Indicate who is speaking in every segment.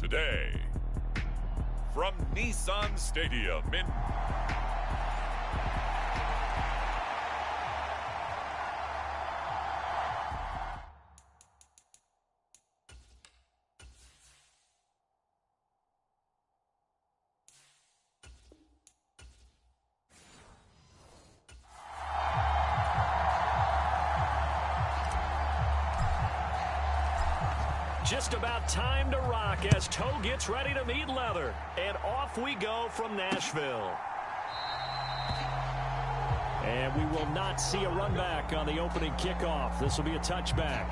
Speaker 1: Today, from Nissan Stadium in
Speaker 2: just about time to rock as toe gets ready to meet leather. And off we go from Nashville. And we will not see a run back on the opening kickoff. This will be a touchback.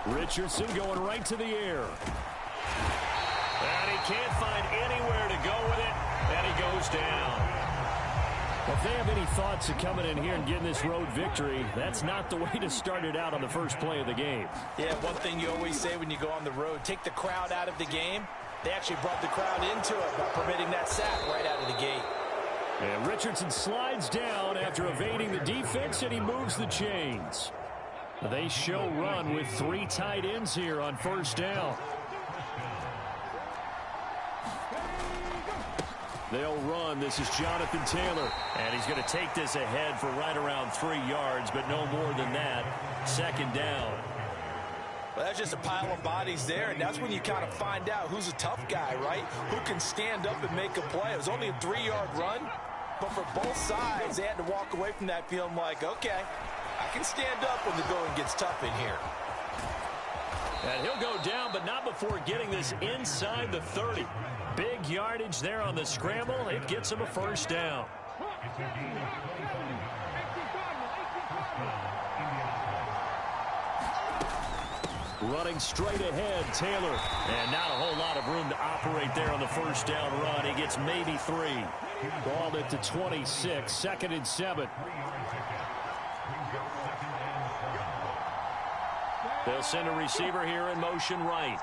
Speaker 2: Richardson going right to the air. And he can't find anywhere to go with it, and he goes down. Well, if they have any thoughts of coming in here and getting this road victory, that's not the way to start it out on the first play of the game.
Speaker 3: Yeah, one thing you always say when you go on the road, take the crowd out of the game. They actually brought the crowd into it by permitting that sack right out of the gate.
Speaker 2: And Richardson slides down after evading the defense, and he moves the chains. They show run with 3 tight ends here on first down. They'll run. This is Jonathan Taylor. And he's going to take this ahead for right around 3 yards, but no more than that. Second down.
Speaker 3: Well, that's just a pile of bodies there, and that's when you kind of find out who's a tough guy, right? Who can stand up and make a play. It was only a 3-yard run, but for both sides, they had to walk away from that feeling like, okay, I can stand up when the going gets tough in here.
Speaker 2: And he'll go down, but not before getting this inside the 30. Big yardage there on the scramble. It gets him a first down. Running straight ahead, Taylor. And not a whole lot of room to operate there on the first down run. He gets maybe 3. Ball at the 26, 2nd and 7. They'll send a receiver here in motion right.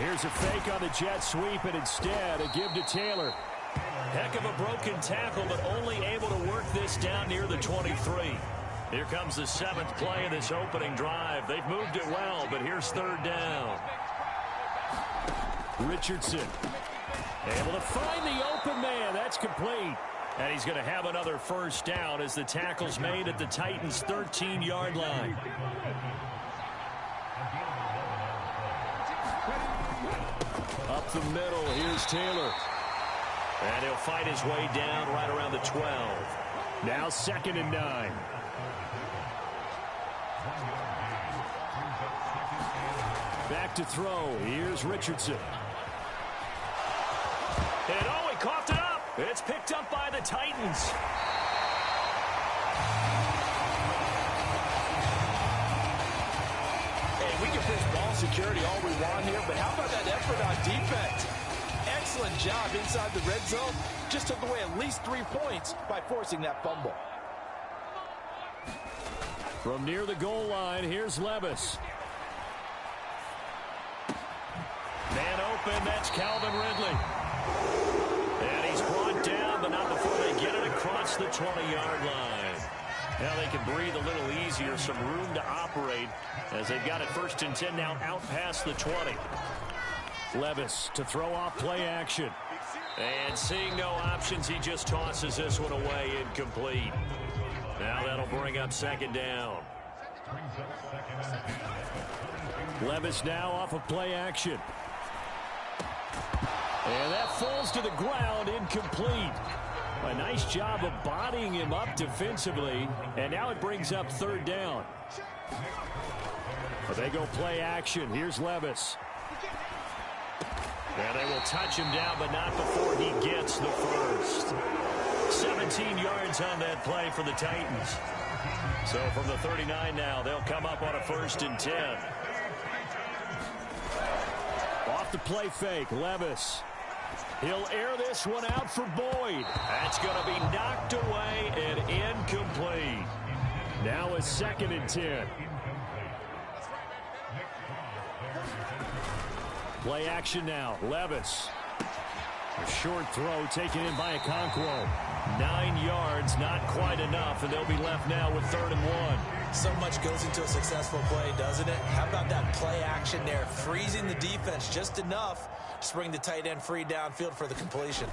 Speaker 2: Here's a fake on the jet sweep, and instead a give to Taylor. Heck of a broken tackle, but only able to work this down near the 23. Here comes the 7th play of this opening drive. They've moved it well, but here's 3rd down. Richardson able to find the open man. That's complete. And he's going to have another first down as the tackle's made at the Titans' 13-yard line. Up the middle, here's Taylor. And he'll fight his way down right around the 12. Now 2nd and 9. Back to throw. Here's Richardson. And oh, he coughed it up. It's picked up by the Titans.
Speaker 3: Hey, we can pitch ball security all we want here, but how about that effort on defense? Excellent job inside the red zone. Just took away at least 3 points by forcing that fumble.
Speaker 2: From near the goal line, here's Levis. Man open, that's Calvin Ridley. And he's brought down, but not before they get it across the 20-yard line. Now they can breathe a little easier, some room to operate as they've got it 1st and 10 now out past the 20. Levis to throw off play action. And seeing no options, he just tosses this one away, incomplete. Now that'll bring up 2nd down. Levis now off of play action. And that falls to the ground, incomplete. A nice job of bodying him up defensively. And now it brings up 3rd down. But they go play action. Here's Levis. And they will touch him down, but not before he gets the first. 17 yards on that play for the Titans. So from the 39 now, they'll come up on a 1st and 10. Off the play fake, Levis. He'll air this one out for Boyd. That's going to be knocked away and incomplete. Now a 2nd and 10. Play action now. Levis. A short throw taken in by Okonkwo. 9 yards, not quite enough, and they'll be left now with 3rd and 1.
Speaker 3: So much goes into a successful play, doesn't it? How about that play action there? Freezing the defense just enough to bring the tight end free downfield for the completion.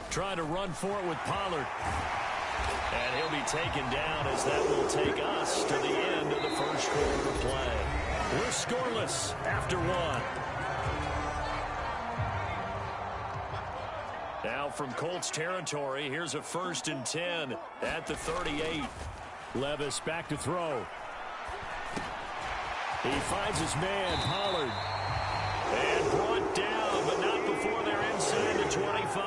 Speaker 2: Trying to run for it with Pollard. And he'll be taken down as that will take us to the end of the first quarter of play. We're scoreless after 1. Now from Colts territory, here's a 1st and 10 at the 38. Levis back to throw. He finds his man, Pollard. And brought down, but not before they're inside the 25.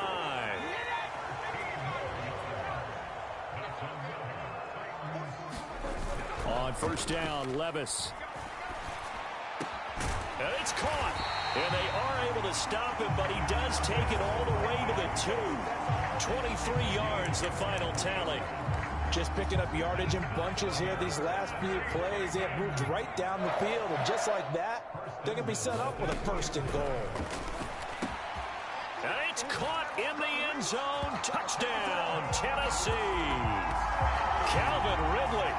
Speaker 2: On 1st down, Levis. And it's caught. And they are able to stop him, but he does take it all the way to the 2. 23 yards, the final tally.
Speaker 3: Just picking up yardage in bunches here these last few plays. They have moved right down the field, and just like that, they're going to be set up with a 1st and goal.
Speaker 2: And it's caught in the end zone. Touchdown, Tennessee. Calvin Ridley,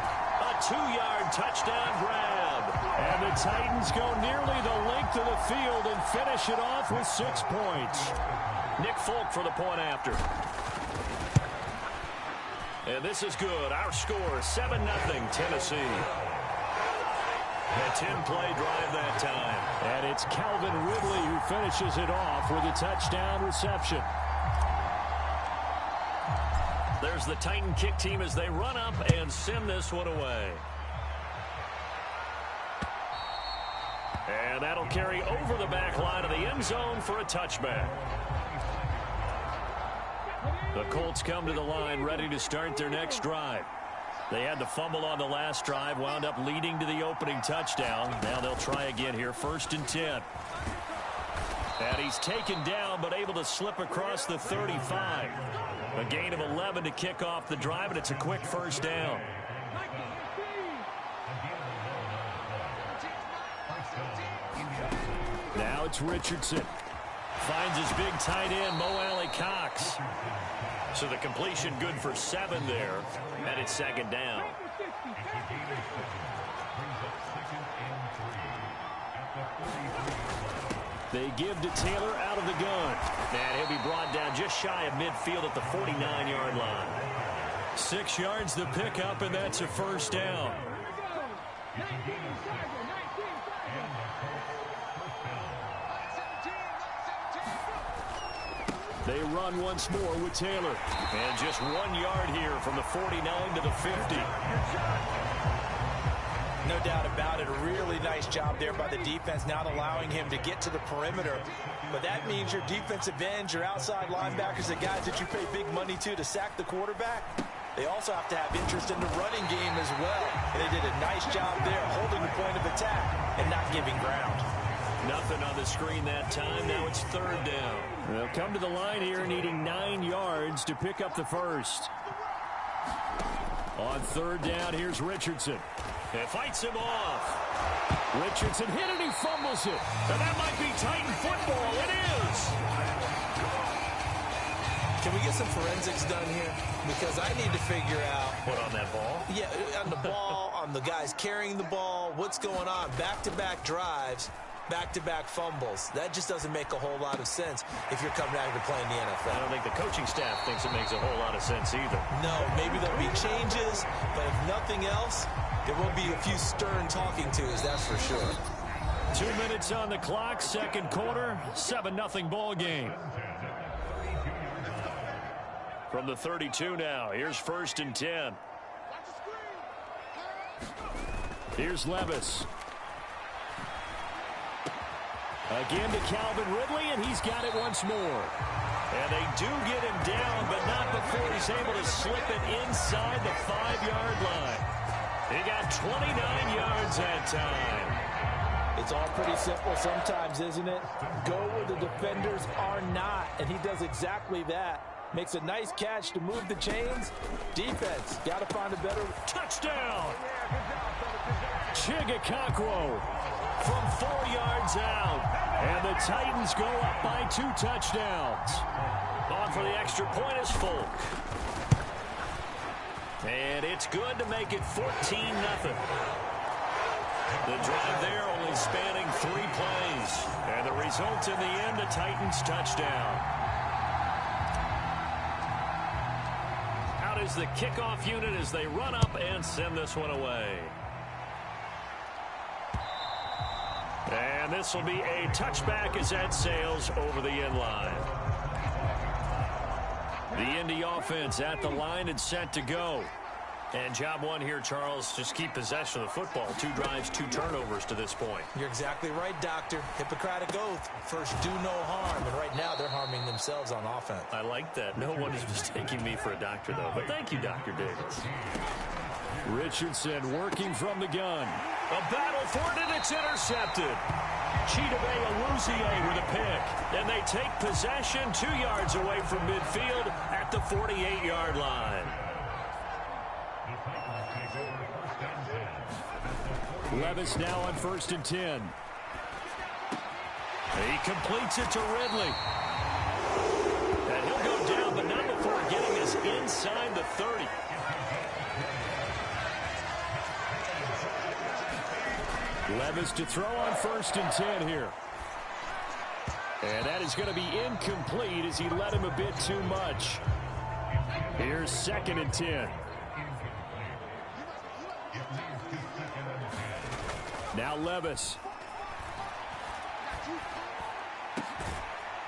Speaker 2: a 2-yard touchdown grab. And the Titans go nearly the length of the field and finish it off with 6 points. Nick Folk for the point after. And this is good. Our score, 7-0 Tennessee. A 10-play drive that time. And it's Calvin Ridley who finishes it off with a touchdown reception. There's the Titan kick team as they run up and send this one away. And that'll carry over the back line of the end zone for a touchback. The Colts come to the line ready to start their next drive. They had the fumble on the last drive, wound up leading to the opening touchdown. Now they'll try again here, 1st and 10. And he's taken down, but able to slip across the 35. A gain of 11 to kick off the drive, and it's a quick 1st down. Now it's Richardson. Finds his big tight end, Mo Alley-Cox. So the completion good for 7 there, and it's 2nd down. They give to Taylor out of the gun. And he'll be brought down just shy of midfield at the 49-yard line. 6 yards the pickup, and that's a 1st down. They run once more with Taylor. And just 1 yard here from the 49 to the 50.
Speaker 3: No doubt about it. A really nice job there by the defense, not allowing him to get to the perimeter. But that means your defensive ends, your outside linebackers, the guys that you pay big money to sack the quarterback, they also have to have interest in the running game as well. And they did a nice job there holding the point of attack and not giving ground.
Speaker 2: Nothing on the screen that time. Now it's 3rd down. They'll come to the line here needing 9 yards to pick up the 1st. On 3rd down, here's Richardson. And fights him off. Richardson hit it, he fumbles it. And that might be Titan football. It is.
Speaker 3: Can we get some forensics done here? Because I need to figure out...
Speaker 2: What, on that ball?
Speaker 3: Yeah, on the ball, on the guys carrying the ball, what's going on? Back-to-back drives, back-to-back fumbles. That just doesn't make a whole lot of sense if you're coming out here to play in the NFL.
Speaker 2: I don't think the coaching staff thinks it makes a whole lot of sense either.
Speaker 3: No, maybe there'll be changes, but if nothing else, there will be a few stern talking tos, that's for sure.
Speaker 2: 2 minutes on the clock, 2nd quarter, 7-0 ball game. From the 32 now, here's 1st and 10. Here's Levis. Again to Calvin Ridley, and he's got it once more. And they do get him down, but not before he's able to slip it inside the 5-yard line. He got 29 yards that time.
Speaker 3: It's all pretty simple sometimes, isn't it? Go where the defenders are not, and he does exactly that. Makes a nice catch to move the chains. Defense, got to find a better...
Speaker 2: Touchdown! Okonkwo. from 4 yards out. And the Titans go up by 2 touchdowns. On for the extra point is Folk. And it's good to make it 14-0. The drive there only spanning 3 plays. And the result in the end, the Titans touchdown. Out is the kickoff unit as they run up and send this one away. And this will be a touchback as that sails over the end line. The Indy offense at the line and set to go. And job one here, Charles, just keep possession of the football. 2 drives, 2 turnovers to this point.
Speaker 3: You're exactly right, Doctor. Hippocratic oath. First, do no harm. And right now, they're harming themselves on offense.
Speaker 2: I like that. No one is mistaking me for a doctor, though. But thank you, Dr. Davis. Richardson working from the gun. A battle for it, and it's intercepted. Chidobe Awuzie with a pick. And they take possession 2 yards away from midfield at the 48-yard line. Levis now on 1st and 10. He completes it to Ridley. And he'll go down, but not before getting us inside the 30. Levis to throw on 1st and 10 here. And that is going to be incomplete as he led him a bit too much. Here's 2nd and 10. Now Levis.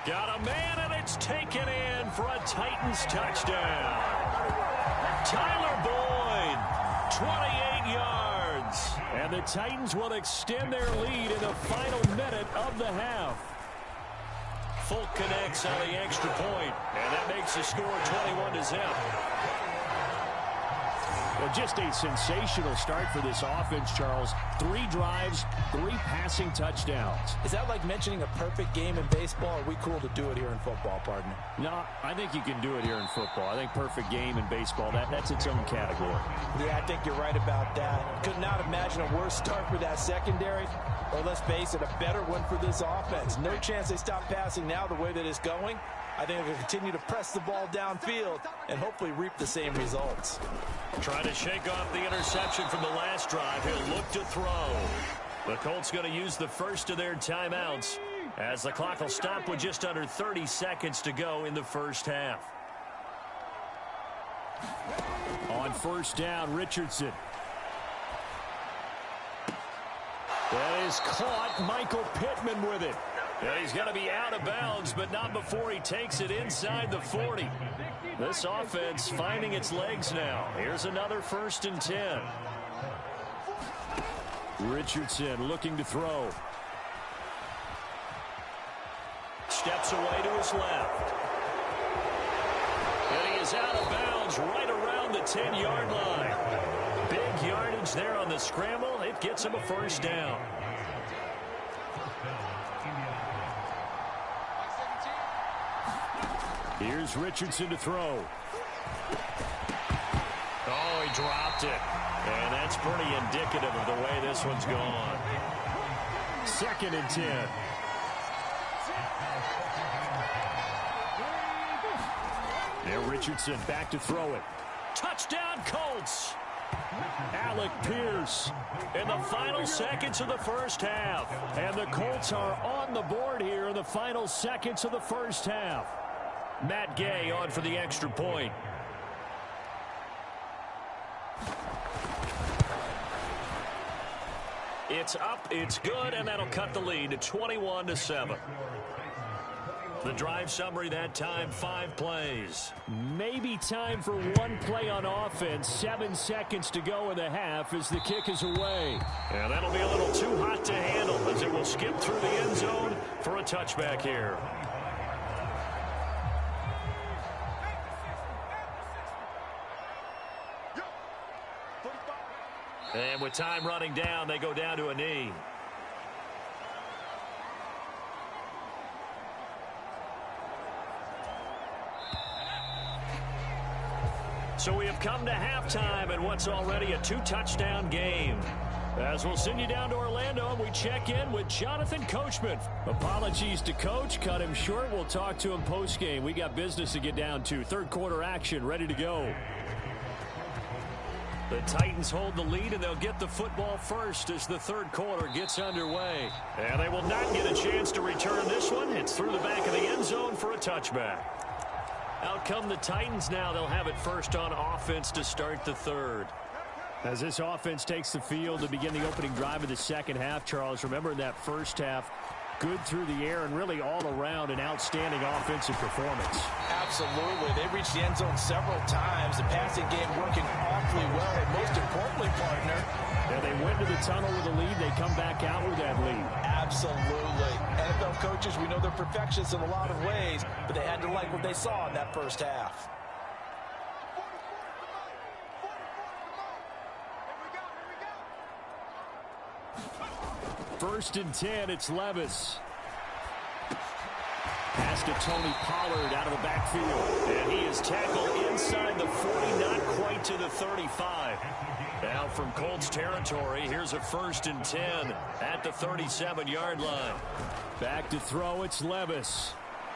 Speaker 2: Got a man, and it's taken in for a Titans touchdown. Tyler Boyd, 28 yards. And the Titans will extend their lead in the final minute of the half. Folk connects on the extra point, and that makes the score 21-0. Well, just a sensational start for this offense, Charles. 3 drives, 3 passing touchdowns.
Speaker 3: Is that like mentioning a perfect game in baseball? Or are we cool to do it here in football, partner?
Speaker 2: No, I think you can do it here in football. I think perfect game in baseball, that's its own category.
Speaker 3: Yeah, I think you're right about that. Could not imagine a worse start for that secondary. Or let's face it, a better one for this offense. No chance they stop passing now the way that it's going. I think they'll continue to press the ball downfield and hopefully reap the same results.
Speaker 2: Trying to shake off the interception from the last drive. He'll look to throw. The Colts going to use the first of their timeouts as the clock will stop with just under 30 seconds to go in the first half. On 1st down, Richardson. That is caught. Michael Pittman with it. And he's going to be out of bounds, but not before he takes it inside the 40. This offense finding its legs now. Here's another 1st and 10. Richardson looking to throw. Steps away to his left. And he is out of bounds right around the 10-yard line. Big yardage there on the scramble. It gets him a 1st down. Here's Richardson to throw. Oh, he dropped it. And that's pretty indicative of the way this one's gone. 2nd and 10. There, Richardson back to throw it. Touchdown, Colts. Alec Pierce in the final seconds of the first half. And the Colts are on the board here in the final seconds of the first half. Matt Gay on for the extra point. It's up, it's good, and that'll cut the lead to 21-7. The drive summary that time, 5 plays. Maybe time for 1 play on offense. 7 seconds to go in the half as the kick is away. And that'll be a little too hot to handle as it will skip through the end zone for a touchback here. And with time running down, they go down to a knee. So we have come to halftime in what's already a 2-touchdown game. As we'll send you down to Orlando, we check in with Jonathan Coachman. Apologies to Coach. Cut him short. We'll talk to him post-game. We got business to get down to. Third quarter action ready to go. The Titans hold the lead, and they'll get the football first as the third quarter gets underway. And they will not get a chance to return this one. It's through the back of the end zone for a touchback. Out come the Titans now. They'll have it first on offense to start the third. As this offense takes the field to begin the opening drive of the second half, Charles, remember in that first half, good through the air and really all around an outstanding offensive performance.
Speaker 3: Absolutely. They reached the end zone several times. The passing game working awfully well. And most importantly, partner,
Speaker 2: and they went to the tunnel with a lead. They come back out with that lead.
Speaker 3: Absolutely. NFL coaches, we know they're perfectionists in a lot of ways, but they had to like what they saw in that first half.
Speaker 2: First and 10, it's Levis. Pass to Tony Pollard out of the backfield. And he is tackled inside the 40, not quite to the 35. Now from Colts territory, here's a first and 10 at the 37-yard line. Back to throw, it's Levis.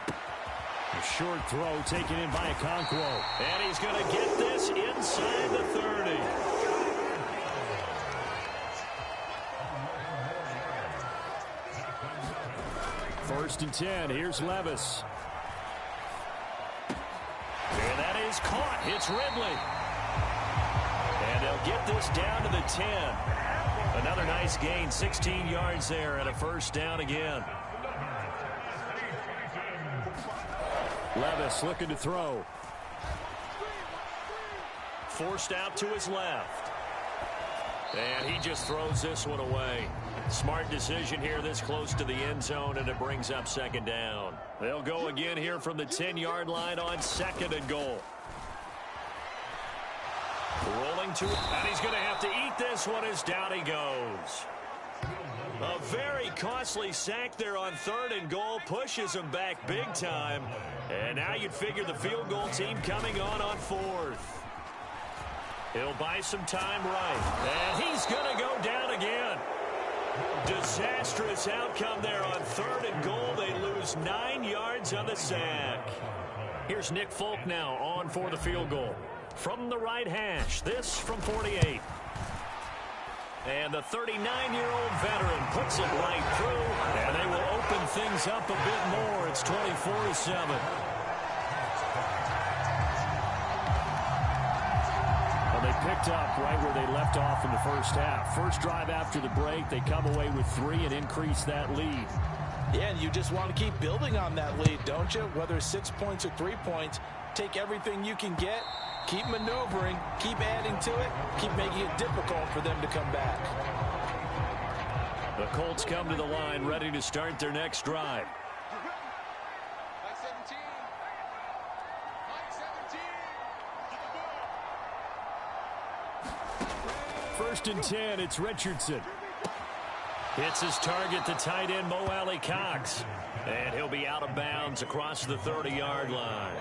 Speaker 2: A short throw taken in by Okonkwo. And he's going to get this inside the 30. First and 10, here's Levis. And that is caught. It's Ridley. And they'll get this down to the 10. Another nice gain, 16 yards there, and a first down again. Levis looking to throw. Forced out to his left. And he just throws this one away. Smart decision here this close to the end zone, and it brings up second down. They'll go again here from the 10-yard line on second and goal. Rolling to it, and he's going to have to eat this one as down he goes. A very costly sack there on third and goal, pushes him back big time. And now you'd figure the field goal team coming on fourth. He'll buy some time right, and he's going to go down again. Disastrous outcome there on third and goal. They lose 9 yards on the sack. Here's Nick Folk now on for the field goal. From the right hash, this from 48. And the 39-year-old veteran puts it right through, and they will open things up a bit more. It's 24-7. They picked up right where they left off in the first half. First drive after the break, they come away with 3 and increase that lead.
Speaker 3: Yeah, and you just want to keep building on that lead, don't you? Whether 6 points or 3 points, take everything you can get, keep maneuvering, keep adding to it, keep making it difficult for them to come back.
Speaker 2: The Colts come to the line ready to start their next drive. First and 10, it's Richardson. Hits his target, the tight end, Mo Alley-Cox. And he'll be out of bounds across the 30-yard line.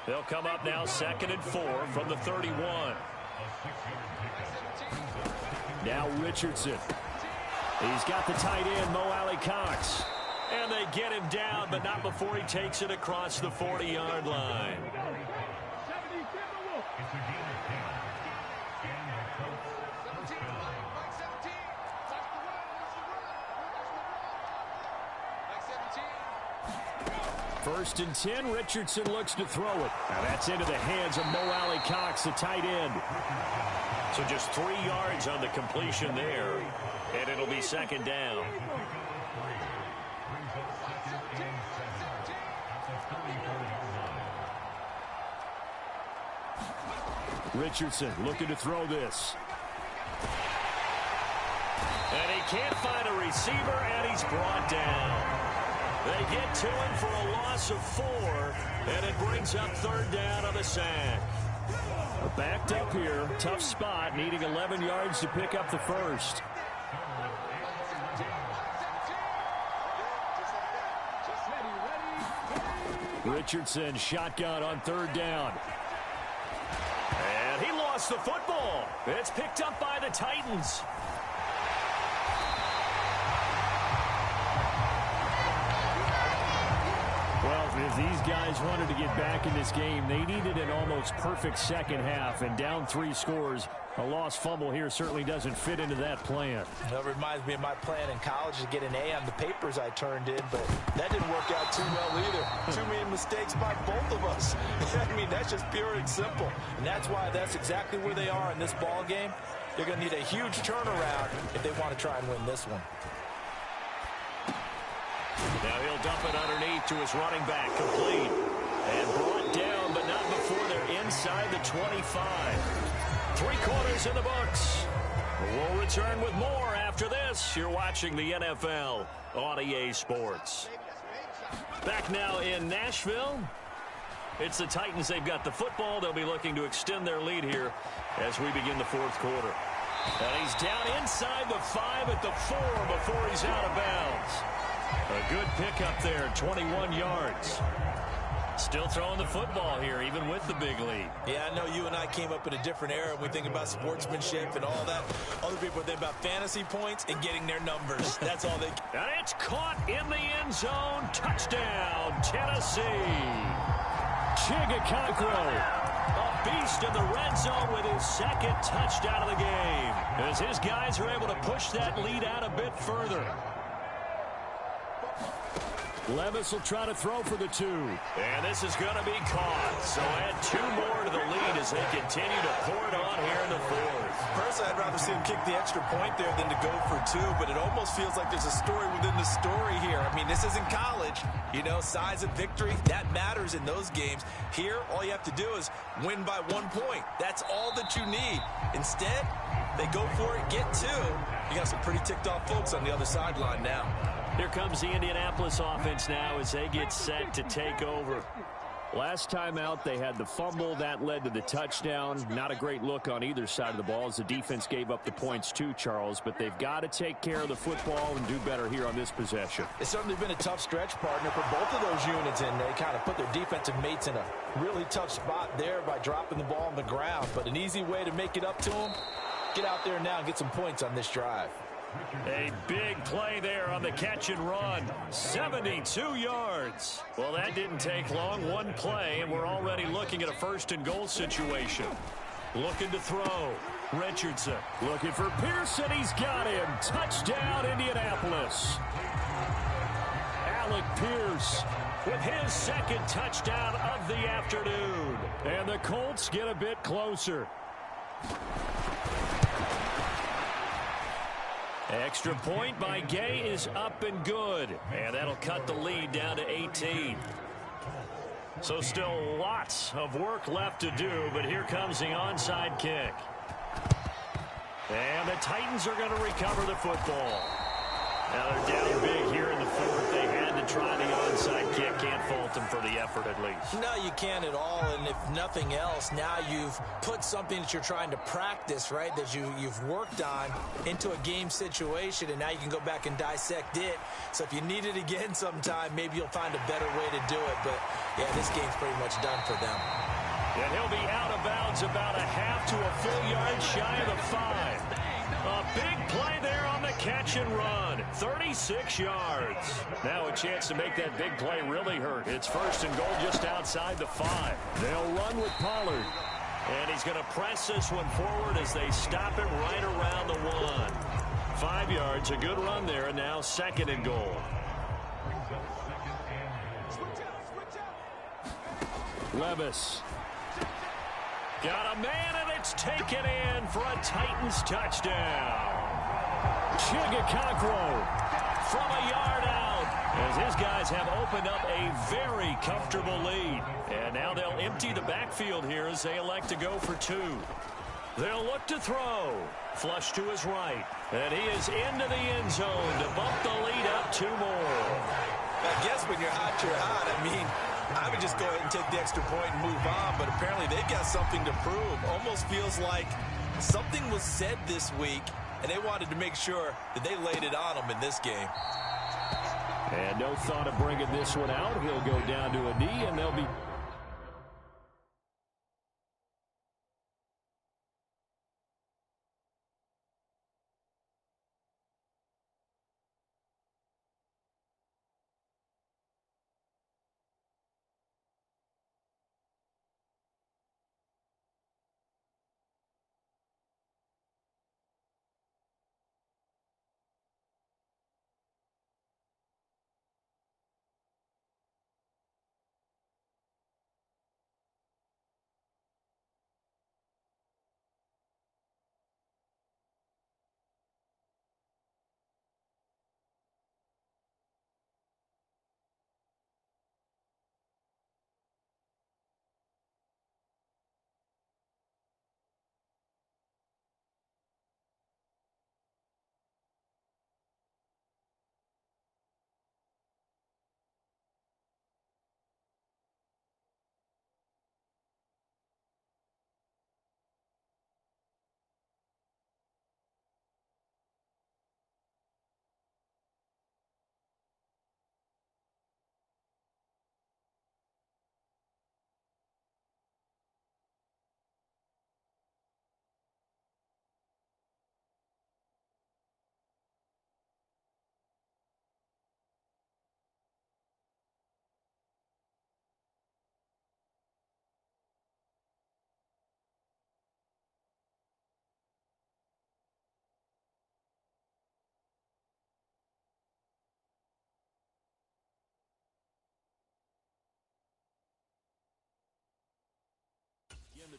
Speaker 2: They'll come up now second and 4 from the 31. Now Richardson. He's got the tight end, Mo Alley-Cox. And they get him down, but not before he takes it across the 40-yard line. First and 10, Richardson looks to throw it. Now that's into the hands of Mo Alley-Cox, the tight end. So just 3 yards on the completion there, and it'll be second down. Richardson looking to throw this. And he can't find a receiver, and he's brought down. They get to him for a loss of 4, and it brings up third down on the sack. Backed up here, tough spot, needing 11 yards to pick up the first. Richardson shotgun on third down. And he lost the football. It's picked up by the Titans. If these guys wanted to get back in this game, they needed an almost perfect second half, and down 3 scores. A lost fumble here certainly doesn't fit into that plan.
Speaker 3: That reminds me of my plan in college to get an A on the papers I turned in, but that didn't work out too well either. Too many mistakes by both of us. I mean, that's just pure and simple. And that's why that's exactly where they are in this ball game. They're going to need a huge turnaround if they want to try and win this one.
Speaker 2: Now he'll dump it underneath to his running back, complete. And brought down, but not before they're inside the 25. 3 quarters in the books. We'll return with more after this. You're watching the NFL on EA Sports. Back now in Nashville. It's the Titans. They've got the football. They'll be looking to extend their lead here as we begin the 4th quarter. And he's down inside the 5 at the 4 before he's out of bounds. A good pickup there, 21 yards. Still throwing the football here, even with the big lead.
Speaker 3: Yeah, I know you and I came up in a different era. We think about sportsmanship and all that. Other people think about fantasy points and getting their numbers. That's all they...
Speaker 2: And it's caught in the end zone. Touchdown, Tennessee. Chigakakro, a beast in the red zone with his 2nd touchdown of the game. As his guys are able to push that lead out a bit further. Levis will try to throw for the 2. And this is going to be caught. So add 2 more to the lead as they continue to pour it on here in the 4th.
Speaker 3: Personally, I'd rather see him kick the extra point there than to go for 2, but it almost feels like there's a story within the story here. I mean, this isn't college. You know, size of victory, that matters in those games. Here, all you have to do is win by 1 point. That's all that you need. Instead, they go for it, get 2. You got some pretty ticked off folks on the other sideline now.
Speaker 2: Here comes the Indianapolis offense now as they get set to take over. Last time out, they had the fumble. That led to the touchdown. Not a great look on either side of the ball as the defense gave up the points too, Charles. But they've got to take care of the football and do better here on this possession.
Speaker 3: It's certainly been a tough stretch, partner, for both of those units, and they kind of put their defensive mates in a really tough spot there by dropping the ball on the ground. But an easy way to make it up to them, get out there now and get some points on this drive.
Speaker 2: A big play there on the catch and run. 72 yards. Well, that didn't take long. 1 play, and we're already looking at a 1st and goal situation. Looking to throw. Richardson looking for Pearson. He's got him. Touchdown, Indianapolis. Alec Pierce with his 2nd touchdown of the afternoon. And the Colts get a bit closer. Extra point by Gay is up and good. And that'll cut the lead down to 18. So still lots of work left to do, but here comes the onside kick. And the Titans are going to recover the football. Now they're down big here in the 4th. They had to try the onside kick. Can't fault them for the effort at least.
Speaker 3: No, you can't at all. And if nothing else, now you've put something that you're trying to practice, right, that you've worked on into a game situation, and now you can go back and dissect it. So if you need it again sometime, maybe you'll find a better way to do it. But, yeah, this game's pretty much done for them.
Speaker 2: And he'll be out of bounds about a half to a full yard shy of the 5. A big play there on the catch and run. 36 yards. Now a chance to make that big play really hurt. It's 1st and goal just outside the 5. They'll run with Pollard. And he's going to press this one forward as they stop it right around the 1. 5 yards, a good run there, and now 2nd and goal. Levis. Got a man, and it's taken in for a Titans touchdown. Chigakakro from a yard out as his guys have opened up a very comfortable lead. And now they'll empty the backfield here as they elect to go for 2. They'll look to throw. Flush to his right. And he is into the end zone to bump the lead up 2 more.
Speaker 3: I guess when you're hot, you're hot. I mean, I would just go ahead and take the extra point and move on, but apparently they've got something to prove. Almost feels like something was said this week, and they wanted to make sure that they laid it on them in this game.
Speaker 2: And no thought of bringing this one out. He'll go down to a knee, and they'll be...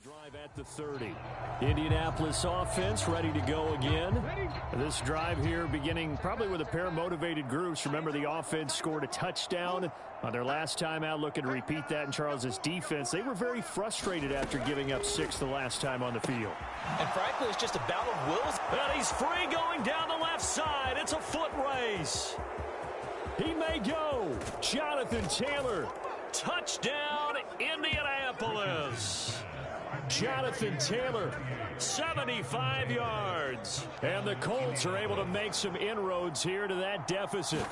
Speaker 2: drive at the 30. Indianapolis offense ready to go again. This drive here beginning probably with a pair of motivated groups. Remember, the offense scored a touchdown on their last time out, looking to repeat that in Charles's defense. They were very frustrated after giving up 6 the last time on the field.
Speaker 3: And frankly, it's just a battle of wills.
Speaker 2: And he's free going down the left side. It's a foot race. He may go. Jonathan Taylor. Touchdown, Indianapolis. Jonathan Taylor, 75 yards. And the Colts are able to make some inroads here to that deficit.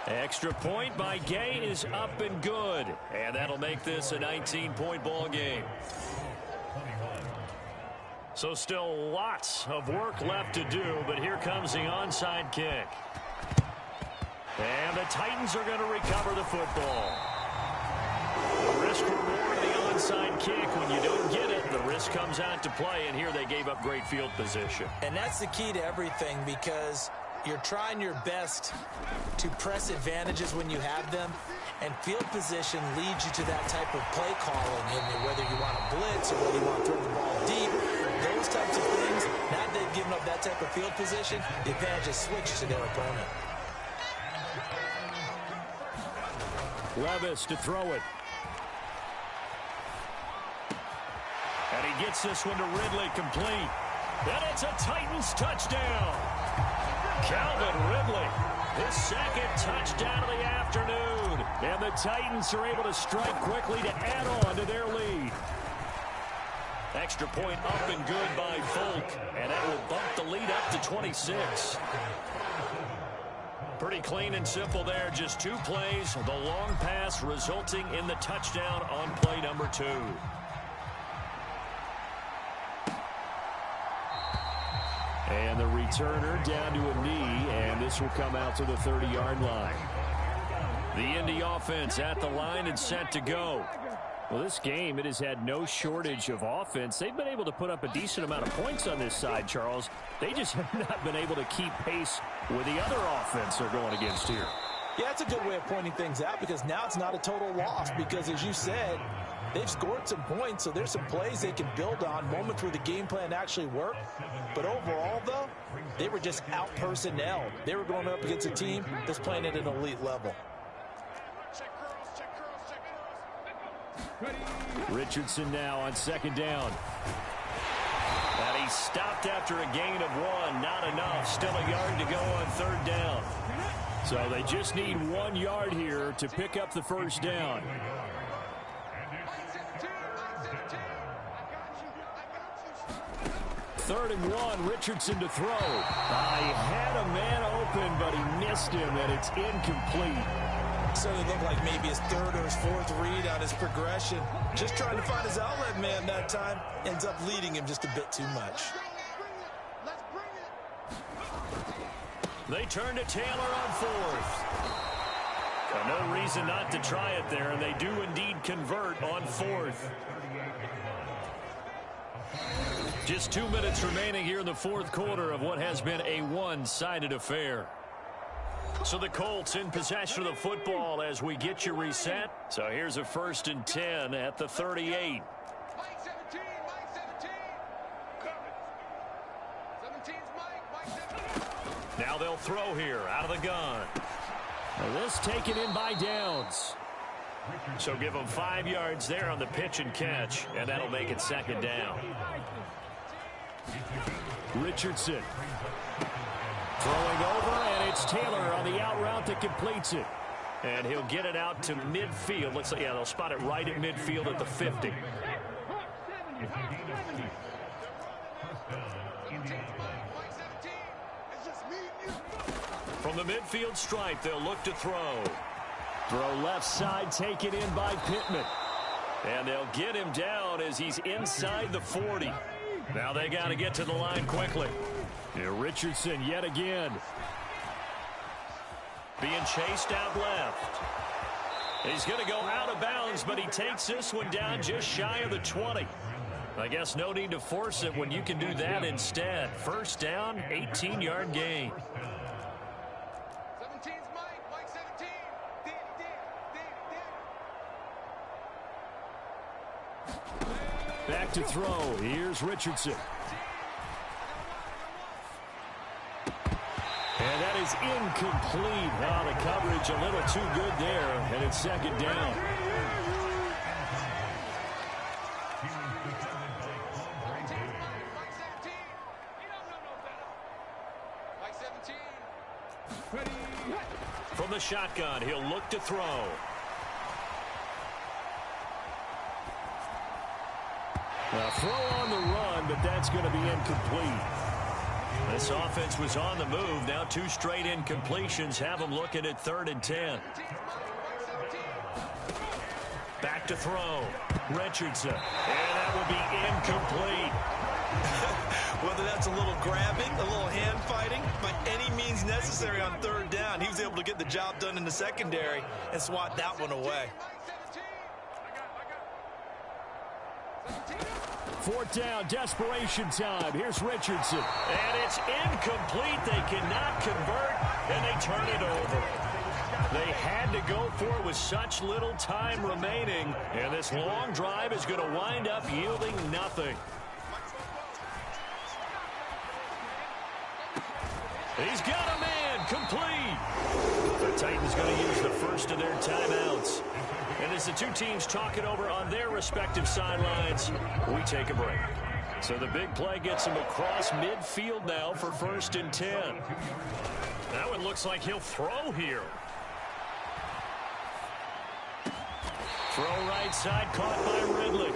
Speaker 2: Extra point by Gay is up and good. And that'll make this a 19-point ball game. So still lots of work left to do, but here comes the onside kick. And the Titans are going to recover the football. The risk reward of the onside kick. When you don't get it, the risk comes out to play, and here they gave up great field position.
Speaker 3: And that's the key to everything, because you're trying your best to press advantages when you have them, and field position leads you to that type of play calling, in whether you want to blitz or whether you want to throw the ball deep. Those types of things, now that they've given up that type of field position, the advantage is switched to their opponent.
Speaker 2: Levis to throw it. And he gets this one to Ridley, complete. And it's a Titans touchdown. Calvin Ridley, his second touchdown of the afternoon. And the Titans are able to strike quickly to add on to their lead. Extra point up and good by Folk. And that will bump the lead up to 26. Pretty clean and simple there. Just 2 plays. The long pass resulting in the touchdown on play number 2. And the returner down to a knee, and this will come out to the 30-yard line. The Indy offense at the line and set to go. Well, this game, it has had no shortage of offense. They've been able to put up a decent amount of points on this side, Charles. They just have not been able to keep pace with the other offense they're going against here.
Speaker 3: Yeah, that's a good way of pointing things out, because now it's not a total loss, because as you said, they've scored some points, so there's some plays they can build on, moments where the game plan actually worked. But overall, though, they were just out-personnel. They were going up against a team that's playing at an elite level.
Speaker 2: Richardson now on second down. And he stopped after a gain of 1. Not enough. Still a yard to go on third down. So they just need 1 yard here to pick up the first down. Third and 1, Richardson to throw. He had a man open, but he missed him, and it's incomplete.
Speaker 3: So it looked like maybe his third or his fourth read on his progression. Just trying to find his outlet man that time. Ends up leading him just a bit too much.
Speaker 2: They turn to Taylor on fourth. No reason not to try it there, and they do indeed convert on fourth. Just 2 minutes remaining here in the fourth quarter of what has been a one-sided affair. So the Colts in possession of the football as we get you reset. So here's a 1st and 10 at the 38. Now they'll throw here out of the gun. Now this taken in by Downs. So give them 5 yards there on the pitch and catch, and that'll make it second down. Richardson throwing over, and it's Taylor on the out route that completes it. And he'll get it out to midfield. Looks like, yeah, they'll spot it right at midfield at the 50. From the midfield stripe, they'll look to throw. Throw left side, taken in by Pittman. And they'll get him down as he's inside the 40. Now they got to get to the line quickly. Richardson yet again. Being chased out left. He's going to go out of bounds, but he takes this one down just shy of the 20. I guess no need to force it when you can do that instead. First down, 18-yard gain. Back to throw. Here's Richardson. And that is incomplete. Oh, the coverage a little too good there, and it's second down. From the shotgun, he'll look to throw. A throw on the run, but that's going to be incomplete. This offense was on the move. Now 2 straight incompletions have them looking at 3rd and 10. Back to throw. Richardson. And that will be incomplete.
Speaker 3: Whether that's a little grabbing, a little hand fighting, by any means necessary on 3rd down, he was able to get the job done in the secondary and swat that one away.
Speaker 2: 4th down, desperation time. Here's Richardson. And it's incomplete. They cannot convert, and they turn it over. They had to go for it with such little time remaining, and this long drive is going to wind up yielding nothing. He's got a man, complete. The Titans going to use the first of their timeouts. And as the 2 teams talk it over on their respective sidelines, we take a break. So the big play gets him across midfield now for 1st and 10. That one looks like he'll throw here. Throw right side, caught by Ridley.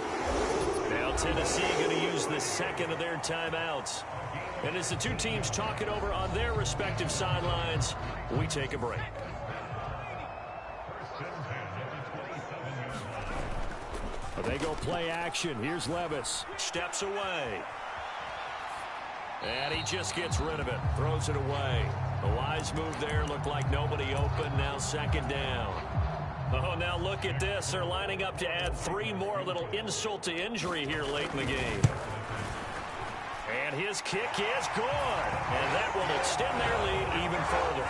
Speaker 2: Now Tennessee going to use the second of their timeouts. And as the 2 teams talk it over on their respective sidelines, we take a break. They go play action. Here's Levis. Steps away. And he just gets rid of it. Throws it away. A wise move there. Looked like nobody open. Now 2nd down. Oh, now look at this. They're lining up to add 3 more. A little insult to injury here late in the game. And his kick is good. And that will extend their lead even further.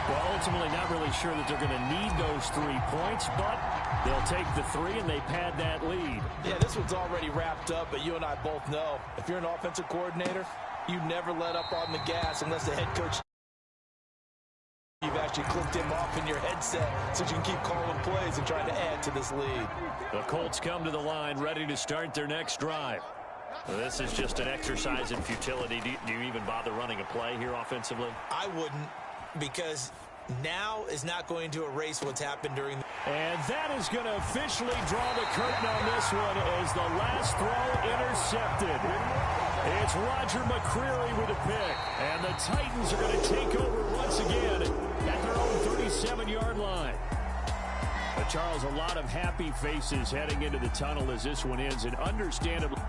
Speaker 2: Well, ultimately not really sure that they're going to need those 3 points, but they'll take the 3 and they pad that lead.
Speaker 3: Yeah, this one's already wrapped up, but you and I both know if you're an offensive coordinator, you never let up on the gas unless the head coach, you've actually clicked him off in your headset so you can keep calling plays and trying to add to this lead.
Speaker 2: The Colts come to the line ready to start their next drive. Well, this is just an exercise in futility. Do you even bother running a play here offensively?
Speaker 3: I wouldn't, because now is not going to erase what's happened during the...
Speaker 2: And that is going to officially draw the curtain on this one as the last throw intercepted. It's Roger McCreary with a pick. And the Titans are going to take over once again at their own 37-yard line. But Charles, a lot of happy faces heading into the tunnel as this one ends, and understandably...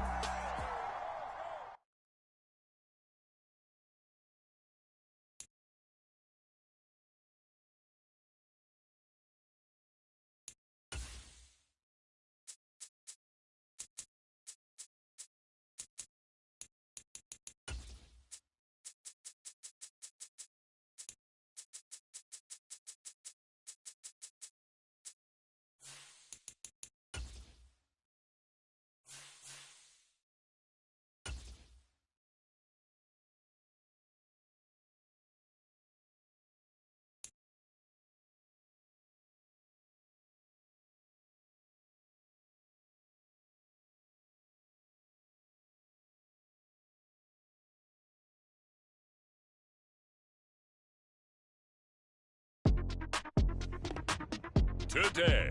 Speaker 1: Today,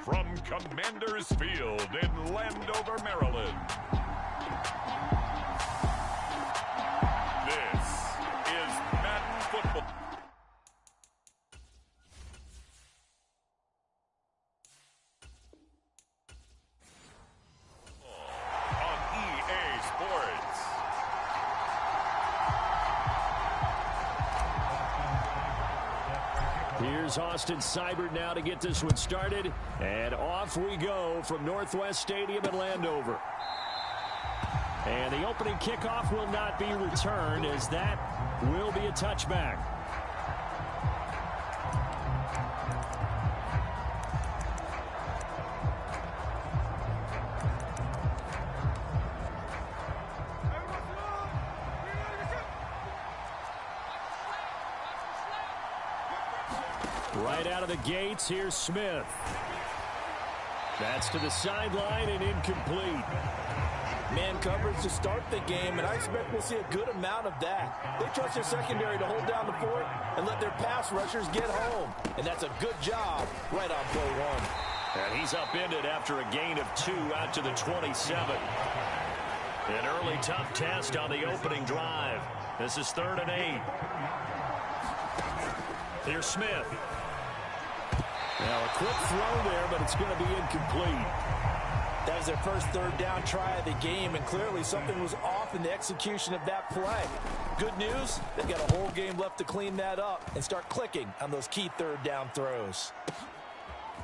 Speaker 1: from Commander's Field in Landover, Maryland, this is Madden Football. On EA Sports.
Speaker 2: Here's Austin Seibert now to get this one started. And off we go from Northwest Stadium in Landover. And the opening kickoff will not be returned, as that will be a touchback. Right out of the gates, here's Smith. That's to the sideline and incomplete.
Speaker 3: Man coverage to start the game, and I expect we'll see a good amount of that. They trust their secondary to hold down the fort and let their pass rushers get home. And that's a good job right on play one.
Speaker 2: And he's upended after a gain of 2 out to the 27. An early tough test on the opening drive. This is 3rd and 8. Here's Smith. Now a quick throw there, but it's going to be incomplete.
Speaker 3: That was their first 3rd down try of the game, and clearly something was off in the execution of that play. Good news, they've got a whole game left to clean that up and start clicking on those key 3rd down throws.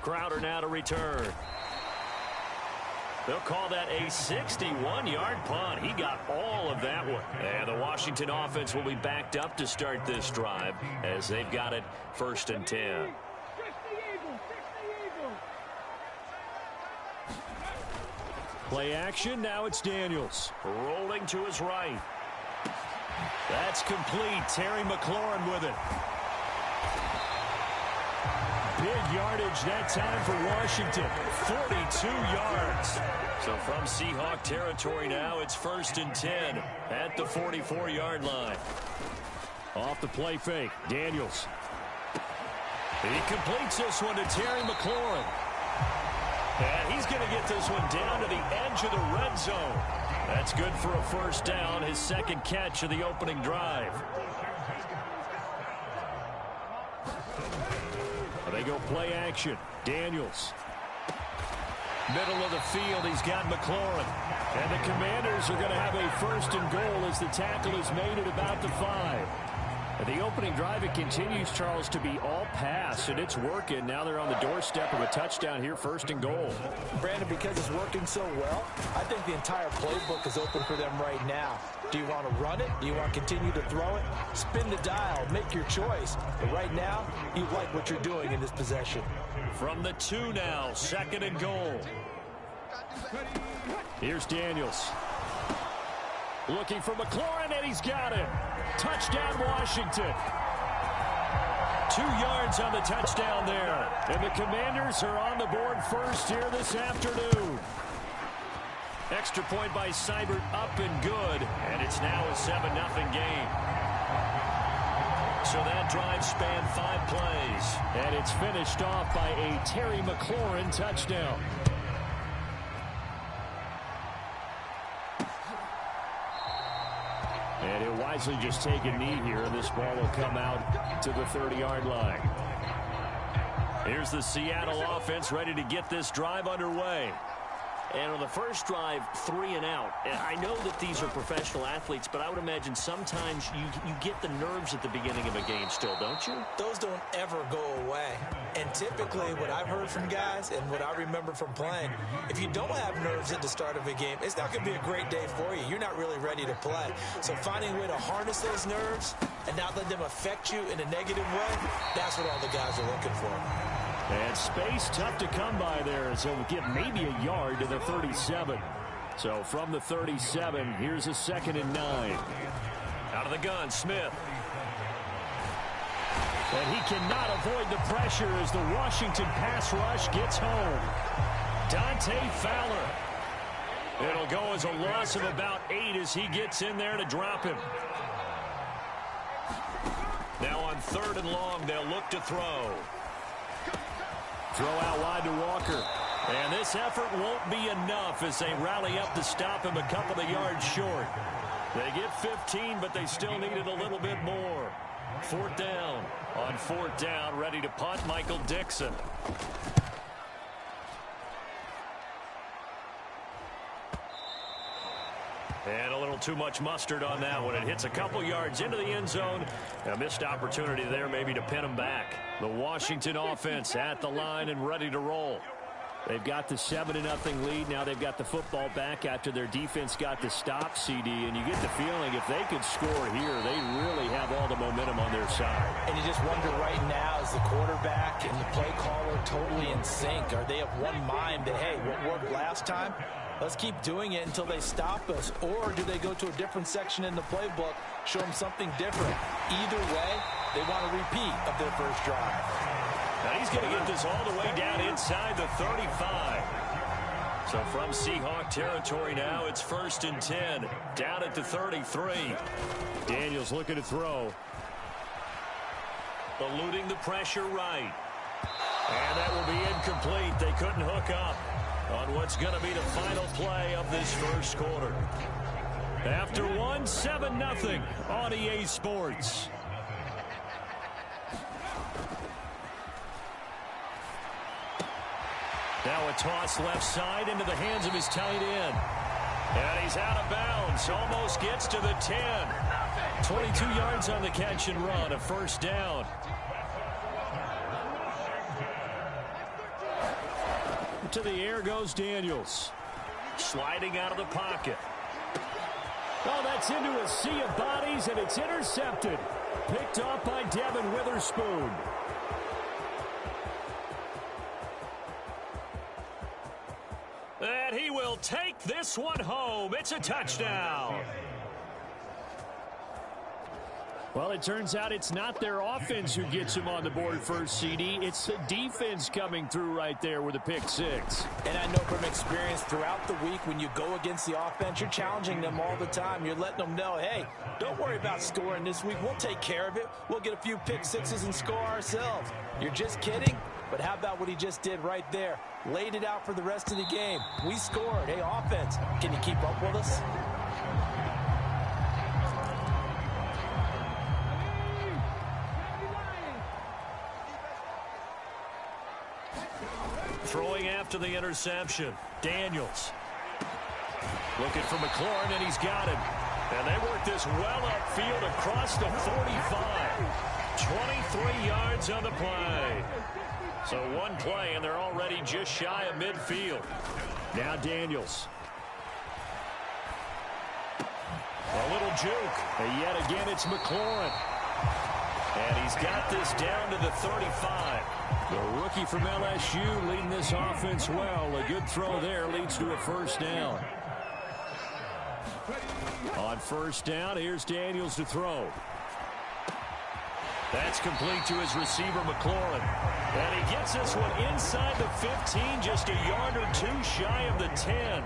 Speaker 2: Crowder now to return. They'll call that a 61-yard punt. He got all of that one. And the Washington offense will be backed up to start this drive as they've got it 1st and 10. Play action, now it's Daniels. Rolling to his right. That's complete. Terry McLaurin with it. Big yardage that time for Washington. 42 yards. So from Seahawk territory now, it's 1st and 10 at the 44-yard line. Off the play fake, Daniels. He completes this one to Terry McLaurin. And he's going to get this one down to the edge of the red zone. That's good for a 1st down, his 2nd catch of the opening drive. They go play action. Daniels. Middle of the field, he's got McLaurin. And the Commanders are going to have a 1st and goal as the tackle is made at about the 5. The opening drive, it continues, Charles, to be all pass, and it's working. Now they're on the doorstep of a touchdown here, 1st and goal.
Speaker 3: Brandon, because it's working so well, I think the entire playbook is open for them right now. Do you want to run it? Do you want to continue to throw it? Spin the dial, make your choice. But right now, you like what you're doing in this possession.
Speaker 2: From the 2 now, 2nd and goal. Here's Daniels. Looking for McLaurin, and he's got him. Touchdown, Washington. 2 yards on the touchdown there. And the Commanders are on the board first here this afternoon. Extra point by Seibert up and good. And it's now a 7-0 game. So that drive spanned 5 plays. And it's finished off by a Terry McLaurin touchdown. And he'll wisely just take a knee here, and this ball will come out to the 30-yard line. Here's the Seattle offense ready to get this drive underway. And on the first drive, 3 and out. And I know that these are professional athletes, but I would imagine sometimes you get the nerves at the beginning of a game still, don't you?
Speaker 3: Those don't ever go away. And typically what I've heard from guys and what I remember from playing, if you don't have nerves at the start of a game, it's not going to be a great day for you. You're not really ready to play. So finding a way to harness those nerves and not let them affect you in a negative way, that's what all the guys are looking for.
Speaker 2: And space tough to come by there, so we'll get maybe a yard to the 37. So from the 37, here's a 2nd and 9. Out of the gun, Smith. And he cannot avoid the pressure as the Washington pass rush gets home. Dante Fowler. It'll go as a loss of about 8 as he gets in there to drop him. Now on 3rd and long, they'll look to throw. Throw out wide to Walker. And this effort won't be enough as they rally up to stop him a couple of yards short. They get 15, but they still needed a little bit more. 4th down. On 4th down, ready to punt, Michael Dixon. And a little too much mustard on that one. It hits a couple yards into the end zone. A missed opportunity there maybe to pin him back. The Washington offense at the line and ready to roll. They've got the 7-0 lead. Now they've got the football back after their defense got the stop, CD. And you get the feeling if they could score here, they really have all the momentum on their side.
Speaker 3: And you just wonder right now, is the quarterback and the play caller totally in sync? Are they of one mind that, hey, what worked last time? Let's keep doing it until they stop us. Or do they go to a different section in the playbook, show them something different? Either way, they want a repeat of their first drive.
Speaker 2: And he's going to get this all the way down inside the 35. So from Seahawk territory now, it's 1st and 10. Down at the 33. Daniels looking to throw. Eluding the pressure right. And that will be incomplete. They couldn't hook up on what's going to be the final play of this first quarter. After one, 7-0 on EA Sports. Now a toss left side into the hands of his tight end. And he's out of bounds. Almost gets to the 10. 22 yards on the catch and run. A first down. To the air goes Daniels. Sliding out of the pocket. Oh, that's into a sea of bodies, and it's intercepted. Picked off by Devin Witherspoon. And he will take this one home. It's a touchdown. Well, it turns out it's not their offense who gets him on the board first, CD. It's the defense coming through right there with a pick six.
Speaker 3: And I know from experience throughout the week, when you go against the offense, you're challenging them all the time. You're letting them know, hey, don't worry about scoring this week. We'll take care of it. We'll get a few pick sixes and score ourselves. You're just kidding? But how about what he just did right there? Laid it out for the rest of the game. We scored. Hey, offense, can you keep up with us?
Speaker 2: Throwing after the interception. Daniels. Looking for McLaurin, and he's got him. And they work this well upfield across the 45. 23 yards on the play. So one play, and they're already just shy of midfield. Now Daniels. A little juke. And yet again, it's McLaurin. And he's got this down to the 35. The rookie from LSU leading this offense well. A good throw there leads to a first down. On first down, here's Daniels to throw. That's complete to his receiver, McLaurin. And he gets this one inside the 15, just a yard or two shy of the 10.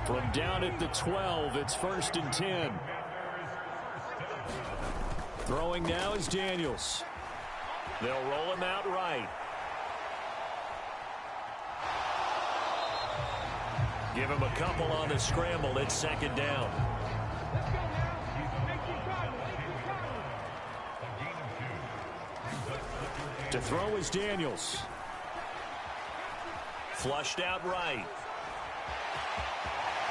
Speaker 2: From down at the 12, it's 1st and 10. Throwing now is Daniels. They'll roll him out right. Give him a couple on the scramble. It's 2nd down. To throw is Daniels. Flushed out right.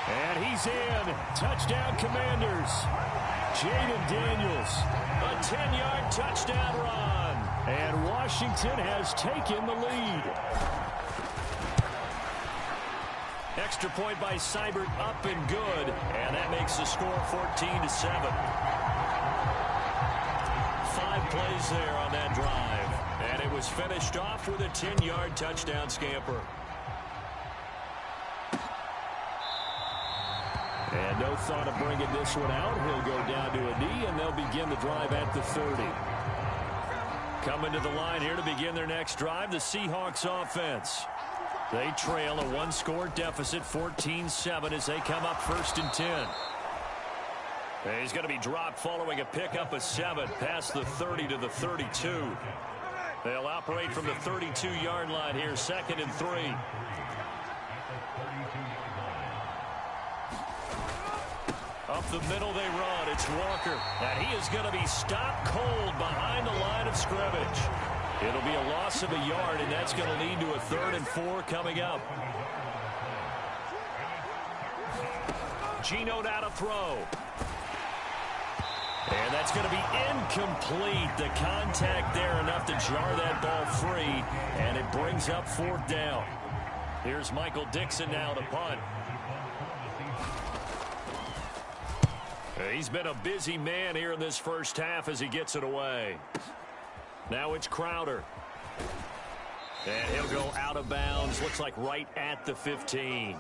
Speaker 2: And he's in. Touchdown, Commanders. Jaden Daniels. A 10-yard touchdown run. And Washington has taken the lead. Extra point by Seibert, up and good. And that makes the score 14-7. 5 plays there on that drive. And it was finished off with a 10-yard touchdown scamper. And no thought of bringing this one out. He'll go down to a knee, and they'll begin the drive at the 30. Coming to the line here to begin their next drive, the Seahawks offense. They trail a one-score deficit, 14-7, as they come up 1st and 10. And he's going to be dropped following a pickup of 7 past the 30 to the 32. They'll operate from the 32-yard line here, 2nd and 3. Up the middle they run. It's Walker. And he is going to be stopped cold behind the line of scrimmage. It'll be a loss of a yard, and that's going to lead to a 3rd and 4 coming up. Geno now to throw. And that's going to be incomplete. The contact there enough to jar that ball free, and it brings up 4th down. Here's Michael Dixon now to punt. He's been a busy man here in this first half as he gets it away. Now it's Crowder. And he'll go out of bounds. Looks like right at the 15.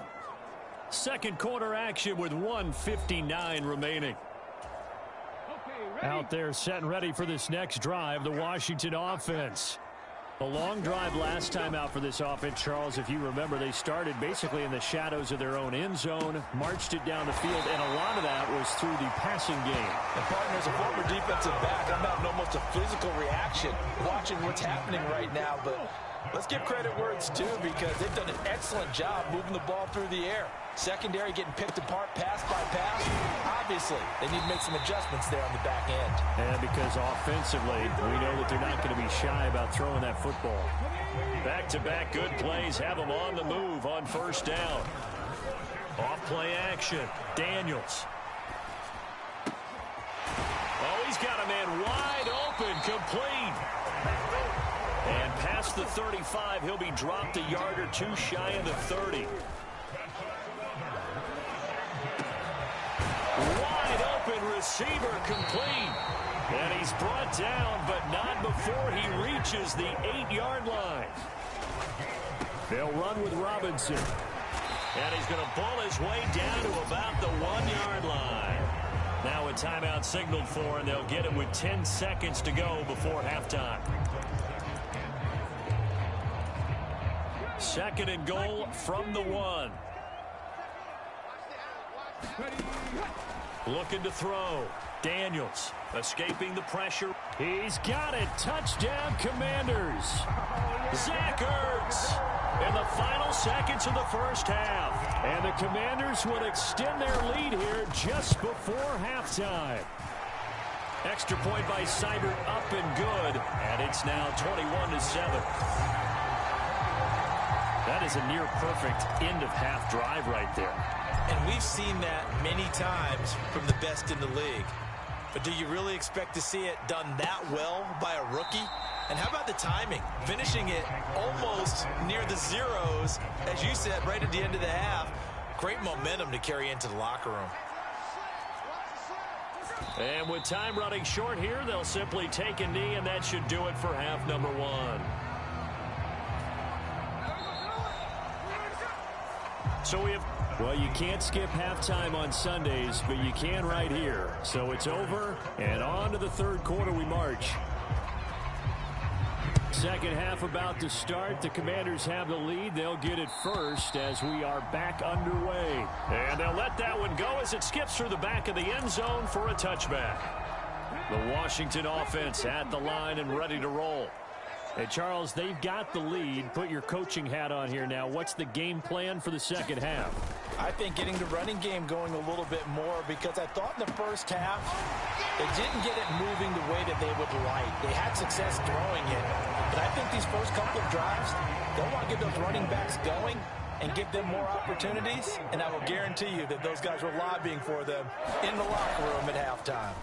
Speaker 2: Second quarter action with 1:59 remaining. Out there set and ready for this next drive, the Washington offense. A long drive last time out for this offense, Charles. If you remember, they started basically in the shadows of their own end zone, marched it down the field, and a lot of that was through the passing game.
Speaker 3: And partner, as a former defensive back, I'm having almost a physical reaction watching what's happening right now. But let's give credit where it's due, because they've done an excellent job moving the ball through the air. Secondary getting picked apart pass by pass. Obviously, they need to make some adjustments there on the back end.
Speaker 2: And because offensively, we know that they're not going to be shy about throwing that football. Back-to-back good plays have them on the move on first down. Off-play action. Daniels. Oh, he's got a man wide open, complete. And past the 35, he'll be dropped a yard or two shy of the 30. Wide open receiver, complete. And he's brought down, but not before he reaches the 8-yard line. They'll run with Robinson. And he's going to pull his way down to about the 1-yard line. Now a timeout signaled for, and they'll get it with 10 seconds to go before halftime. Second and goal from the 1. Looking to throw. Daniels escaping the pressure. He's got it. Touchdown, Commanders. Zach Ertz in the final seconds of the first half. And the Commanders will extend their lead here just before halftime. Extra point by Seibert, up and good. And it's now 21-7. That is a near-perfect end-of-half drive right there.
Speaker 3: And we've seen that many times from the best in the league. But do you really expect to see it done that well by a rookie? And how about the timing? Finishing it almost near the zeros, as you said, right at the end of the half. Great momentum to carry into the locker room.
Speaker 2: And with time running short here, they'll simply take a knee, and that should do it for half number 1. So we have, well, you can't skip halftime on Sundays, but you can right here. So it's over, and on to the third quarter we march. Second half about to start. The Commanders have the lead. They'll get it first as we are back underway. And they'll let that one go as it skips through the back of the end zone for a touchback. The Washington offense at the line and ready to roll. Hey, Charles, they've got the lead. Put your coaching hat on here now. What's the game plan for the second half?
Speaker 3: I think getting the running game going a little bit more, because I thought in the first half they didn't get it moving the way that they would like. They had success throwing it, but I think these first couple of drives, they'll want to get those running backs going and give them more opportunities, and I will guarantee you that those guys were lobbying for them in the locker room at halftime.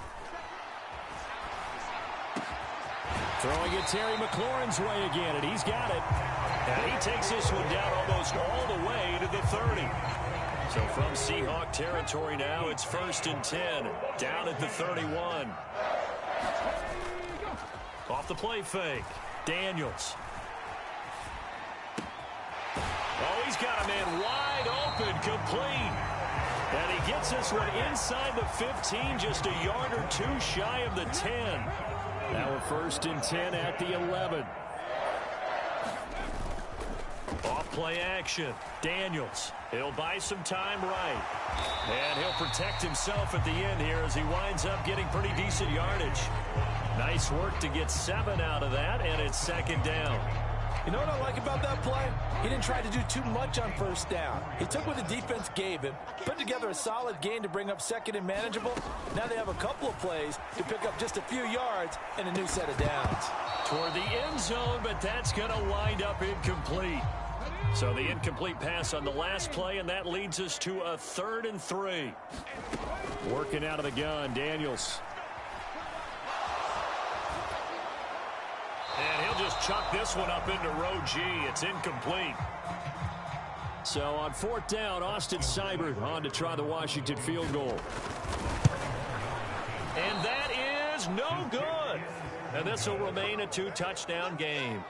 Speaker 2: Throwing it Terry McLaurin's way again, and he's got it. And he takes this one down almost all the way to the 30. So from Seahawk territory now, it's 1st and 10, down at the 31. Off the play fake, Daniels. Oh, he's got a man wide open, complete. And he gets this one inside the 15, just a yard or two shy of the 10. Now a 1st and 10 at the 11. Off play action. Daniels. He'll buy some time right. And he'll protect himself at the end here as he winds up getting pretty decent yardage. Nice work to get 7 out of that, and it's 2nd down.
Speaker 3: You know what I like about that play? He didn't try to do too much on first down. He took what the defense gave him, put together a solid gain to bring up 2nd and manageable. Now they have a couple of plays to pick up just a few yards and a new set of downs.
Speaker 2: Toward the end zone, but that's going to wind up incomplete. So the incomplete pass on the last play, and that leads us to a 3rd and 3. Working out of the gun, Daniels. And he'll just chuck this one up into row G. It's incomplete. So on 4th down, Austin Seibert on to try the Washington field goal. And that is no good. And this will remain a 2-touchdown game.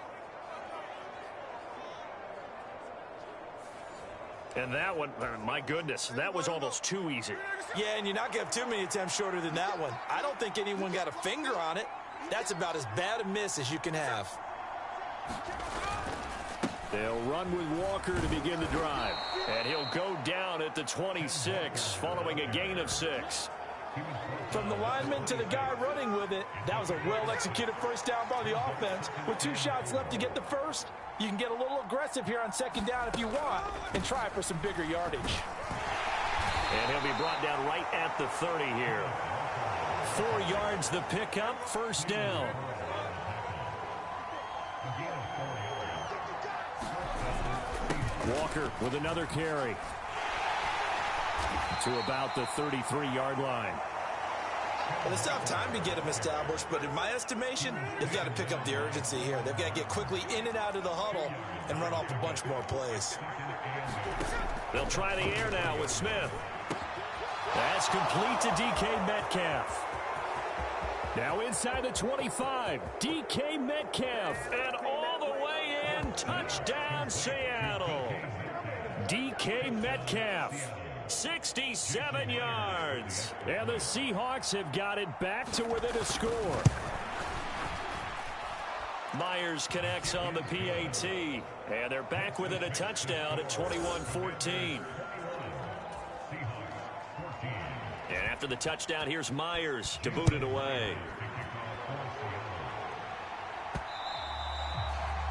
Speaker 2: And that one, my goodness, that was almost too easy.
Speaker 3: Yeah, and you're not going to have too many attempts shorter than that one. I don't think anyone got a finger on it. That's about as bad a miss as you can have.
Speaker 2: They'll run with Walker to begin the drive. And he'll go down at the 26 following a gain of 6.
Speaker 3: From the lineman to the guy running with it, that was a well-executed first down by the offense. With 2 shots left to get the first, you can get a little aggressive here on second down if you want and try for some bigger yardage.
Speaker 2: And he'll be brought down right at the 30 here. 4 yards the pickup, first down. Walker with another carry to about the 33-yard line.
Speaker 3: Well, it's tough time to get them established, but in my estimation, they've got to pick up the urgency here. They've got to get quickly in and out of the huddle and run off a bunch more plays.
Speaker 2: They'll try the air now with Smith. That's complete to DK Metcalf. Now inside the 25, DK Metcalf, and all the way in, touchdown Seattle. DK Metcalf, 67 yards. And the Seahawks have got it back to within a score. Myers connects on the PAT, and they're back within a touchdown at 21-14. And after the touchdown, here's Myers to boot it away.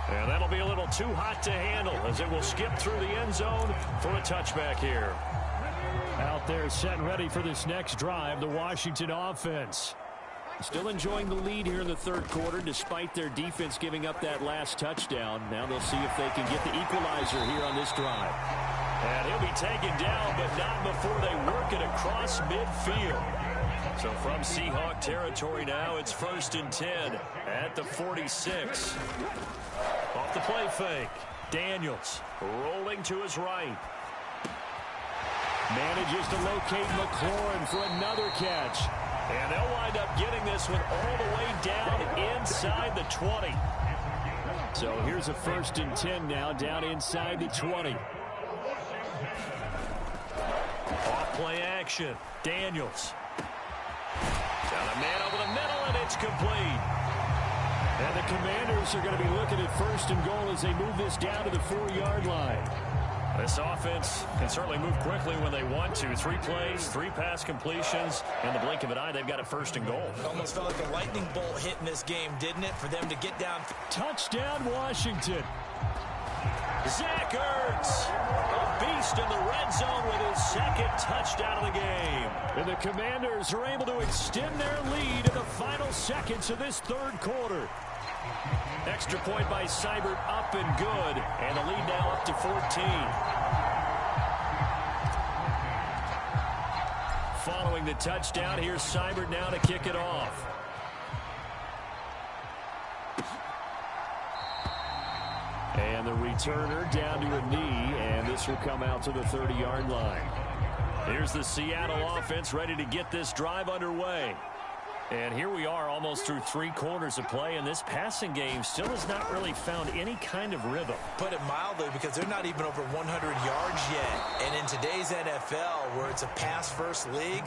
Speaker 2: And that'll be a little too hot to handle as it will skip through the end zone for a touchback here. Out there set and ready for this next drive, the Washington offense. Still enjoying the lead here in the third quarter despite their defense giving up that last touchdown. Now they'll see if they can get the equalizer here on this drive. And he'll be taken down, but not before they work it across midfield. So from Seahawk territory now, it's 1st and 10 at the 46. Off the play fake. Daniels rolling to his right. Manages to locate McLaurin for another catch. And they'll wind up getting this one all the way down inside the 20. So here's a 1st and 10 now down inside the 20. Off play action. Daniels. Down a man over the middle, and it's complete. And the Commanders are going to be looking at 1st and goal as they move this down to the 4-yard line. This offense can certainly move quickly when they want to. 3 plays, 3 pass completions. In the blink of an eye, they've got a 1st and goal.
Speaker 3: Almost felt like a lightning bolt hit in this game, didn't it? For them to get down.
Speaker 2: Touchdown, Washington. Zach Ertz, a beast in the red zone with his 2nd touchdown of the game. And the Commanders are able to extend their lead in the final seconds of this third quarter. Extra point by Seibert, up and good. And the lead now up to 14. Following the touchdown, here's Seibert now to kick it off. And the returner down to a knee, and this will come out to the 30-yard line. Here's the Seattle offense ready to get this drive underway. And here we are almost through 3 quarters of play, and this passing game still has not really found any kind of rhythm.
Speaker 3: Put it mildly, because they're not even over 100 yards yet. And in today's NFL, where it's a pass-first league,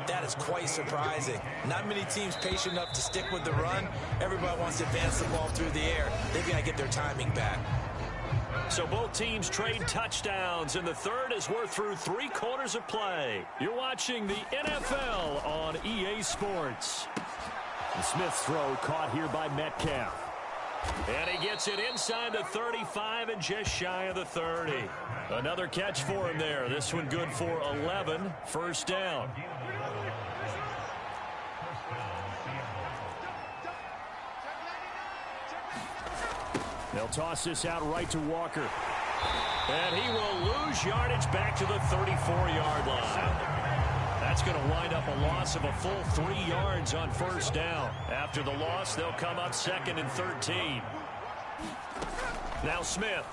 Speaker 3: that is quite surprising. Not many teams patient enough to stick with the run. Everybody wants to advance the ball through the air. They've got to get their timing back.
Speaker 2: So both teams trade touchdowns, and the third as we're through 3 quarters of play. You're watching the NFL on EA Sports. The Smith throw caught here by Metcalf. And he gets it inside the 35 and just shy of the 30. Another catch for him there. This one good for 11, 1st down. They'll toss this out right to Walker. And he will lose yardage back to the 34-yard line. That's going to wind up a loss of a full 3 yards on 1st down. After the loss, they'll come up 2nd and 13. Now Smith.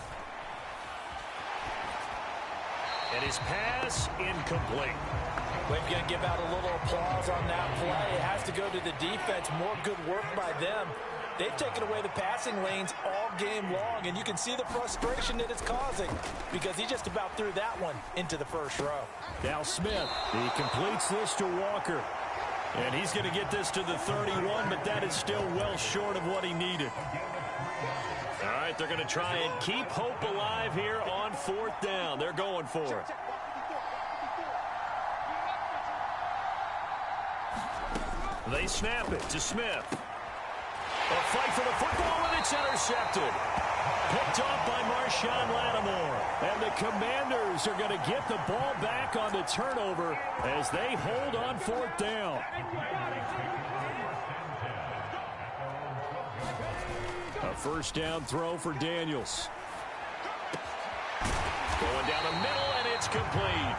Speaker 2: And his pass incomplete.
Speaker 3: We've got to give out a little applause on that play. It has to go to the defense. More good work by them. They've taken away the passing lanes all game long, and you can see the frustration that it's causing because he just about threw that one into the 1st row.
Speaker 2: Now Smith, he completes this to Walker. And he's going to get this to the 31, but that is still well short of what he needed. All right, they're going to try and keep hope alive here on 4th down. They're going for it. They snap it to Smith. A fight for the football, and it's intercepted. Picked off by Marshawn Lattimore. And the Commanders are going to get the ball back on the turnover as they hold on 4th down. A first down throw for Daniels. Going down the middle, and it's complete.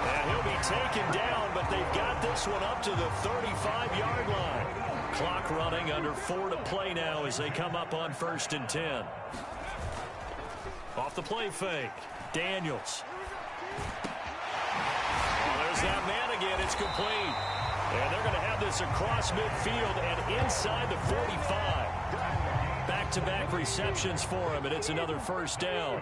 Speaker 2: And he'll be taken down, but they've got this one up to the 35-yard line. Clock running, under 4 to play now as they come up on 1st and 10. Off the play fake, Daniels. Well, there's that man again. It's complete. And they're going to have this across midfield and inside the 45. Back-to-back receptions for him, and it's another first down.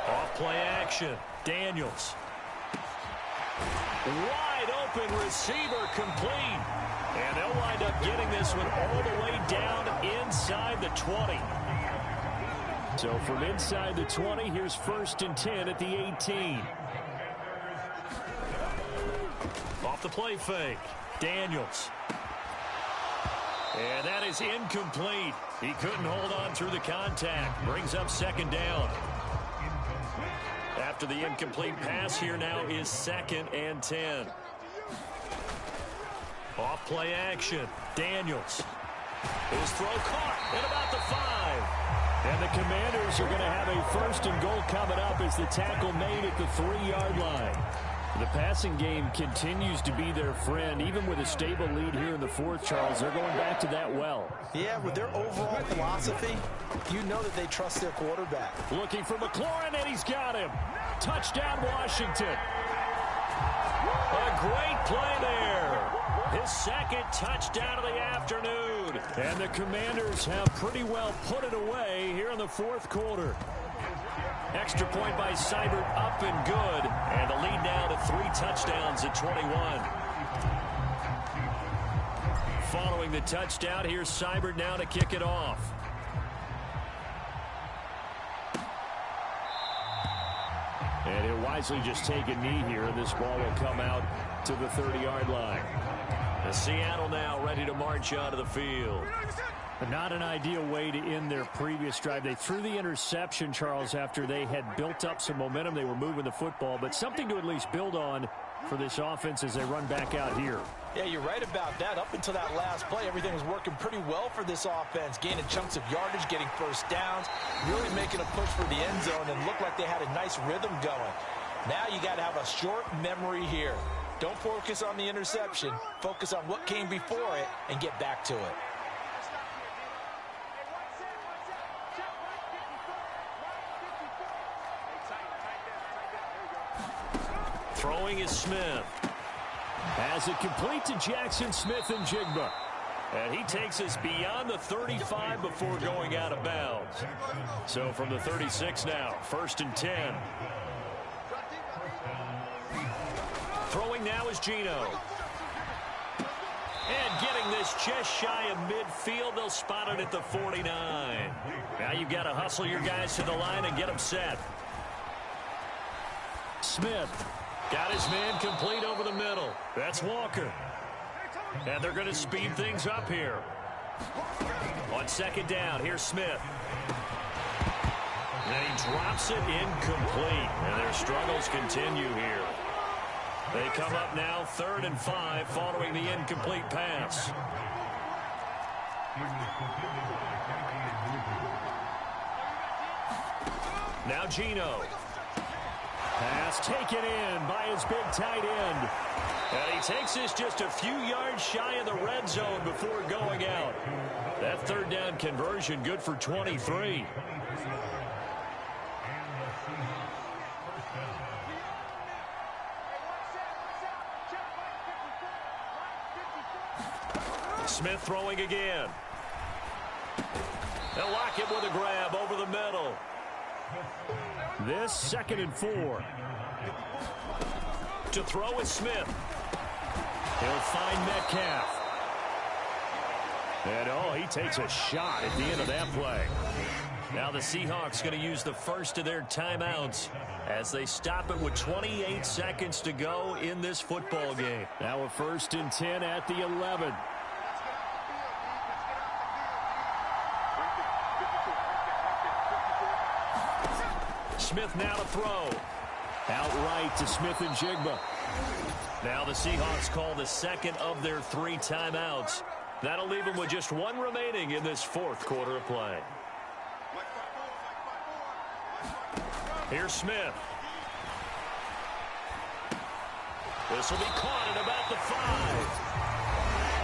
Speaker 2: Off-play action, Daniels. Wide open receiver, complete. And they'll wind up getting this one all the way down inside the 20. So from inside the 20, here's 1st and 10 at the 18. Off the play fake, Daniels. And that is incomplete. He couldn't hold on through the contact. Brings up 2nd down. After the incomplete pass, here now is 2nd and 10. Off play action, Daniels. His throw caught at about the 5. And the Commanders are going to have a 1st and goal coming up as the tackle made at the 3-yard line. The passing game continues to be their friend. Even with a stable lead here in the 4th, Charles, they're going back to that well. Yeah, with their overall philosophy, you know that they trust their quarterback. Looking for McLaurin, and he's got him. Touchdown, Washington. A great play there. His 2nd touchdown of the afternoon. And the Commanders have pretty well put it away here in the 4th quarter. Extra point by Seibert, up and good. And the lead now to 3 touchdowns at 21. Following the touchdown, here's Seibert now to kick it off. And he'll wisely just take a knee here, and this ball will come out to the 30-yard line. And Seattle now ready to march onto the field. But not an ideal way to end their previous drive. They threw the interception, Charles, after they had built up some momentum. They were moving the football, but something to at least build on for this offense as they run back out here. Yeah, you're right about that. Up until that last play, everything was working pretty well for this offense, gaining chunks of yardage, getting first downs, really making a push for the end zone, and looked like they had a nice rhythm going. Now you got to have a short memory here. Don't focus on the interception. Focus on what came before it and get back to it. Throwing is Smith. Has it complete to Jackson Smith and Jigba. And he takes us beyond the 35 before going out of bounds. So from the 36 now, 1st and 10. Throwing now is Geno. And getting this just shy of midfield. They'll spot it at the 49. Now you've got to hustle your guys to the line and get them set. Smith. Got his man complete over the middle. That's Walker. And they're going to speed things up here. On 2nd down, here's Smith. And he drops it incomplete. And their struggles continue here. They come up now 3rd and 5 following the incomplete pass. Now Geno. Pass taken in by his big tight end. And he takes this just a few yards shy of the red zone before going out. That 3rd down conversion good for 23. Smith throwing again. They'll lock him with a grab over the middle. This 2nd and 4. To throw is Smith. He'll find Metcalf. And, oh, he takes a shot at the end of that play. Now the Seahawks going to use the first of their timeouts as they stop it with 28 seconds to go in this football game. Now a 1st and 10 at the 11. Smith now to throw. Outright to Smith and Jigba. Now the Seahawks call the second of their 3 timeouts. That'll leave them with just 1 remaining in this 4th quarter of play. Here's Smith. This will be caught at about the 5.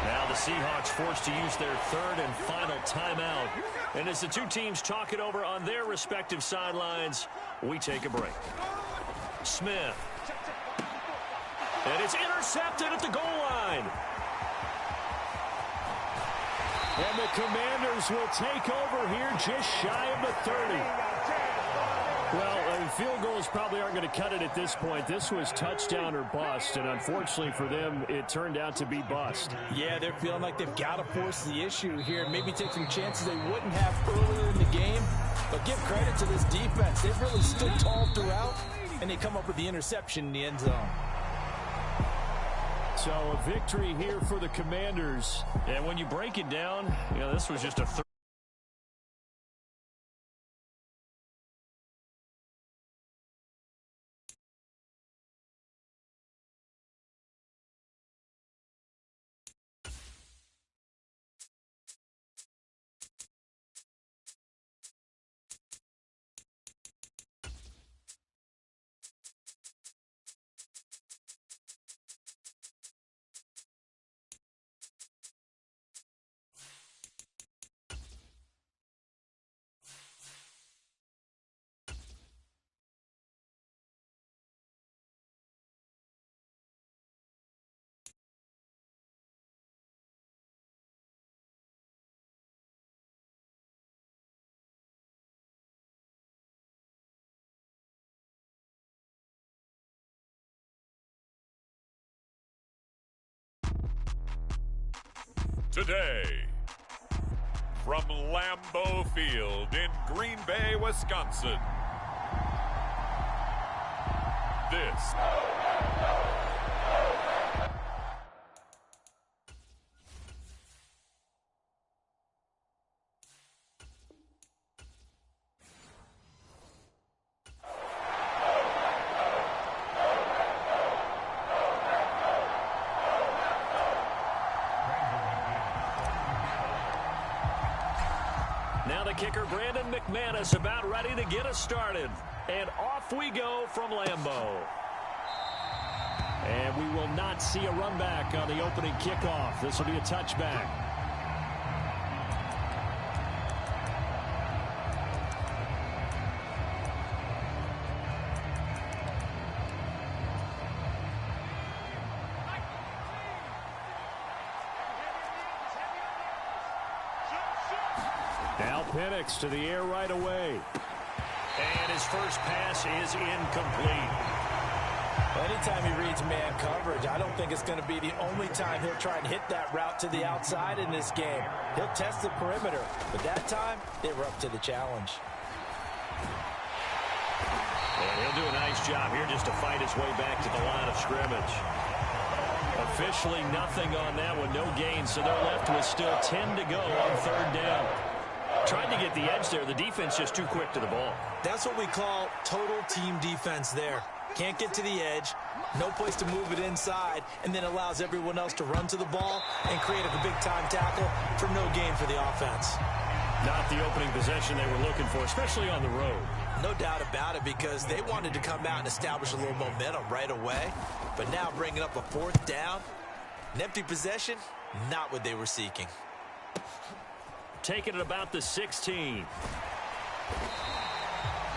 Speaker 2: Now the Seahawks forced to use their 3rd and final timeout. And as the 2 teams talk it over on their respective sidelines, we take a break. Smith. And it's intercepted at the goal line. And the Commanders will take over here just shy of the 30. Well, field goals probably aren't going to cut it at this point. This was touchdown or bust, and unfortunately for them, it turned out to be bust.
Speaker 3: Yeah, they're feeling like they've got to force the issue here. Maybe take some chances they wouldn't have earlier in the game. But give credit to this defense. They've really stood tall throughout, and they come up with the interception in the end zone.
Speaker 2: So a victory here for the Commanders. And when you break it down, this was just a
Speaker 1: Today, from Lambeau Field in Green Bay, Wisconsin, this
Speaker 2: kicker Brandon McManus about ready to get us started. And off we go from Lambeau. And we will not see a run back on the opening kickoff. This will be a touchback. Penix to the air right away. And his first pass is incomplete.
Speaker 3: Anytime he reads man coverage, I don't think it's going to be the only time he'll try and hit that route to the outside in this game. He'll test the perimeter, but that time, they were up to the challenge.
Speaker 2: And he'll do a nice job here just to fight his way back to the line of scrimmage. Officially nothing on that one, no gain, so they're left with still 10 to go on 3rd down. Trying to get the edge there. The defense just too quick to the ball.
Speaker 3: That's what we call total team defense there. Can't get to the edge, no place to move it inside, and then allows everyone else to run to the ball and create a big-time tackle for no gain for the offense.
Speaker 2: Not the opening possession they were looking for, especially on the road.
Speaker 3: No doubt about it, because they wanted to come out and establish a little momentum right away. But now bringing up a 4th down, an empty possession, not what they were seeking.
Speaker 2: Taking it about the 16.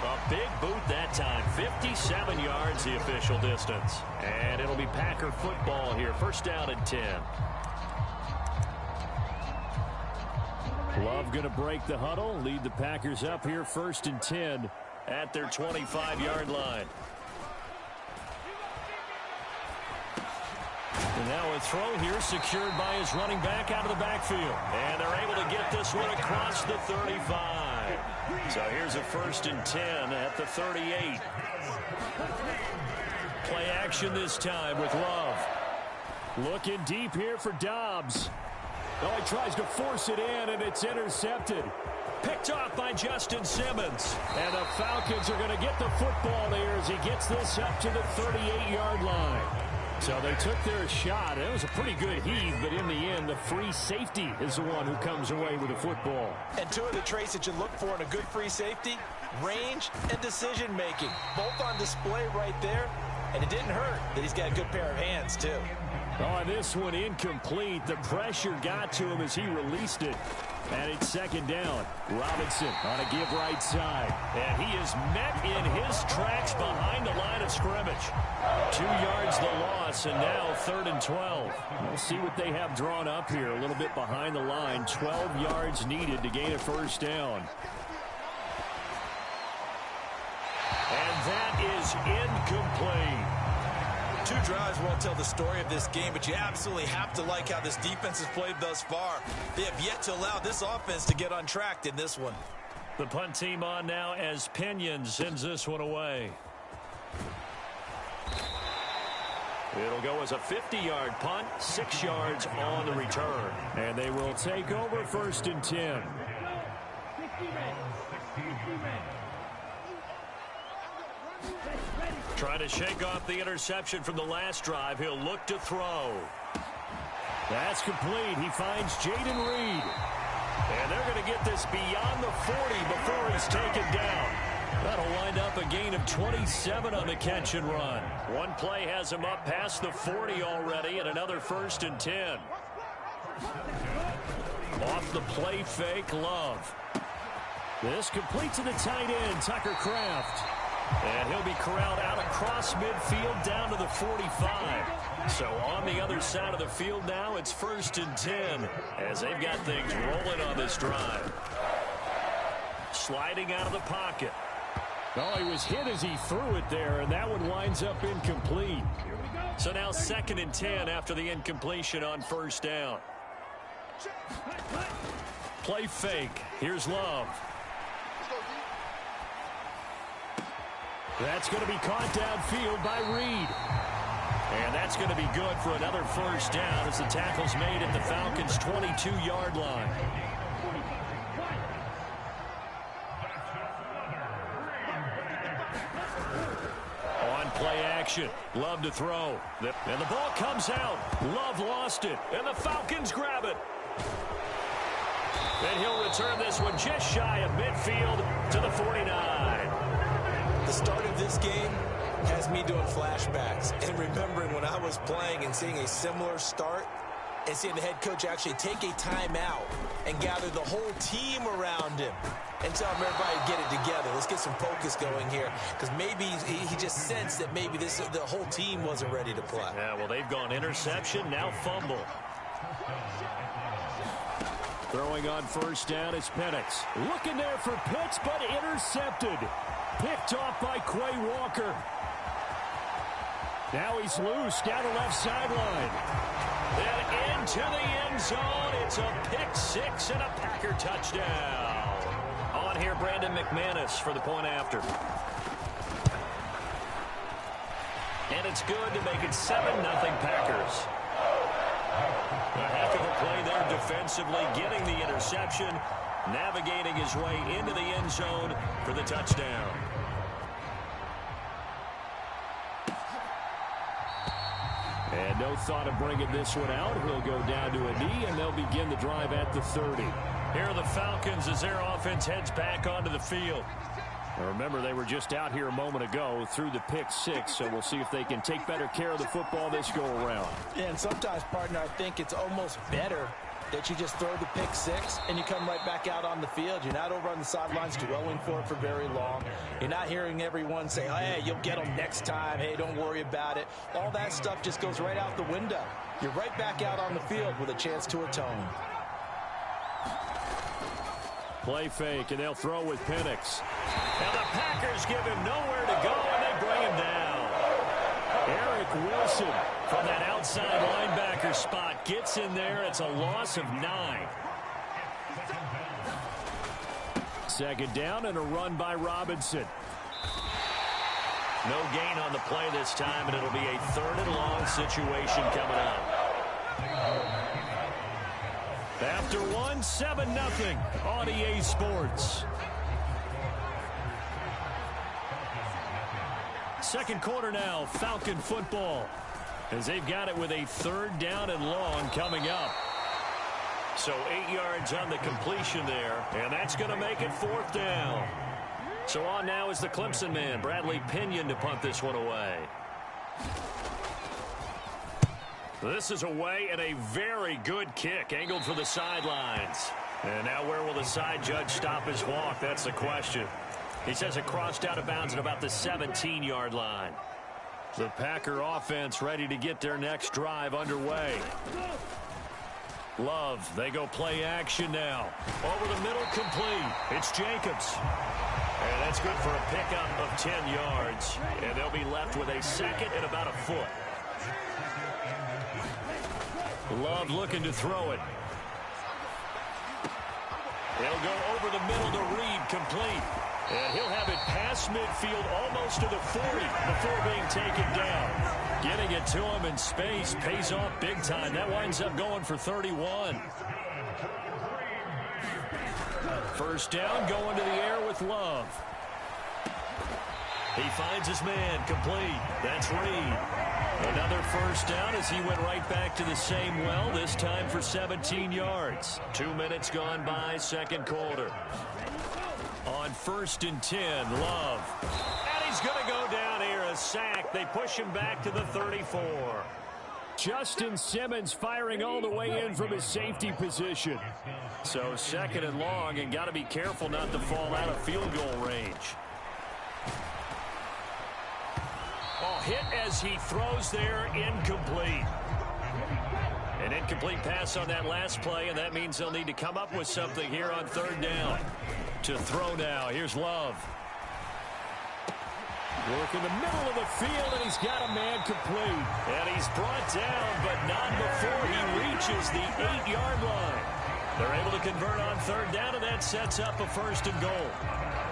Speaker 2: A big boot that time. 57 yards the official distance. And it'll be Packer football here. 1st down and 10. Love going to break the huddle. Lead the Packers up here 1st and 10 at their 25-yard line. And now a throw here secured by his running back out of the backfield. And they're able to get this one across the 35. So here's a 1st and 10 at the 38. Play action this time with Love. Looking deep here for Dobbs. Oh, he tries to force it in, and it's intercepted. Picked off by Justin Simmons. And the Falcons are going to get the football here as he gets this up to the 38-yard line. So they took their shot. It was a pretty good heave, but in the end, the free safety is the one who comes away with the football.
Speaker 3: And two of the traits that you look for in a good free safety, range and decision-making. Both on display right there. And it didn't hurt that he's got a good pair of hands, too.
Speaker 2: Oh, this one incomplete. The pressure got to him as he released it. And it's 2nd down. Robinson on a give right side. And he is met in his tracks behind the line of scrimmage. 2 yards the loss, and now 3rd and 12. We'll see what they have drawn up here. A little bit behind the line. 12 yards needed to gain a 1st down. And that is incomplete.
Speaker 3: 2 drives won't tell the story of this game, but you absolutely have to like how this defense has played thus far. They have yet to allow this offense to get untracked in this one.
Speaker 2: The punt team on now as Pinion sends this one away. It'll go as a 50-yard punt, 6 yards on the return. And they will take over 1st and 10. Trying to shake off the interception from the last drive. He'll look to throw. That's complete. He finds Jaden Reed. And they're going to get this beyond the 40 before he's taken down. That'll wind up a gain of 27 on the catch and run. One play has him up past the 40 already, and another 1st and 10. Off the play fake, Love. This complete to the tight end, Tucker Kraft. And he'll be corralled out across midfield down to the 45. So on the other side of the field now, it's 1st and 10 as they've got things rolling on this drive. Sliding out of the pocket. Oh, he was hit as he threw it there, and that one winds up incomplete. So now 2nd and 10 after the incompletion on 1st down. Play fake. Here's Love. That's going to be caught downfield by Reed. And that's going to be good for another 1st down as the tackle's made at the Falcons' 22-yard line. On play action, Love to throw. And the ball comes out. Love lost it, and the Falcons grab it. And he'll return this one just shy of midfield to the 49.
Speaker 3: The start of this game has me doing flashbacks and remembering when I was playing and seeing a similar start and seeing the head coach actually take a timeout and gather the whole team around him and tell him everybody get it together. Let's get some focus going here because maybe he just sensed that maybe the whole team wasn't ready to play.
Speaker 2: Yeah, well, they've gone interception, now fumble. Throwing on 1st down is Penix. Looking there for Pitts, but intercepted. Picked off by Quay Walker. Now he's loose down the left sideline. Then into the end zone. It's a pick 6 and a Packer touchdown. On here, Brandon McManus for the point after. And it's good to make it 7-0 Packers. A heck of a play there defensively, getting the interception, navigating his way into the end zone for the touchdown. And no thought of bringing this one out. He'll go down to a knee, and they'll begin the drive at the 30. Here are the Falcons as their offense heads back onto the field. Now remember, they were just out here a moment ago through the pick 6, so we'll see if they can take better care of the football this go-around.
Speaker 3: Yeah, and sometimes, partner, I think it's almost better that you just throw the pick 6 and you come right back out on the field. You're not over on the sidelines dwelling for it for very long. You're not hearing everyone say, hey, you'll get them next time. Hey, don't worry about it. All that stuff just goes right out the window. You're right back out on the field with a chance to atone.
Speaker 2: Play fake, and they'll throw with Penix. And the Packers give him nowhere to go, and they bring him down. Eric Wilson Robinson from that outside linebacker spot gets in there. It's a loss of 9. Second down and a run by Robinson. No gain on the play this time, and it'll be a 3rd and long situation coming up. After 1, 7-0 on EA Sports. Second quarter now, Falcon football, as they've got it with a 3rd down and long coming up. So 8 yards on the completion there, and that's going to make it 4th down. So on now is the Clemson man, Bradley Pinion, to punt this one away. This is away and a very good kick, angled for the sidelines. And now where will the side judge stop his walk? That's the question. He says it crossed out of bounds at about the 17-yard line. The Packer offense ready to get their next drive underway. Love, they go play action now. Over the middle, complete. It's Jacobs. And that's good for a pickup of 10 yards. And they'll be left with a 2nd and about a foot. Love looking to throw it. He'll go over the middle to Reed, complete. And he'll have it past midfield almost to the 40 before being taken down. Getting it to him in space pays off big time. That winds up going for 31. First down, going to the air with Love. He finds his man, complete. That's Reed. Another first down as he went right back to the same well, this time for 17 yards. 2 minutes gone by, second quarter. On 1st and 10, Love. And he's going to go down here, a sack. They push him back to the 34. Justin Simmons firing all the way in from his safety position. So 2nd and long, and got to be careful not to fall out of field goal range. Oh, hit as he throws there, incomplete. An incomplete pass on that last play, and that means they'll need to come up with something here on 3rd down. To throw now, here's Love. Work in the middle of the field, and he's got a man complete. And he's brought down, but not before he reaches the 8-yard line. They're able to convert on 3rd down, and that sets up a 1st and goal.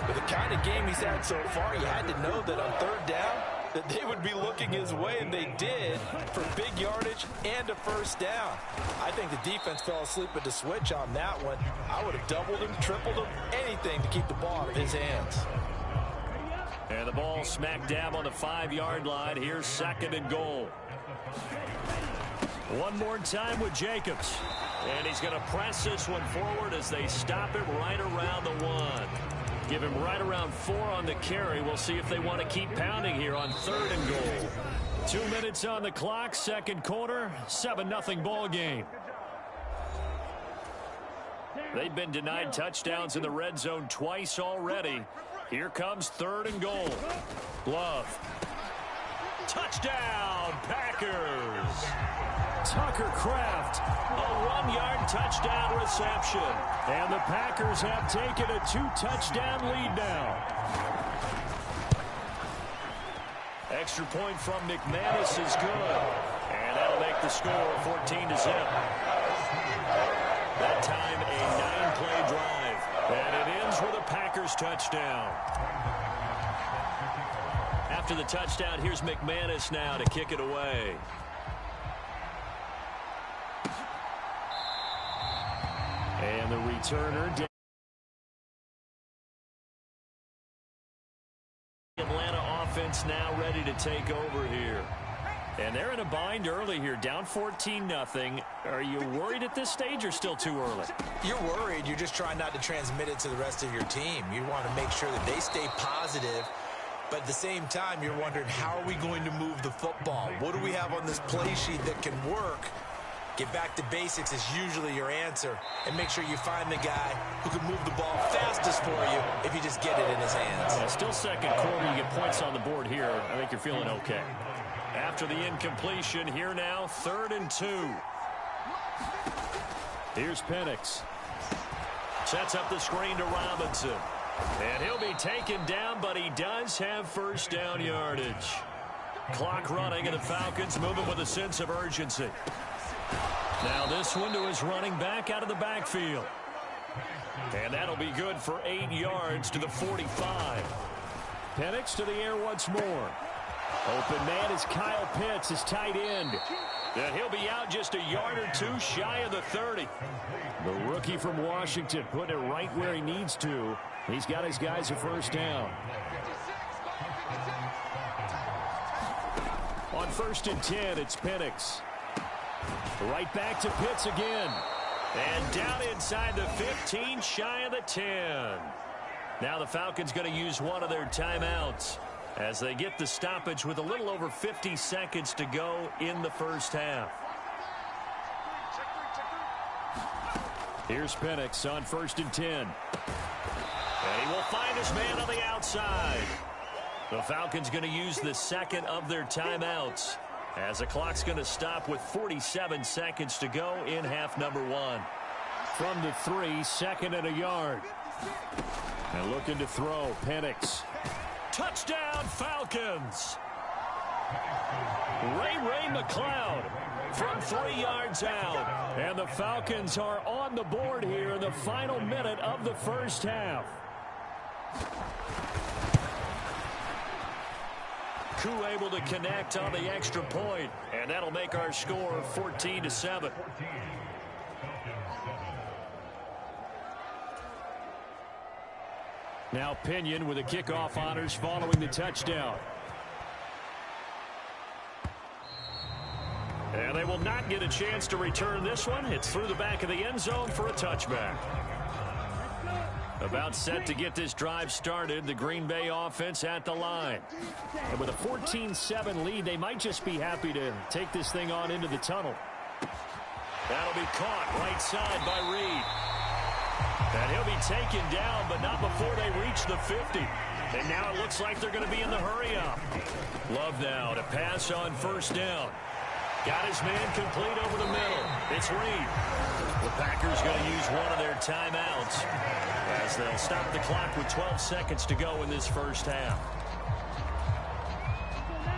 Speaker 3: With the kind of game he's had so far, you had to know that on 3rd down, that they would be looking his way, and they did, for big yardage and a 1st down. I think the defense fell asleep at the switch on that one. I would have doubled him, tripled him, anything to keep the ball out of his hands.
Speaker 2: And the ball smack dab on the 5-yard line. Here's 2nd and goal. One more time with Jacobs. And he's going to press this one forward as they stop it right around the 1. Give him right around 4 on the carry. We'll see if they want to keep pounding here on 3rd and goal. 2 minutes on the clock, second quarter, 7-0 ball game. They've been denied touchdowns in the red zone twice already. Here comes 3rd and goal. Love. Touchdown, Packers. Tucker Kraft, a 1-yard touchdown reception. And the Packers have taken a 2-touchdown lead now. Extra point from McManus is good. And that'll make the score 14-0. That time a 9-play drive. And it ends with a Packers touchdown. After the touchdown, here's McManus now to kick it away. And the returner. Atlanta offense now ready to take over here. And they're in a bind early here, down 14-0. Are you worried at this stage or still too early?
Speaker 3: You're worried. You're just trying not to transmit it to the rest of your team. You want to make sure that they stay positive. But at the same time, you're wondering, how are we going to move the football? What do we have on this play sheet that can work? Get back to basics is usually your answer. And make sure you find the guy who can move the ball fastest for you if you just get it in his hands.
Speaker 2: Yeah, still second quarter. You get points on the board here. I think you're feeling okay. After the incompletion, here now, 3rd and 2. Here's Penix. Sets up the screen to Robinson. And he'll be taken down, but he does have first down yardage. Clock running, and the Falcons moving with a sense of urgency. Now this one to his running back out of the backfield. And that'll be good for 8 yards to the 45. Penix to the air once more. Open man is Kyle Pitts, his tight end. And he'll be out just a yard or two shy of the 30. The rookie from Washington putting it right where he needs to. He's got his guys a first down. On 1st and 10, it's Penix. Right back to Pitts again. And down inside the 15, shy of the 10. Now the Falcons going to use one of their timeouts as they get the stoppage with a little over 50 seconds to go in the first half. Here's Penix on 1st and 10. And he will find his man on the outside. The Falcons going to use the second of their timeouts as the clock's going to stop with 47 seconds to go in half number 1. From the 3, 2nd and a yard. And looking to throw, Penix. Touchdown, Falcons! Ray McLeod from 3 yards out. And the Falcons are on the board here in the final minute of the first half. Koo able to connect on the extra point, and that'll make our score 14-7. Now Pinion with the kickoff honors following the touchdown. And they will not get a chance to return this one. It's through the back of the end zone for a touchback. About set to get this drive started, the Green Bay offense at the line. And with a 14-7 lead, they might just be happy to take this thing on into the tunnel. That'll be caught right side by Reed. And he'll be taken down, but not before they reach the 50. And now it looks like they're going to be in the hurry-up. Love now to pass on 1st down. Got his man complete over the middle. It's Reed. The Packers going to use one of their timeouts as they'll stop the clock with 12 seconds to go in this first half.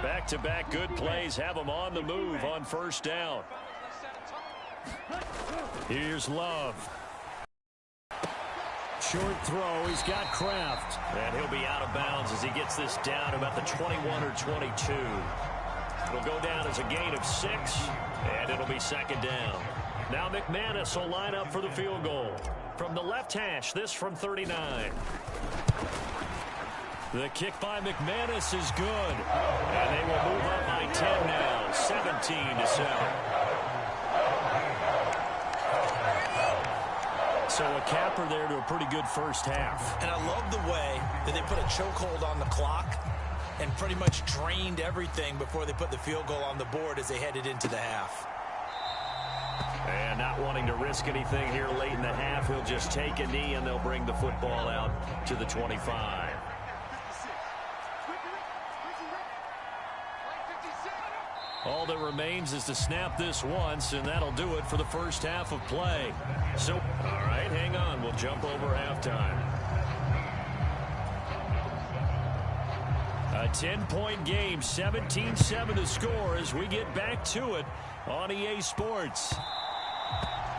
Speaker 2: Back-to-back good plays have them on the move on 1st down. Here's Love. Short throw. He's got Kraft. And he'll be out of bounds as he gets this down about the 21 or 22. It'll go down as a gain of 6, and it'll be 2nd down. Now McManus will line up for the field goal. From the left hash, this from 39. The kick by McManus is good. And they will move up by 10 now, 17-7. So a capper there to a pretty good first half.
Speaker 3: And I love the way that they put a chokehold on the clock and pretty much drained everything before they put the field goal on the board as they headed into the half.
Speaker 2: And not wanting to risk anything here late in the half, he'll just take a knee and they'll bring the football out to the 25. All that remains is to snap this once, and that'll do it for the first half of play. So, all right, hang on. We'll jump over halftime. A 10-point game, 17-7 to score as we get back to it on EA Sports.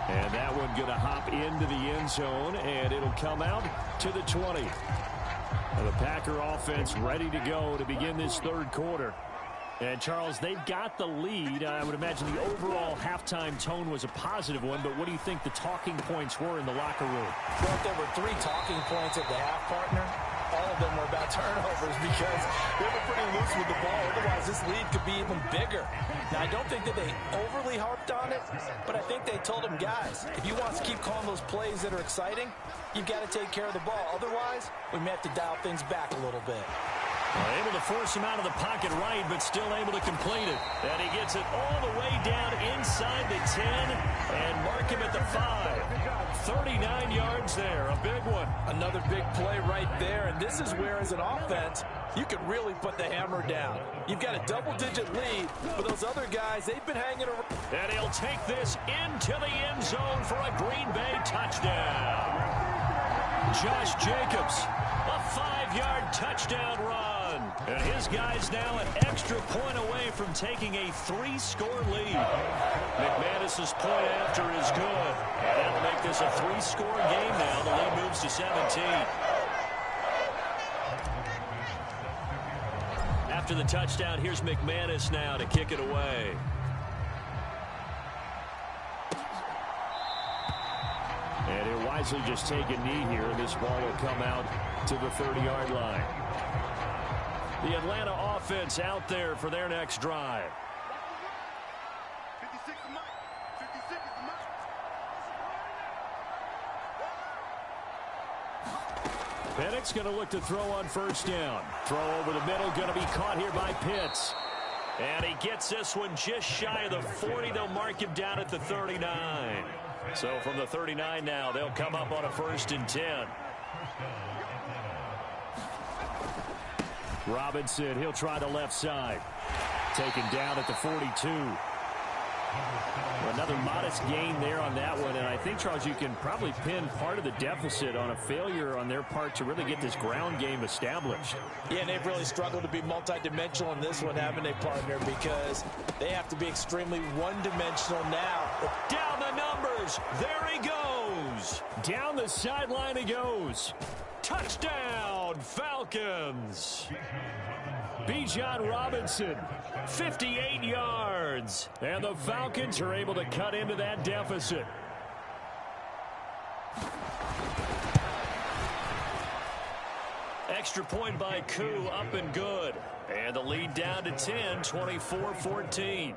Speaker 2: And that one going to hop into the end zone, and it'll come out to the 20. The Packer offense ready to go to begin this 3rd quarter. And, Charles, they've got the lead. I would imagine the overall halftime tone was a positive one, but what do you think the talking points were in the locker room?
Speaker 3: Well, if there were 3 talking points at the half, partner, all of them were about turnovers because they were pretty loose with the ball. Otherwise, this lead could be even bigger. Now, I don't think that they overly harped on it, but I think they told them, guys, if you want to keep calling those plays that are exciting, you've got to take care of the ball. Otherwise, we may have to dial things back a little bit.
Speaker 2: Able to force him out of the pocket right, but still able to complete it. And he gets it all the way down inside the 10 and mark him at the 5. 39 yards there, a big one.
Speaker 3: Another big play right there, and this is where, as an offense, you can really put the hammer down. You've got a double-digit lead, but those other guys, they've been hanging around.
Speaker 2: And he'll take this into the end zone for a Green Bay touchdown. Josh Jacobs, a 5-yard touchdown run. And his guy's now an extra point away from taking a 3-score lead. McManus's point after is good. And that'll make this a 3-score game now. The lead moves to 17. After the touchdown, here's McManus now to kick it away. And he'll wisely just take a knee here, and this ball will come out to the 30-yard line. The Atlanta offense out there for their next drive.
Speaker 4: 56 is mine. 56 is mine.
Speaker 2: Penix going to look to throw on first down. Throw over the middle, going to be caught here by Pitts. And he gets this one just shy of the 40. They'll mark him down at the 39. So from the 39 now, they'll come up on a 1st and 10. Robinson, he'll try the left side. Taken down at the 42. Another modest gain there on that one, and I think, Charles, you can probably pin part of the deficit on a failure on their part to really get this ground game established.
Speaker 3: Yeah, and they've really struggled to be multidimensional in this one, haven't they, partner? Because they have to be extremely one-dimensional now.
Speaker 2: Down the numbers. There he goes. Down the sideline he goes. Touchdown, Falcons. Bijan Robinson, 58 yards. And the Falcons are able to cut into that deficit. Extra point by Koo, up and good. And the lead down to 10, 24-14.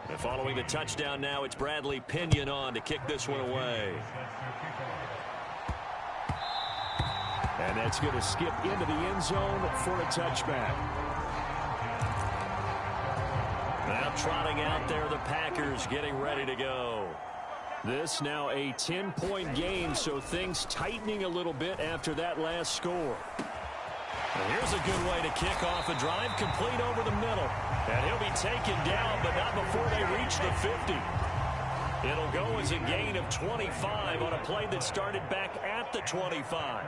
Speaker 2: And following the touchdown now, it's Bradley Pinion on to kick this one away. And that's going to skip into the end zone for a touchback. Now trotting out there, the Packers getting ready to go. This now a 10-point game, so things tightening a little bit after that last score. And here's a good way to kick off a drive, complete over the middle. And he'll be taken down, but not before they reach the 50. It'll go as a gain of 25 on a play that started back at the 25.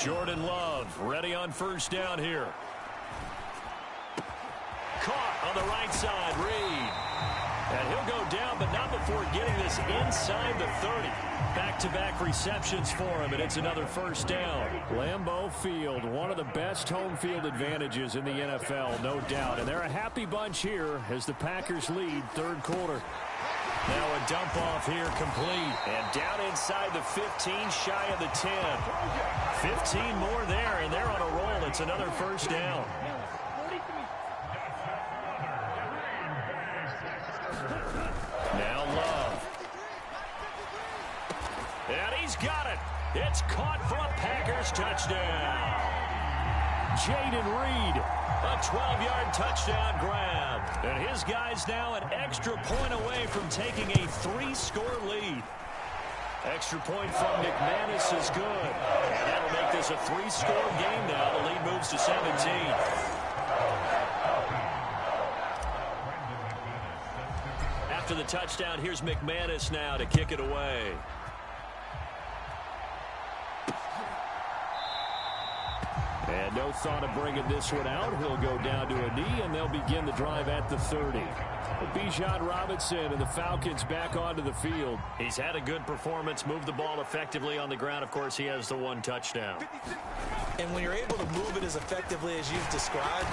Speaker 2: Jordan Love ready on first down here. Caught on the right side, Reed. And he'll go down, but not before getting this inside the 30. Back-to-back receptions for him, and it's another first down. Lambeau Field, one of the best home field advantages in the NFL, no doubt. And they're a happy bunch here as the Packers lead third quarter. Now a dump off here complete. And down inside the 15, shy of the 10. 15 more there, and they're on a roll. It's another first down. Now Love. And he's got it. It's caught for a Packers touchdown. Jaden Reed, a 12-yard touchdown grab. And his guy's now an extra point away from taking a 3-score lead. Extra point from McManus is good. And that'll make this a 3-score game now. The lead moves to 17. After the touchdown, here's McManus now to kick it away. And no thought of bringing this one out. He'll go down to a knee, and they'll begin the drive at the 30. Bijan Robinson and the Falcons back onto the field. He's had a good performance, moved the ball effectively on the ground. Of course, he has the one touchdown.
Speaker 3: And when you're able to move it as effectively as you've described,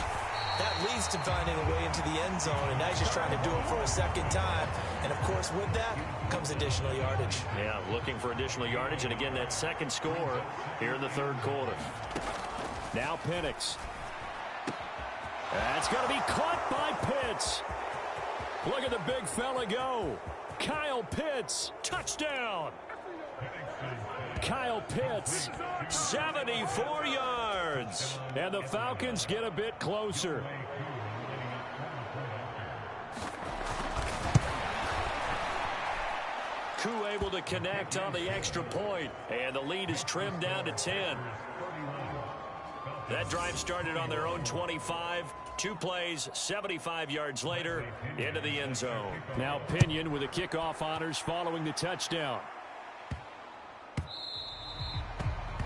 Speaker 3: that leads to finding a way into the end zone, and now he's just trying to do it for a second time. And, of course, with that comes additional yardage.
Speaker 2: Yeah, looking for additional yardage, and again, that second score here in the third quarter. Now Penix. That's going to be caught by Pitts. Look at the big fella go. Kyle Pitts, touchdown. Kyle Pitts, 74 yards. And the Falcons get a bit closer. Koo able to connect on the extra point. And the lead is trimmed down to 10. That drive started on their own 25. 2 plays, 75 yards later, into the end zone. Now Pinion with the kickoff honors following the touchdown.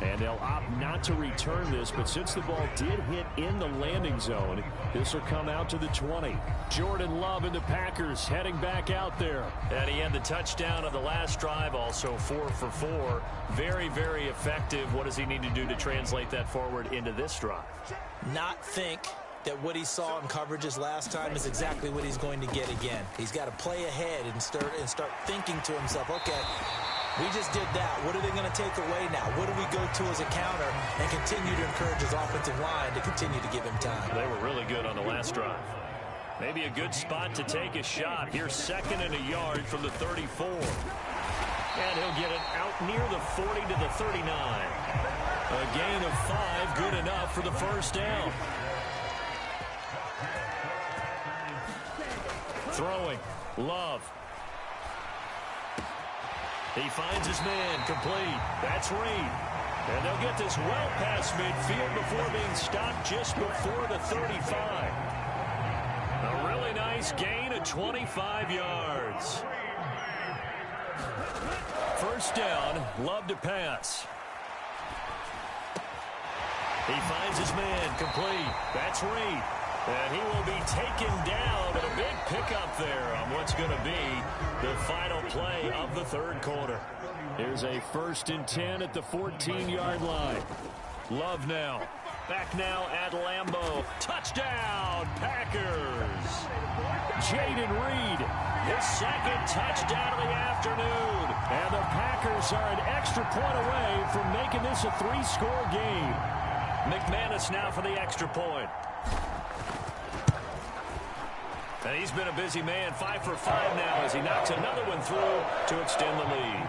Speaker 2: And they'll opt not to return this, but since the ball did hit in the landing zone, this will come out to the 20. Jordan Love and the Packers heading back out there. And he had the touchdown on the last drive, also 4 for 4. Very, very effective. What does he need to do to translate that forward into this drive?
Speaker 3: Not think that what he saw in coverages last time is exactly what he's going to get again. He's got to play ahead and start thinking to himself, okay, we just did that. What are they going to take away now? What do we go to as a counter? And continue to encourage his offensive line to continue to give him time.
Speaker 2: They were really good on the last drive. Maybe a good spot to take a shot. Here's 2nd and a yard from the 34. And he'll get it out near the 40 to the 39. A gain of 5, good enough for the first down. Throwing, Love. He finds his man, complete. That's Reed. And they'll get this well past midfield before being stopped just before the 35. A really nice gain of 25 yards. First down, Love to pass. He finds his man, complete. That's Reed. And he will be taken down, but a big pickup there on what's going to be the final play of the third quarter. Here's a 1st and 10 at the 14-yard line. Love now. Back now at Lambeau. Touchdown, Packers. Jaden Reed, his 2nd touchdown of the afternoon. And the Packers are an extra point away from making this a 3-score game. McManus now for the extra point. And he's been a busy man, 5 for 5 now as he knocks another one through to extend the lead.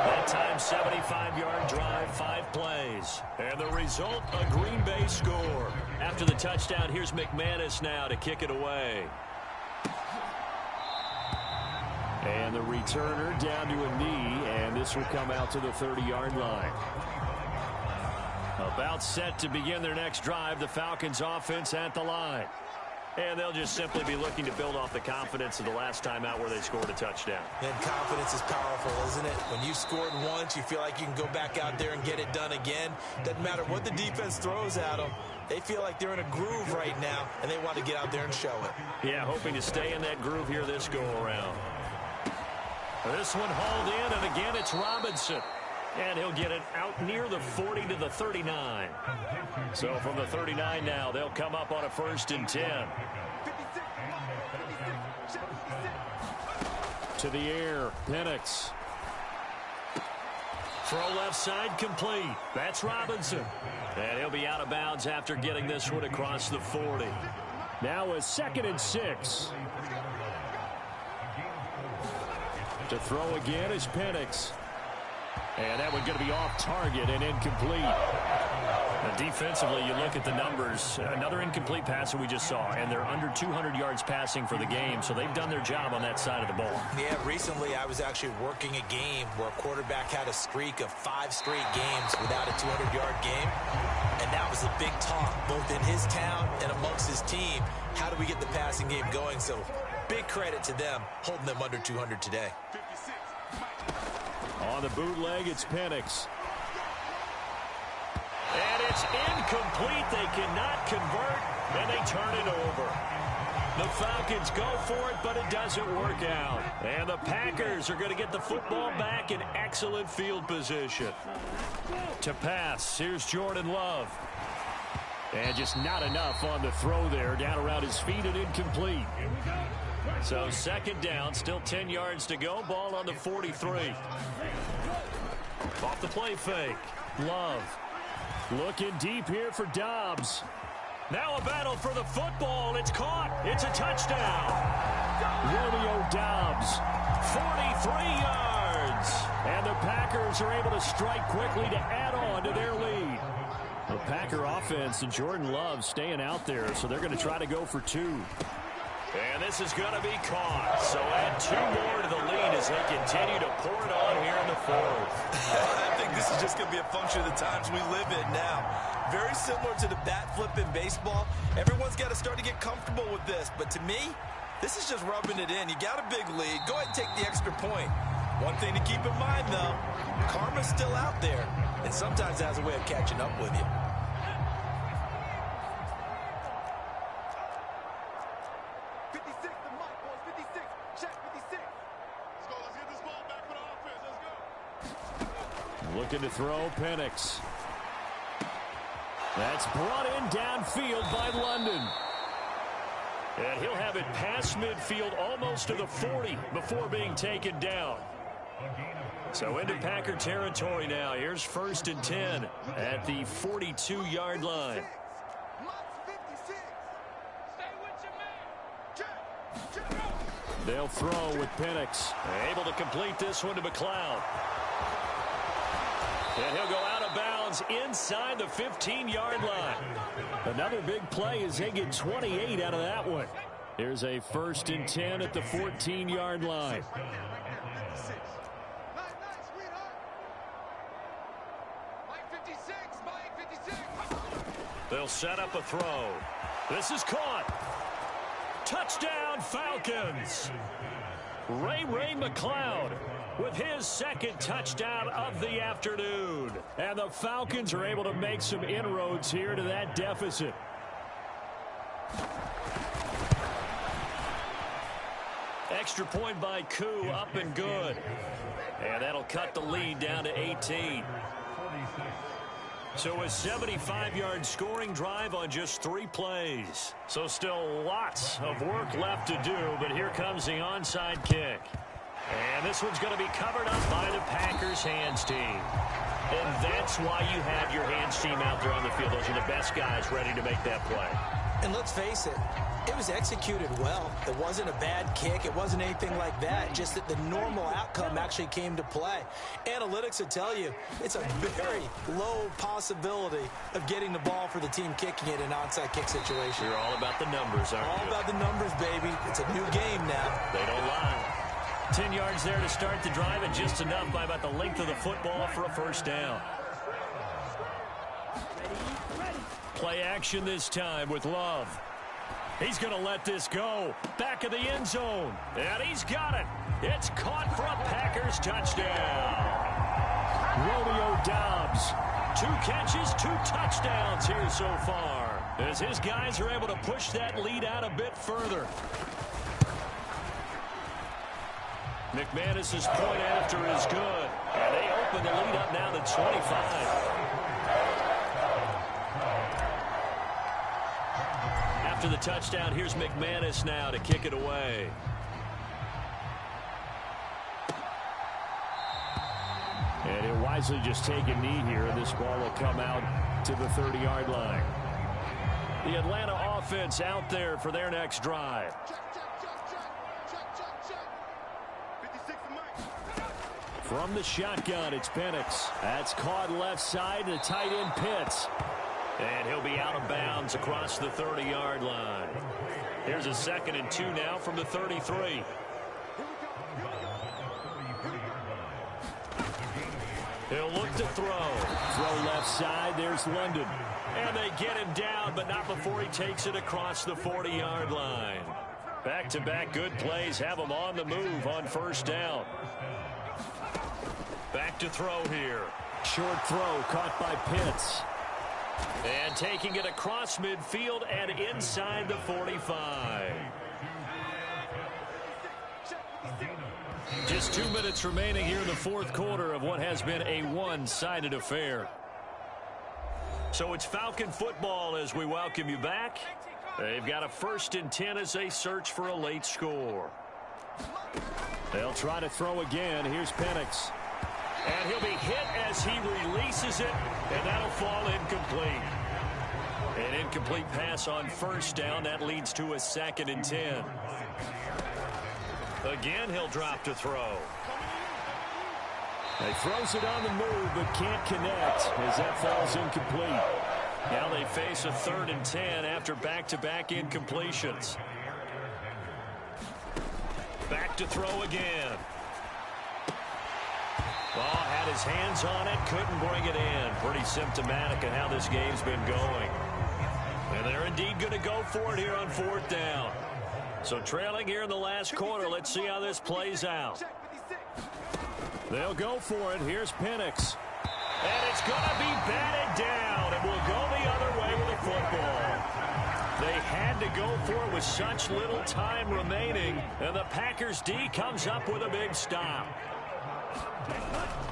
Speaker 2: That time, 75-yard drive, 5 plays. And the result, a Green Bay score. After the touchdown, here's McManus now to kick it away. And the returner down to a knee, and this will come out to the 30-yard line. About set to begin their next drive, the Falcons offense at the line. And they'll just simply be looking to build off the confidence of the last time out where they scored a touchdown.
Speaker 3: And confidence is powerful, isn't it? When you scored once, you feel like you can go back out there and get it done again. Doesn't matter what the defense throws at them. They feel like they're in a groove right now, and they want to get out there and show it.
Speaker 2: Yeah, hoping to stay in that groove here this go-around. This one hauled in, and again it's Robinson. And he'll get it out near the 40 to the 39. So from the 39 now, they'll come up on a 1st and 10. To the air, Penix. Throw left side complete. That's Robinson. And he'll be out of bounds after getting this one across the 40. Now a 2nd and 6. To throw again is Penix. And that one going to be off target and incomplete. Now defensively, you look at the numbers. Another incomplete pass that we just saw, and they're under 200 yards passing for the game, so they've done their job on that side of the ball.
Speaker 3: Yeah, recently I was actually working a game where a quarterback had a streak of 5 straight games without a 200-yard game, and that was a big talk, both in his town and amongst his team. How do we get the passing game going? So big credit to them holding them under 200 today.
Speaker 2: On the bootleg, it's Penix. And it's incomplete. They cannot convert, and they turn it over. The Falcons go for it, but it doesn't work out. And the Packers are going to get the football back in excellent field position. To pass, here's Jordan Love. And just not enough on the throw there. Down around his feet and incomplete. So 2nd down, still 10 yards to go. Ball on the 43. Off the play fake. Love. Looking deep here for Dobbs. Now a battle for the football. It's caught. It's a touchdown. Romeo Dobbs, 43 yards. And the Packers are able to strike quickly to add on to their lead. The Packer offense and Jordan Love staying out there, so they're going to try to go for 2. And this is going to be caught. So add 2 more to the lead as they continue to pour it on here in the 4th.
Speaker 3: I think this is just going to be a function of the times we live in now. Very similar to the bat flip in baseball. Everyone's got to start to get comfortable with this. But to me, this is just rubbing it in. You got a big lead. Go ahead and take the extra point. One thing to keep in mind, though, karma's still out there, and sometimes has a way of catching up with you.
Speaker 2: Looking to throw, Penix. That's brought in downfield by London. And he'll have it past midfield almost to the 40 before being taken down. So into Packer territory now. Here's 1st and 10 at the 42-yard line. They'll throw with Penix. Able to complete this one to McLeod. And he'll go out of bounds inside the 15-yard line. Another big play as they get 28 out of that one. Here's a 1st and 10 at the 14-yard line. They'll set up a throw. This is caught. Touchdown, Falcons. Ray McLeod with his 2nd touchdown of the afternoon. And the Falcons are able to make some inroads here to that deficit. Extra point by Koo, up and good. And that'll cut the lead down to 18. So a 75-yard scoring drive on just 3 plays. So still lots of work left to do, but here comes the onside kick. And this one's going to be covered up by the Packers hands team. And that's why you have your hands team out there on the field. Those are the best guys ready to make that play.
Speaker 3: And let's face it, it was executed well. It wasn't a bad kick. It wasn't anything like that. Just that the normal outcome actually came to play. Analytics will tell you it's a very low possibility of getting the ball for the team kicking it in an onside kick situation.
Speaker 2: You're all about the numbers, aren't you?
Speaker 3: All about the numbers, baby. It's a new game now.
Speaker 2: They don't lie. 10 yards there to start the drive, and just enough by about the length of the football for a 1st down. Play action this time with Love. He's going to let this go. Back of the end zone. And he's got it. It's caught for a Packers touchdown. Romeo Doubs. 2 catches, 2 touchdowns here so far, as his guys are able to push that lead out a bit further. McManus's point after is good. And they open the lead up now to 25. After the touchdown, here's McManus now to kick it away. And he'll wisely just take a knee here, and this ball will come out to the 30-yard line. The Atlanta offense out there for their next drive. From the shotgun, it's Penix. That's caught left side, the tight end Pitts. And he'll be out of bounds across the 30-yard line. Here's a 2nd and 2 now from the 33. He'll look to throw. Throw left side, there's London. And they get him down, but not before he takes it across the 40-yard line. Back-to-back good plays have him on the move on 1st down. Back to throw here. Short throw caught by Pitts. And taking it across midfield and inside the 45. Just 2 minutes remaining here in the 4th quarter of what has been a one-sided affair. So it's Falcon football as we welcome you back. They've got a 1st and 10 as they search for a late score. They'll try to throw again. Here's Penix. And he'll be hit as he releases it, and that'll fall incomplete. An incomplete pass on 1st down. That leads to a 2nd and 10. Again, he'll drop to throw. He throws it on the move, but can't connect as that falls incomplete. Now they face a 3rd and 10 after back-to-back incompletions. Back to throw again. Ball had his hands on it, couldn't bring it in. Pretty symptomatic of how this game's been going. And they're indeed going to go for it here on 4th down. So trailing here in the last quarter, let's see how this plays out. They'll go for it. Here's Penix. And it's going to be batted down. It will go the other way with the football. They had to go for it with such little time remaining. And the Packers D comes up with a big stop.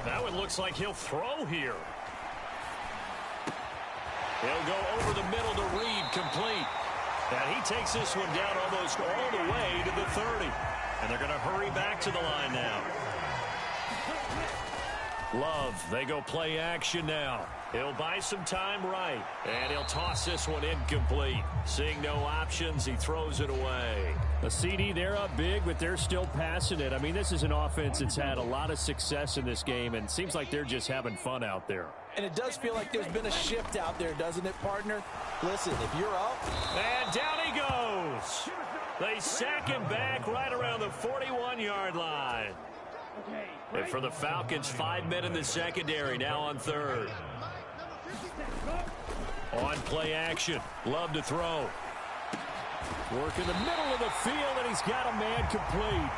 Speaker 2: That one looks like he'll throw here. He'll go over the middle to Reed, complete. And he takes this one down almost all the way to the 30. And they're going to hurry back to the line now. Love, they go play action now. He'll buy some time right. And he'll toss this one incomplete. Seeing no options, he throws it away.
Speaker 5: A CD, they're up big, but they're still passing it. I mean, this is an offense that's had a lot of success in this game, and it seems like they're just having fun out there.
Speaker 3: And it does feel like there's been a shift out there, doesn't it, partner? Listen, if you're up.
Speaker 2: And down he goes. They sack him back right around the 41-yard line. And for the Falcons, 5 men in the secondary, now on third. On play action. Love to throw.
Speaker 5: Work in the middle of the field, and he's got a man complete.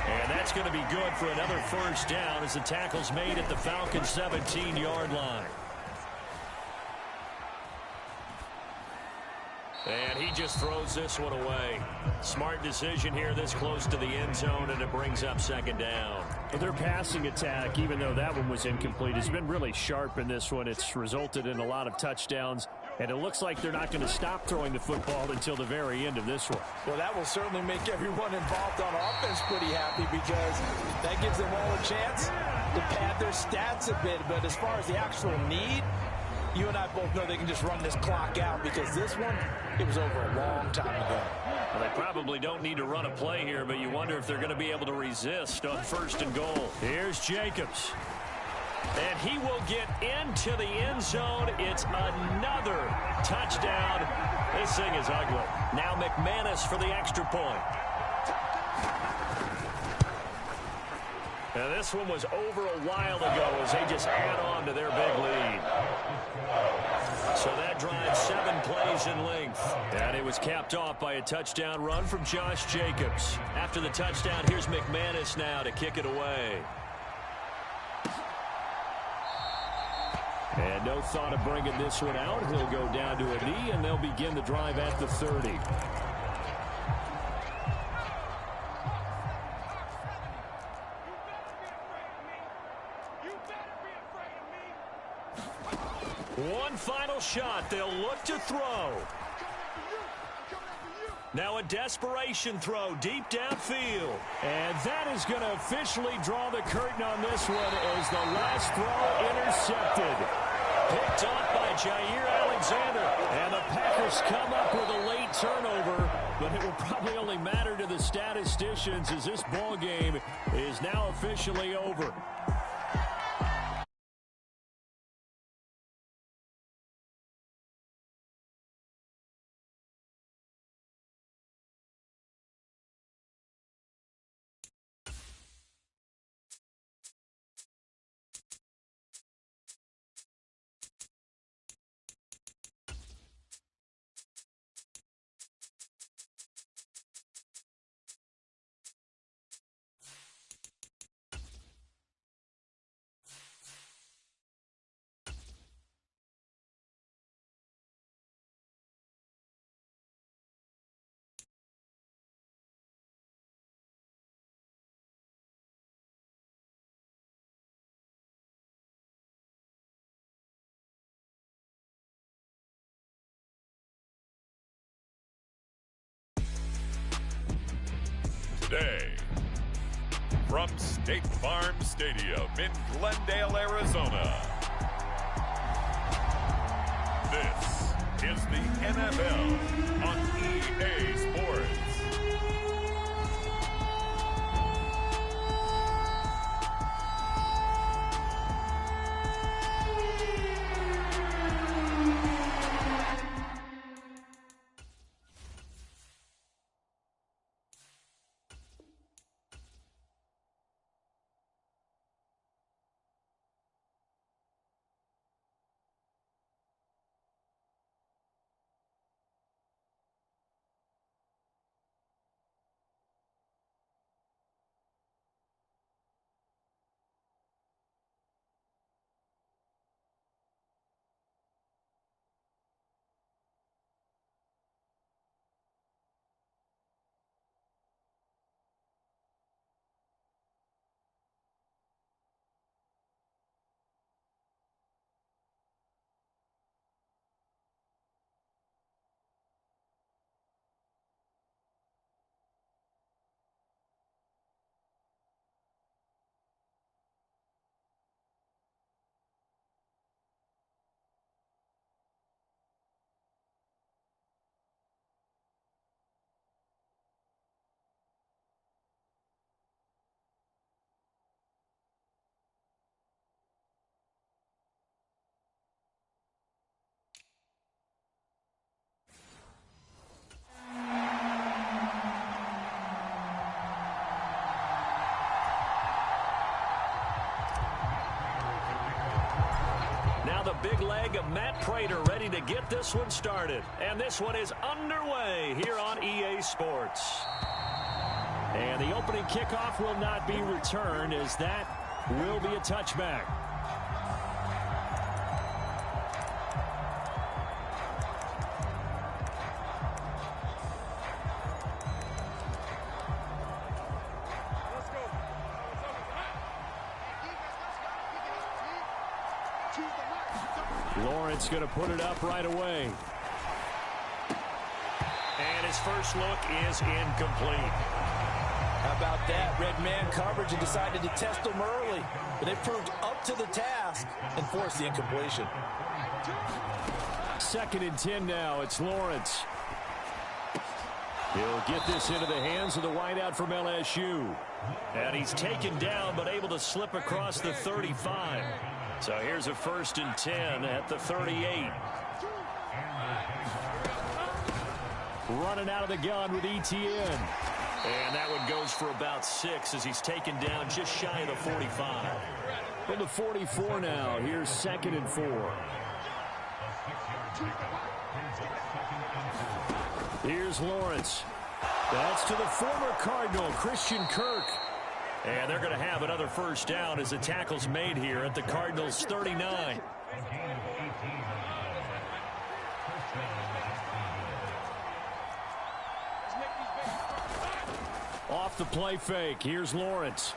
Speaker 2: And that's going to be good for another first down as the tackle's made at the Falcons' 17-yard line. And he just throws this one away. Smart decision here this close to the end zone, and it brings up second down.
Speaker 5: Their passing attack, even though that one was incomplete, has been really sharp in this one. It's resulted in a lot of touchdowns, and it looks like they're not going to stop throwing the football until the very end of this one.
Speaker 3: Well, that will certainly make everyone involved on offense pretty happy because that gives them all a chance to pad their stats a bit. But as far as the actual need, you and I both know they can just run this clock out because this one, it was over a long time ago.
Speaker 2: Well, they probably don't need to run a play here, but you wonder if they're going to be able to resist on first and goal. Here's Jacobs. And he will get into the end zone. It's another touchdown. This thing is ugly. Now McManus for the extra point. Now this one was over a while ago as they just add on to their big lead. So that drives 7 plays in length. And it was capped off by a touchdown run from Josh Jacobs. After the touchdown, here's McManus now to kick it away. And no thought of bringing this one out. He'll go down to a knee, and they'll begin the drive at the 30. One final shot. They'll look to throw. Now a desperation throw deep downfield.
Speaker 5: And that is going to officially draw the curtain on this one as the last throw intercepted.
Speaker 2: Picked off by Jair Alexander.
Speaker 5: And the Packers come up with a late turnover, but it will probably only matter to the statisticians as this ball game is now officially over.
Speaker 1: Today, from State Farm Stadium in Glendale, Arizona, this is the NFL on EA Sports.
Speaker 2: big leg of Matt Prater ready to get this one started. And this one is underway here on EA Sports. And the opening kickoff will not be returned, as that will be a touchback. Lawrence going to put it up right away. And his first look is incomplete.
Speaker 3: How about that? Red man coverage and decided to test them early. But they proved up to the task and forced the incompletion.
Speaker 5: 2nd and 10 now. It's Lawrence. He'll get this into the hands of the wideout from LSU. And he's taken down but able to slip across the 35. So here's a 1st and 10 at the 38. Running out of the gun with ETN. And that one goes for about 6 as he's taken down just shy of the 45. From the 44 now, here's 2nd and 4. Here's Lawrence. That's to the former Cardinal, Christian Kirk. And they're going to have another 1st down as the tackle's made here at the Cardinals' 39. Off the play fake. Here's Lawrence.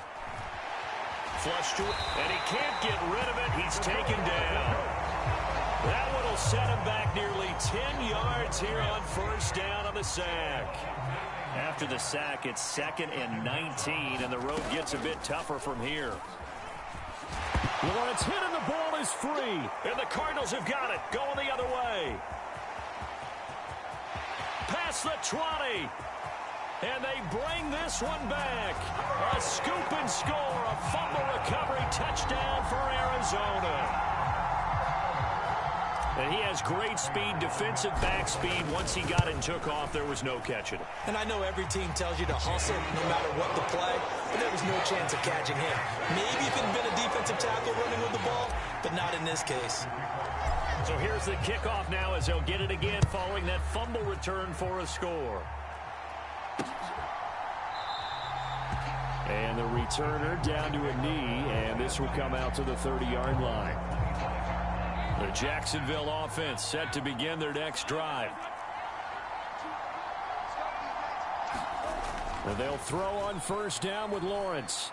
Speaker 5: Flush to it, and he can't get rid of it. He's taken down. That one will set him back nearly 10 yards here on 1st down on the sack. After the sack, it's 2nd and 19, and the road gets a bit tougher from here. Lawrence hit, and the ball is free. And the Cardinals have got it, going the other way. Past the 20. And they bring this one back. A scoop and score, a fumble recovery touchdown for Arizona. And he has great speed, defensive back speed. Once he got it and took off, there was no catching it.
Speaker 3: And I know every team tells you to hustle no matter what the play, but there was no chance of catching him. Maybe if it had been a defensive tackle running with the ball, but not in this case.
Speaker 2: So here's the kickoff now as they'll get it again following that fumble return for a score. And the returner down to a knee, and this will come out to the 30-yard line. The Jacksonville offense set to begin their next drive. And they'll throw on 1st down with Lawrence.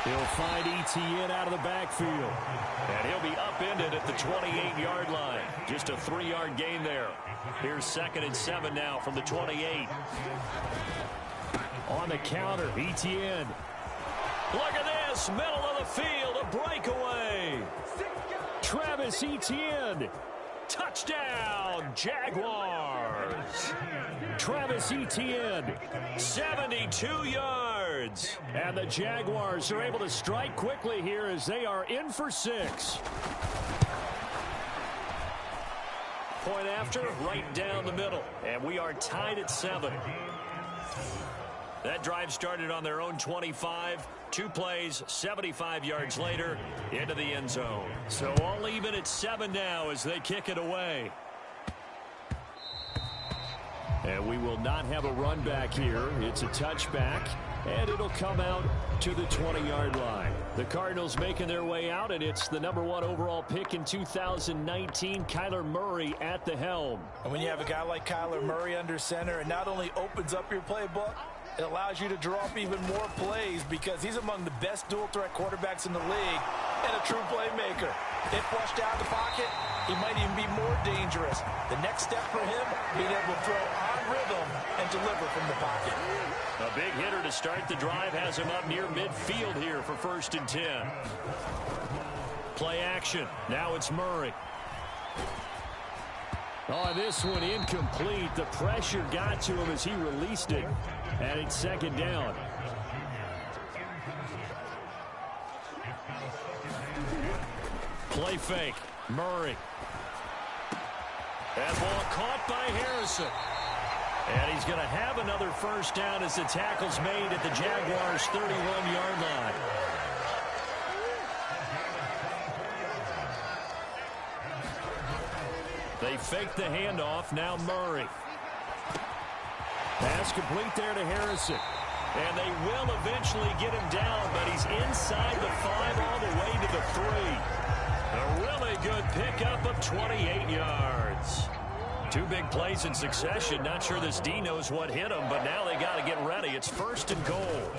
Speaker 2: He'll find ETN out of the backfield. And he'll be upended at the 28-yard line. Just a 3-yard gain there. Here's 2nd and 7 now from the 28. On the counter, ETN. Look at this, middle of the field, a breakaway. Travis Etienne. Touchdown, Jaguars. Travis Etienne, 72 yards. And the Jaguars are able to strike quickly here as they are in for 6. Point after, right down the middle. And we are tied at 7. That drive started on their own 25. 2 plays, 75 yards later, into the end zone. So all even at 7 now as they kick it away. And we will not have a run back here. It's a touchback, and it'll come out to the 20-yard line. The Cardinals making their way out, and it's the #1 overall pick in 2019, Kyler Murray at the helm.
Speaker 3: And when you have a guy like Kyler Murray under center, it not only opens up your playbook, it allows you to draw up even more plays because he's among the best dual-threat quarterbacks in the league and a true playmaker. If flushed out the pocket, he might even be more dangerous. The next step for him, being able to throw on rhythm and deliver from the pocket.
Speaker 2: A big hitter to start the drive has him up near midfield here for 1st and 10. Play action. Now it's Murray. Oh, this one incomplete. The pressure got to him as he released it. And it's 2nd down. Play fake. Murray. That ball caught by Harrison. And he's going to have another 1st down as the tackle's made at the Jaguars' 31-yard line.
Speaker 5: They fake the handoff. Now Murray. Pass complete there to Harrison. And they will eventually get him down, but he's inside the 5 all the way to the 3. A really good pickup of 28 yards. 2 big plays in succession. Not sure this D knows what hit him, but now they got to get ready. It's 1st and goal.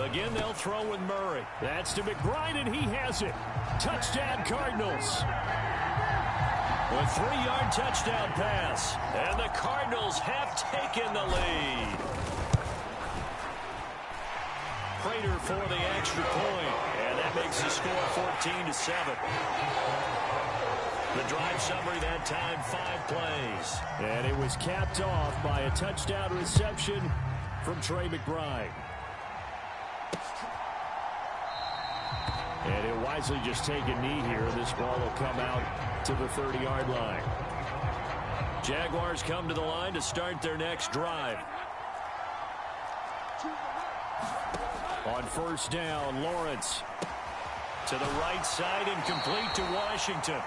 Speaker 5: Again, they'll throw with Murray. That's to McBride, and he has it. Touchdown, Cardinals. A 3-yard touchdown pass. And the Cardinals have taken the lead. Prater for the extra point. And that makes the score 14-7. The drive summary that time, 5 plays. And it was capped off by a touchdown reception from Trey McBride. And he'll wisely just take a knee here. This ball will come out to the 30-yard line. Jaguars come to the line to start their next drive. On 1st down, Lawrence to the right side and complete to Washington.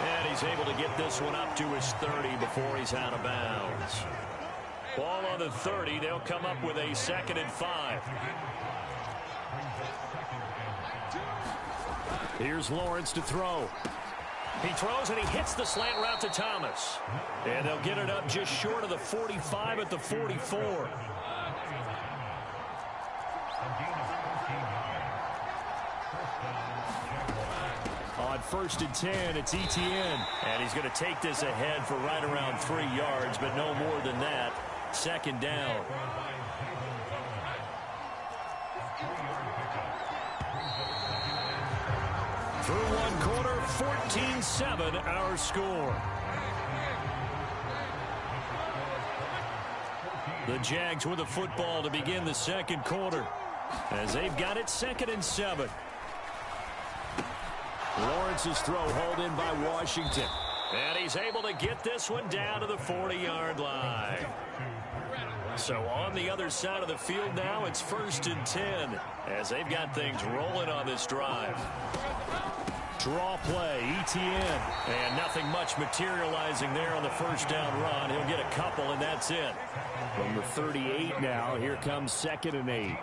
Speaker 5: And he's able to get this one up to his 30 before he's out of bounds. Ball on the 30. They'll come up with a 2nd and 5. Here's Lawrence to throw. He throws and he hits the slant route to Thomas. And they'll get it up just short of the 45 at the 44. On 1st and 10, it's Etienne. And he's going to take this ahead for right around 3 yards, but no more than that. 2nd down. Through 1 quarter, 14-7 our score. The Jags with the football to begin the 2nd quarter as they've got it 2nd and 7. Lawrence's throw hauled in by Washington. And he's able to get this one down to the 40-yard line. So on the other side of the field now, it's 1st and 10 as they've got things rolling on this drive. Draw play, Etienne. And nothing much materializing there on the 1st down run. He'll get a couple, and that's it. From the 38 now, here comes 2nd and 8.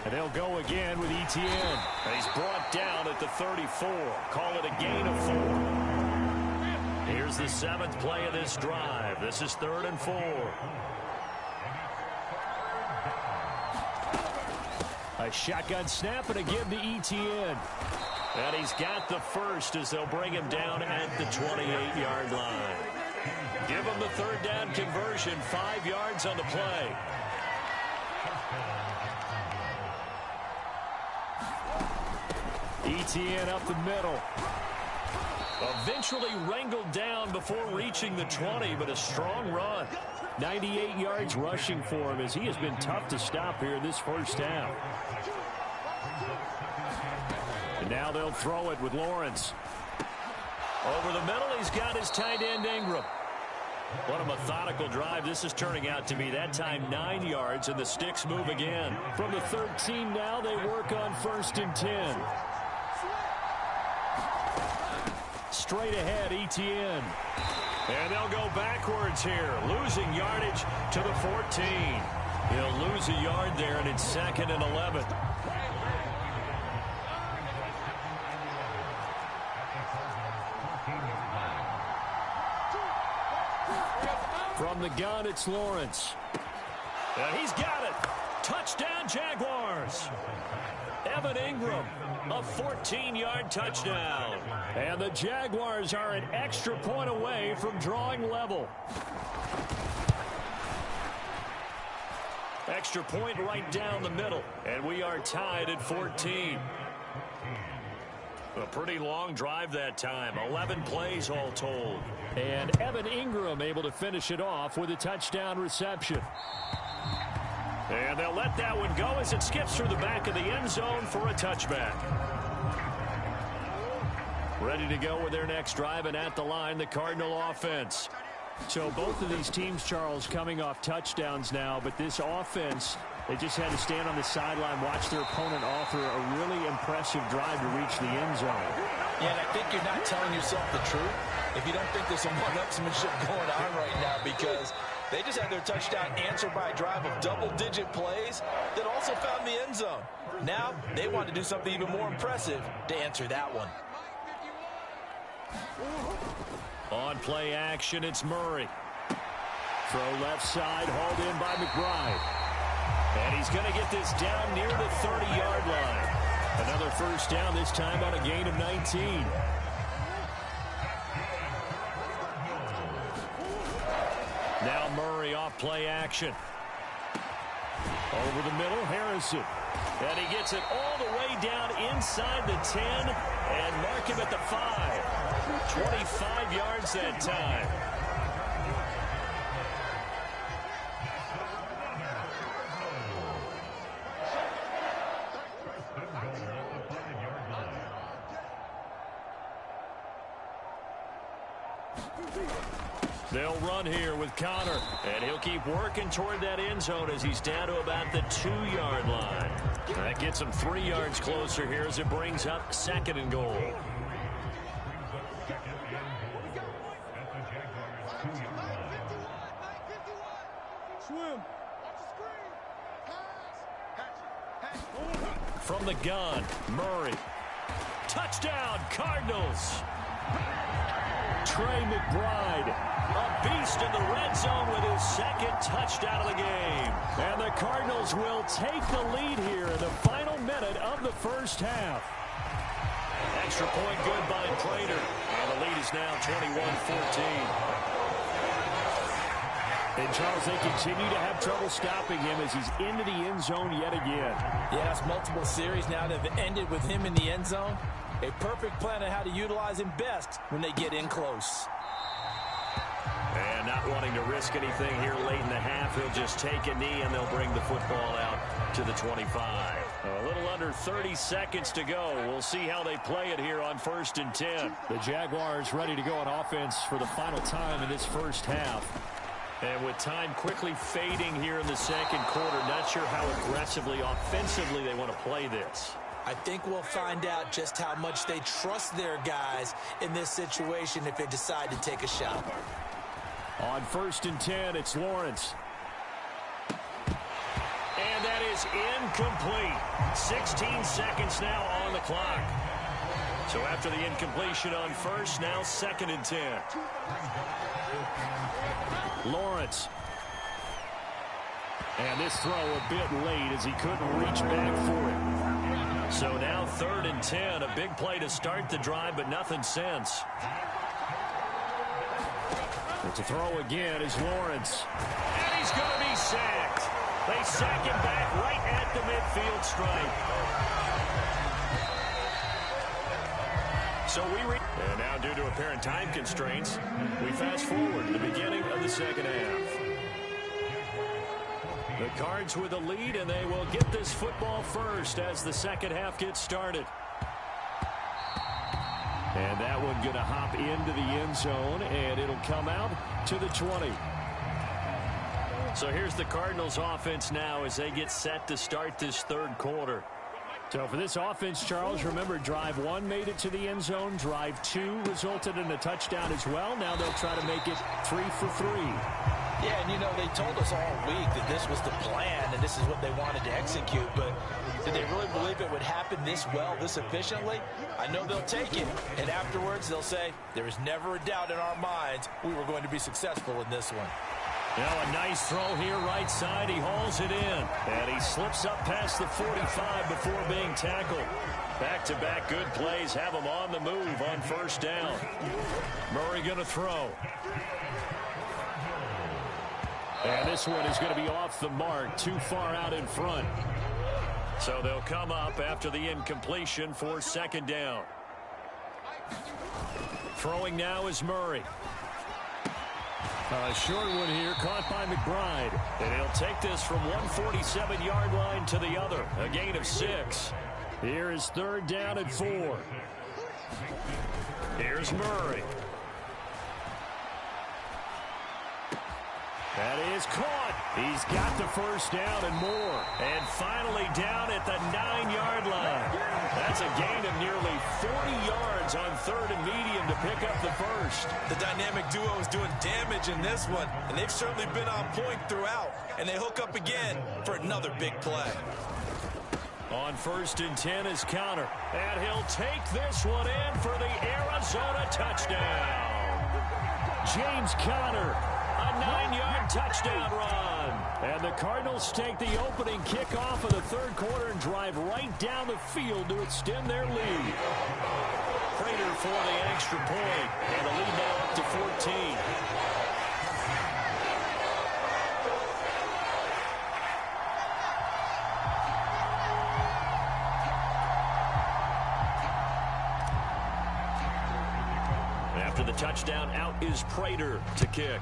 Speaker 5: And they'll go again with Etienne. And he's brought down at the 34. Call it a gain of 4. Here's the 7th play of this drive. This is 3rd and 4. A shotgun snap and a give to Etienne. And he's got the 1st as they'll bring him down at the 28-yard line. Give him the 3rd down conversion, 5 yards on the play. Etienne up the middle. Eventually wrangled down before reaching the 20, but a strong run. 98 yards rushing for him as he has been tough to stop here this 1st half. And now they'll throw it with Lawrence. Over the middle, he's got his tight end Ingram. What a methodical drive this is turning out to be. That time 9 yards, and the sticks move again. From the 13 now, they work on 1st and 10. Straight ahead, Etienne. And they'll go backwards here, losing yardage to the 14. He'll lose a yard there, and it's 2nd and 11. From the gun, it's Lawrence. And he's got it. Touchdown, Jaguars. Evan Ingram, a 14-yard touchdown. And the Jaguars are an extra point away from drawing level. Extra point right down the middle. And we are tied at 14. A pretty long drive that time. 11 plays all told. And Evan Ingram able to finish it off with a touchdown reception. And they'll let that one go as it skips through the back of the end zone for a touchback. Ready to go with their next drive, and at the line, the Cardinal offense. So both of these teams, Charles, coming off touchdowns now, but this offense, they just had to stand on the sideline, watch their opponent offer a really impressive drive to reach the end zone.
Speaker 3: Yeah, and I think you're not telling yourself the truth if you don't think there's some one-upsmanship going on right now, because they just had their touchdown answered by a drive of double-digit plays that also found the end zone. Now, they want to do something even more impressive to answer that one.
Speaker 2: On play action, it's Murray. Throw left side, hauled in by McBride. And he's going to get this down near the 30-yard line. Another first down, this time on a gain of 19. Now Murray off play action. Over the middle, Harrison. And he gets it all the way down inside the 10 and mark him at the 5. 25 yards that time. They'll run here with Connor, and he'll keep working toward that end zone as he's down to about the 2-yard line. That gets him 3 yards closer here as it brings up 2nd and goal. From the gun, Murray. Touchdown, Cardinals. Trey McBride, a beast in the red zone with his 2nd touchdown of the game. And the Cardinals will take the lead here in the final minute of the first half. Extra point good by Prater. And the lead is now 21-14. And Charles, they continue to have trouble stopping him as he's into the end zone yet again.
Speaker 3: Yes, multiple series now that have ended with him in the end zone. A perfect plan on how to utilize him best when they get in close.
Speaker 2: And not wanting to risk anything here late in the half, he'll just take a knee and they'll bring the football out to the 25. A little under 30 seconds to go. We'll see how they play it here on 1st and 10.
Speaker 5: The Jaguars ready to go on offense for the final time in this first half.
Speaker 2: And with time quickly fading here in the 2nd quarter, not sure how aggressively, offensively they want to play this.
Speaker 3: I think we'll find out just how much they trust their guys in this situation if they decide to take a shot.
Speaker 5: On 1st and 10, it's Lawrence.
Speaker 2: And that is incomplete. 16 seconds now on the clock. So after the incompletion on 1st, now 2nd and 10. Lawrence.
Speaker 5: And this throw a bit late as he couldn't reach back for it.
Speaker 2: So now 3rd and 10, a big play to start the drive, but nothing since.
Speaker 5: But to throw again is Lawrence.
Speaker 2: And he's going to be sacked. They sack him back right at the midfield stripe. So and now due to apparent time constraints, we fast forward to the beginning of the 2nd half. The Cards with the lead, and they will get this football first as the 2nd half gets started.
Speaker 5: And that one going to hop into the end zone, and it'll come out to the 20.
Speaker 2: So here's the Cardinals offense now as they get set to start this 3rd quarter.
Speaker 5: So for this offense, Charles, remember drive 1 made it to the end zone. Drive 2 resulted in a touchdown as well. Now they'll try to make it 3 for 3.
Speaker 3: Yeah, and you know, they told us all week that this was the plan and this is what they wanted to execute, but did they really believe it would happen this well, this efficiently? I know they'll take it, and afterwards they'll say, there is never a doubt in our minds we were going to be successful in this one.
Speaker 2: Now a nice throw here right side. He hauls it in, and he slips up past the 45 before being tackled. Back-to-back good plays have him on the move on 1st down. Murray going to throw.
Speaker 5: And this one is going to be off the mark, too far out in front.
Speaker 2: So they'll come up after the incompletion for 2nd down. Throwing now is Murray.
Speaker 5: A short one here, caught by McBride.
Speaker 2: And he'll take this from 147-yard line to the other, a gain of 6.
Speaker 5: Here is 3rd down and 4.
Speaker 2: Here's Murray.
Speaker 5: That is caught. He's got the first down and more. And finally down at the 9-yard line. That's a gain of nearly 40 yards on 3rd and medium to pick up the first.
Speaker 3: The dynamic duo is doing damage in this one, and they've certainly been on point throughout. And they hook up again for another big play.
Speaker 5: On 1st and 10 is Conner. And he'll take this one in for the Arizona touchdown. James Conner, a 9-yard touchdown run. And the Cardinals take the opening kickoff of the 3rd quarter and drive right down the field to extend their lead. Prater for the extra point, and the lead now up to 14. After the touchdown, out is Prater to kick.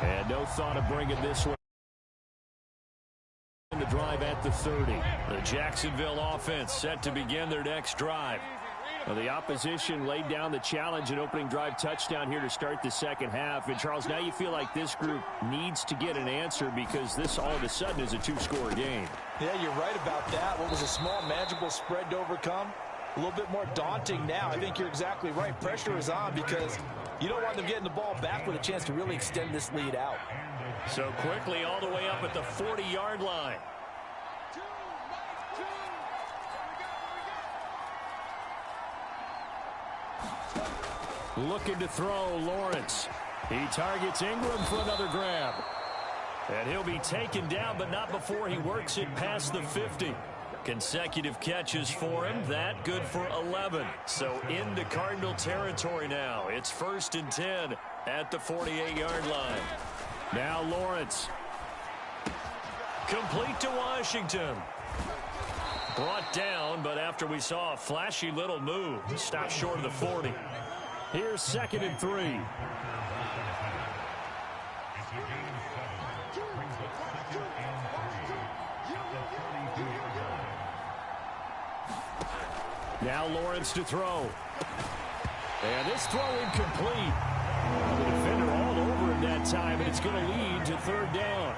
Speaker 5: And no thought of bringing this one in the drive at the 30. The Jacksonville offense set to begin their next drive. Well, the opposition laid down the challenge and opening drive touchdown here to start the second half. And, Charles, now you feel like this group needs to get an answer because this all of a sudden is a 2-score game.
Speaker 3: Yeah, you're right about that. What was a small, manageable spread to overcome? A little bit more daunting now. I think you're exactly right. Pressure is on because you don't want them getting the ball back with a chance to really extend this lead out.
Speaker 5: So quickly all the way up at the 40-yard line. Looking to throw, Lawrence. He targets Ingram for another grab. And he'll be taken down, but not before he works it past the 50. Consecutive catches for him. That good for 11. So into Cardinal territory now. It's 1st and 10 at the 48-yard line. Now Lawrence. Complete to Washington. Brought down, but after we saw a flashy little move, stopped short of the 40. Here's 2nd and 3. Now Lawrence to throw. And this throw incomplete. The defender all over him that time, and it's going to lead to 3rd down.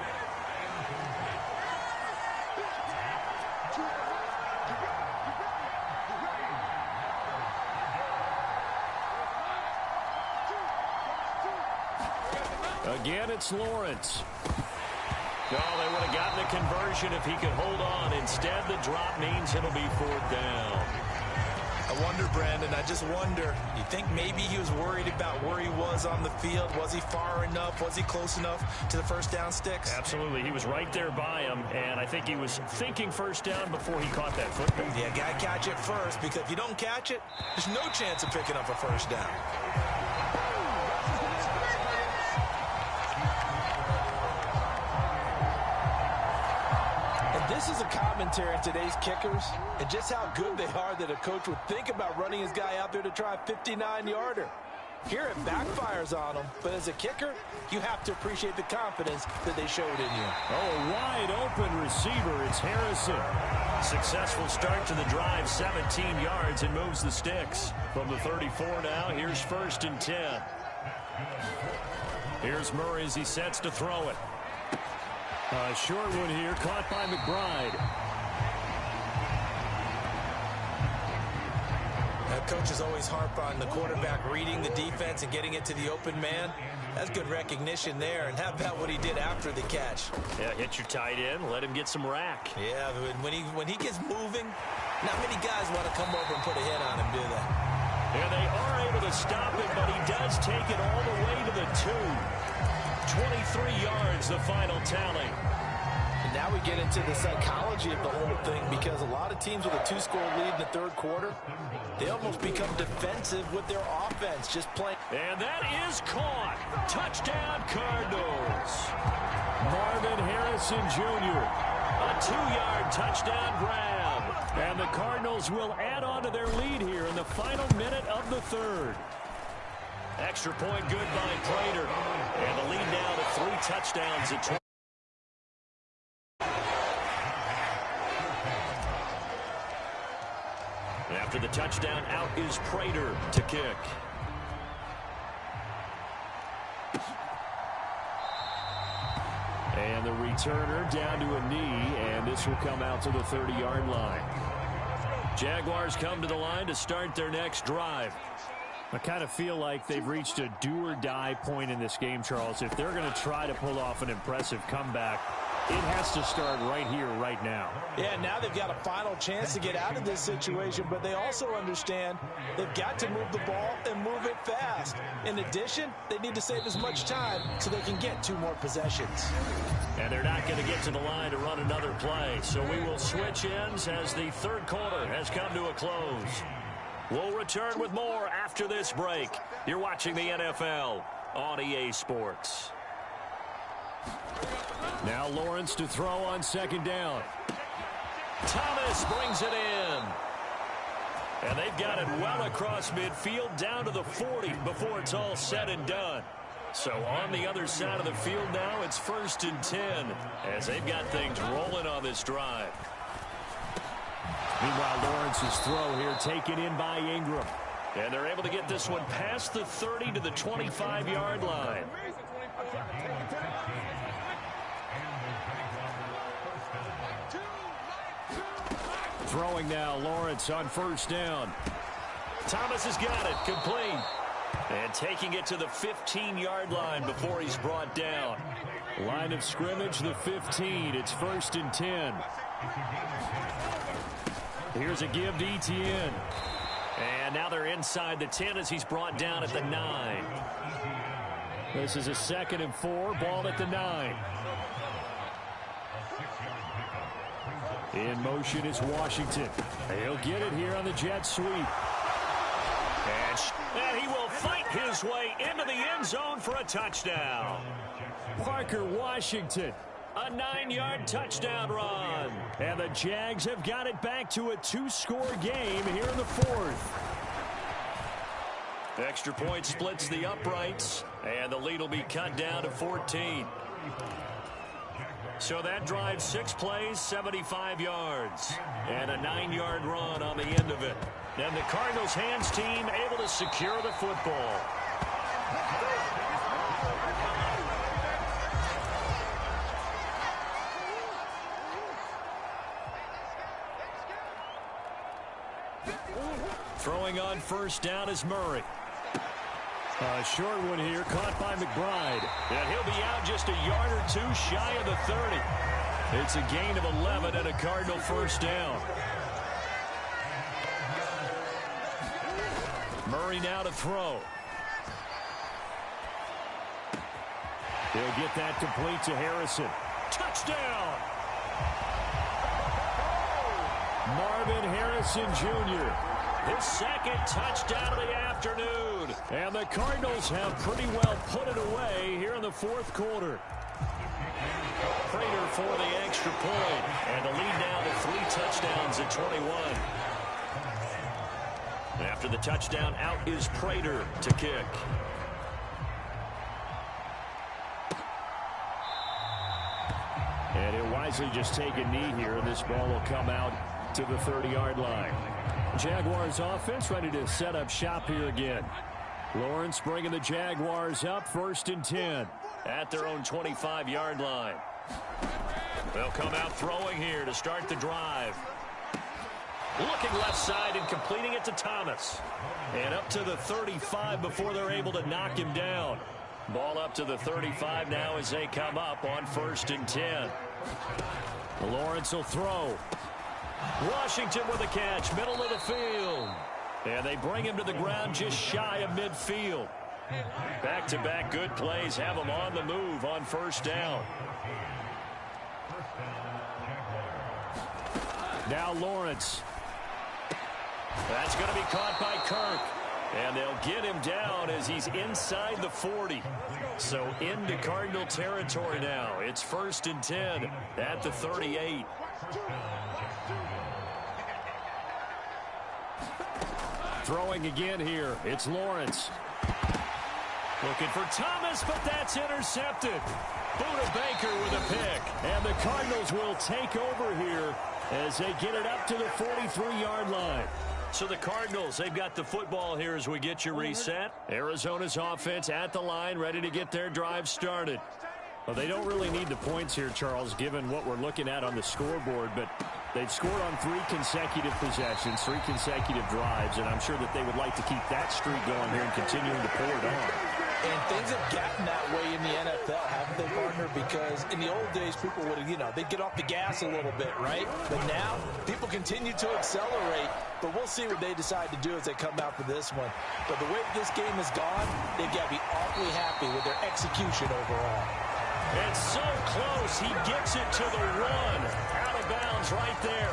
Speaker 5: Again, it's Lawrence. Oh, they would have gotten the conversion if he could hold on. Instead, the drop means it'll be 4th down.
Speaker 3: I wonder, Brandon, I just wonder, you think maybe he was worried about where he was on the field? Was he far enough? Was he close enough to the first down sticks?
Speaker 5: Absolutely. He was right there by him, and I think he was thinking first down before he caught that football.
Speaker 3: Yeah, got to catch it first, because if you don't catch it, there's no chance of picking up a first down. This is a commentary on today's kickers and just how good they are that a coach would think about running his guy out there to try a 59-yarder. Here it backfires on him, but as a kicker, you have to appreciate the confidence that they showed in you.
Speaker 5: Oh, a wide open receiver. It's Harrison. Successful start to the drive, 17 yards, and moves the sticks. From the 34 now, here's 1st and 10. Here's Murray as he sets to throw it. A short one here, caught by McBride.
Speaker 3: Coaches always harp on the quarterback reading the defense and getting it to the open man. That's good recognition there. And how about what he did after the catch?
Speaker 5: Yeah, hit your tight end, let him get some rack.
Speaker 3: Yeah, when he gets moving, not many guys want to come over and put a hit on him, do they?
Speaker 5: Yeah, they are able to stop it, but he does take it all the way to the 2. 23 yards, the final tally.
Speaker 3: And now we get into the psychology of the whole thing, because a lot of teams with a 2-score lead in the 3rd quarter, they almost become defensive with their offense, just playing.
Speaker 5: And that is caught. Touchdown, Cardinals. Marvin Harrison Jr., a 2-yard touchdown grab. And the Cardinals will add on to their lead here in the final minute of the 3rd. Extra point good by Prater. And the lead now to 3 touchdowns at 20. After the touchdown, out is Prater to kick. And the returner down to a knee, and this will come out to the 30-yard line. Jaguars come to the line to start their next drive. I kind of feel like they've reached a do-or-die point in this game, Charles. If they're going to try to pull off an impressive comeback, it has to start right here, right now.
Speaker 3: Yeah, now they've got a final chance to get out of this situation, but they also understand they've got to move the ball and move it fast. In addition, they need to save as much time so they can get 2 more possessions.
Speaker 2: And they're not going to get to the line to run another play, so we will switch ends as the third quarter has come to a close. We'll return with more after this break. You're watching the NFL on EA Sports.
Speaker 5: Now Lawrence to throw on second down.
Speaker 2: Thomas brings it in. And they've got it well across midfield down to the 40 before it's all said and done. So on the other side of the field now, it's 1st and 10 as they've got things rolling on this drive.
Speaker 5: Meanwhile, Lawrence's throw here taken in by Ingram.
Speaker 2: And they're able to get this one past the 30 to the 25-yard line.
Speaker 5: Throwing now, Lawrence on first down.
Speaker 2: Thomas has got it, complete. And taking it to the 15-yard line before he's brought down.
Speaker 5: Line of scrimmage, the 15. It's 1st and 10. Here's a give to Etienne.
Speaker 2: And now they're inside the 10 as he's brought down at the 9.
Speaker 5: This is a 2nd and 4, ball at the 9. In motion is Washington. He'll get it here on the jet sweep.
Speaker 2: And he will fight his way into the end zone for a touchdown.
Speaker 5: Parker Washington.
Speaker 2: A 9-yard touchdown run.
Speaker 5: And the Jags have got it back to a 2-score game here in the 4th.
Speaker 2: Extra point splits the uprights, and the lead will be cut down to 14. So that drives 6 plays, 75 yards, and a 9-yard run on the end of it. And the Cardinals hands team able to secure the football.
Speaker 5: Throwing on first down is Murray. A short one here, caught by McBride.
Speaker 2: And he'll be out just a yard or 2 shy of the 30.
Speaker 5: It's a gain of 11 and a Cardinal first down. Murray now to throw. He'll get that complete to Harrison.
Speaker 2: Touchdown!
Speaker 5: Marvin Harrison Jr.
Speaker 2: His 2nd touchdown of the afternoon.
Speaker 5: And the Cardinals have pretty well put it away here in the 4th quarter.
Speaker 2: Prater for the extra point. And the lead now to 3 touchdowns at 21. After the touchdown, out is Prater to kick.
Speaker 5: And he'll wisely just take a knee here, and this ball will come out to the 30-yard line. Jaguars offense ready to set up shop here again. Lawrence bringing the Jaguars up, 1st and 10.
Speaker 2: At their own 25-yard line. They'll come out throwing here to start the drive. Looking left side and completing it to Thomas. And up to the 35 before they're able to knock him down. Ball up to the 35 now as they come up on 1st and 10.
Speaker 5: Lawrence will throw.
Speaker 2: Washington with a catch, middle of the field. And they bring him to the ground just shy of midfield. Back-to-back good plays have him on the move on first down.
Speaker 5: Now Lawrence.
Speaker 2: That's going to be caught by Kirk. And they'll get him down as he's inside the 40. So into Cardinal territory now. It's 1st and 10 at the 38.
Speaker 5: Throwing again here. It's Lawrence.
Speaker 2: Looking for Thomas, but that's intercepted.
Speaker 5: Buda Baker with a pick. And the Cardinals will take over here as they get it up to the 43-yard line.
Speaker 2: So the Cardinals, they've got the football here as we get you reset.
Speaker 5: Arizona's offense at the line, ready to get their drive started. Well, they don't really need the points here, Charles, given what we're looking at on the scoreboard, but they've scored on 3 consecutive possessions, 3 consecutive drives, and I'm sure that they would like to keep that streak going here and continuing to pour it on.
Speaker 3: And things have gotten that way in the NFL, haven't they, partner? Because in the old days, people would, they'd get off the gas a little bit, right? But now, people continue to accelerate, but we'll see what they decide to do as they come out for this one. But the way this game has gone, they've got to be awfully happy with their execution overall.
Speaker 5: It's so close. He gets it to the 1. Out of bounds right there.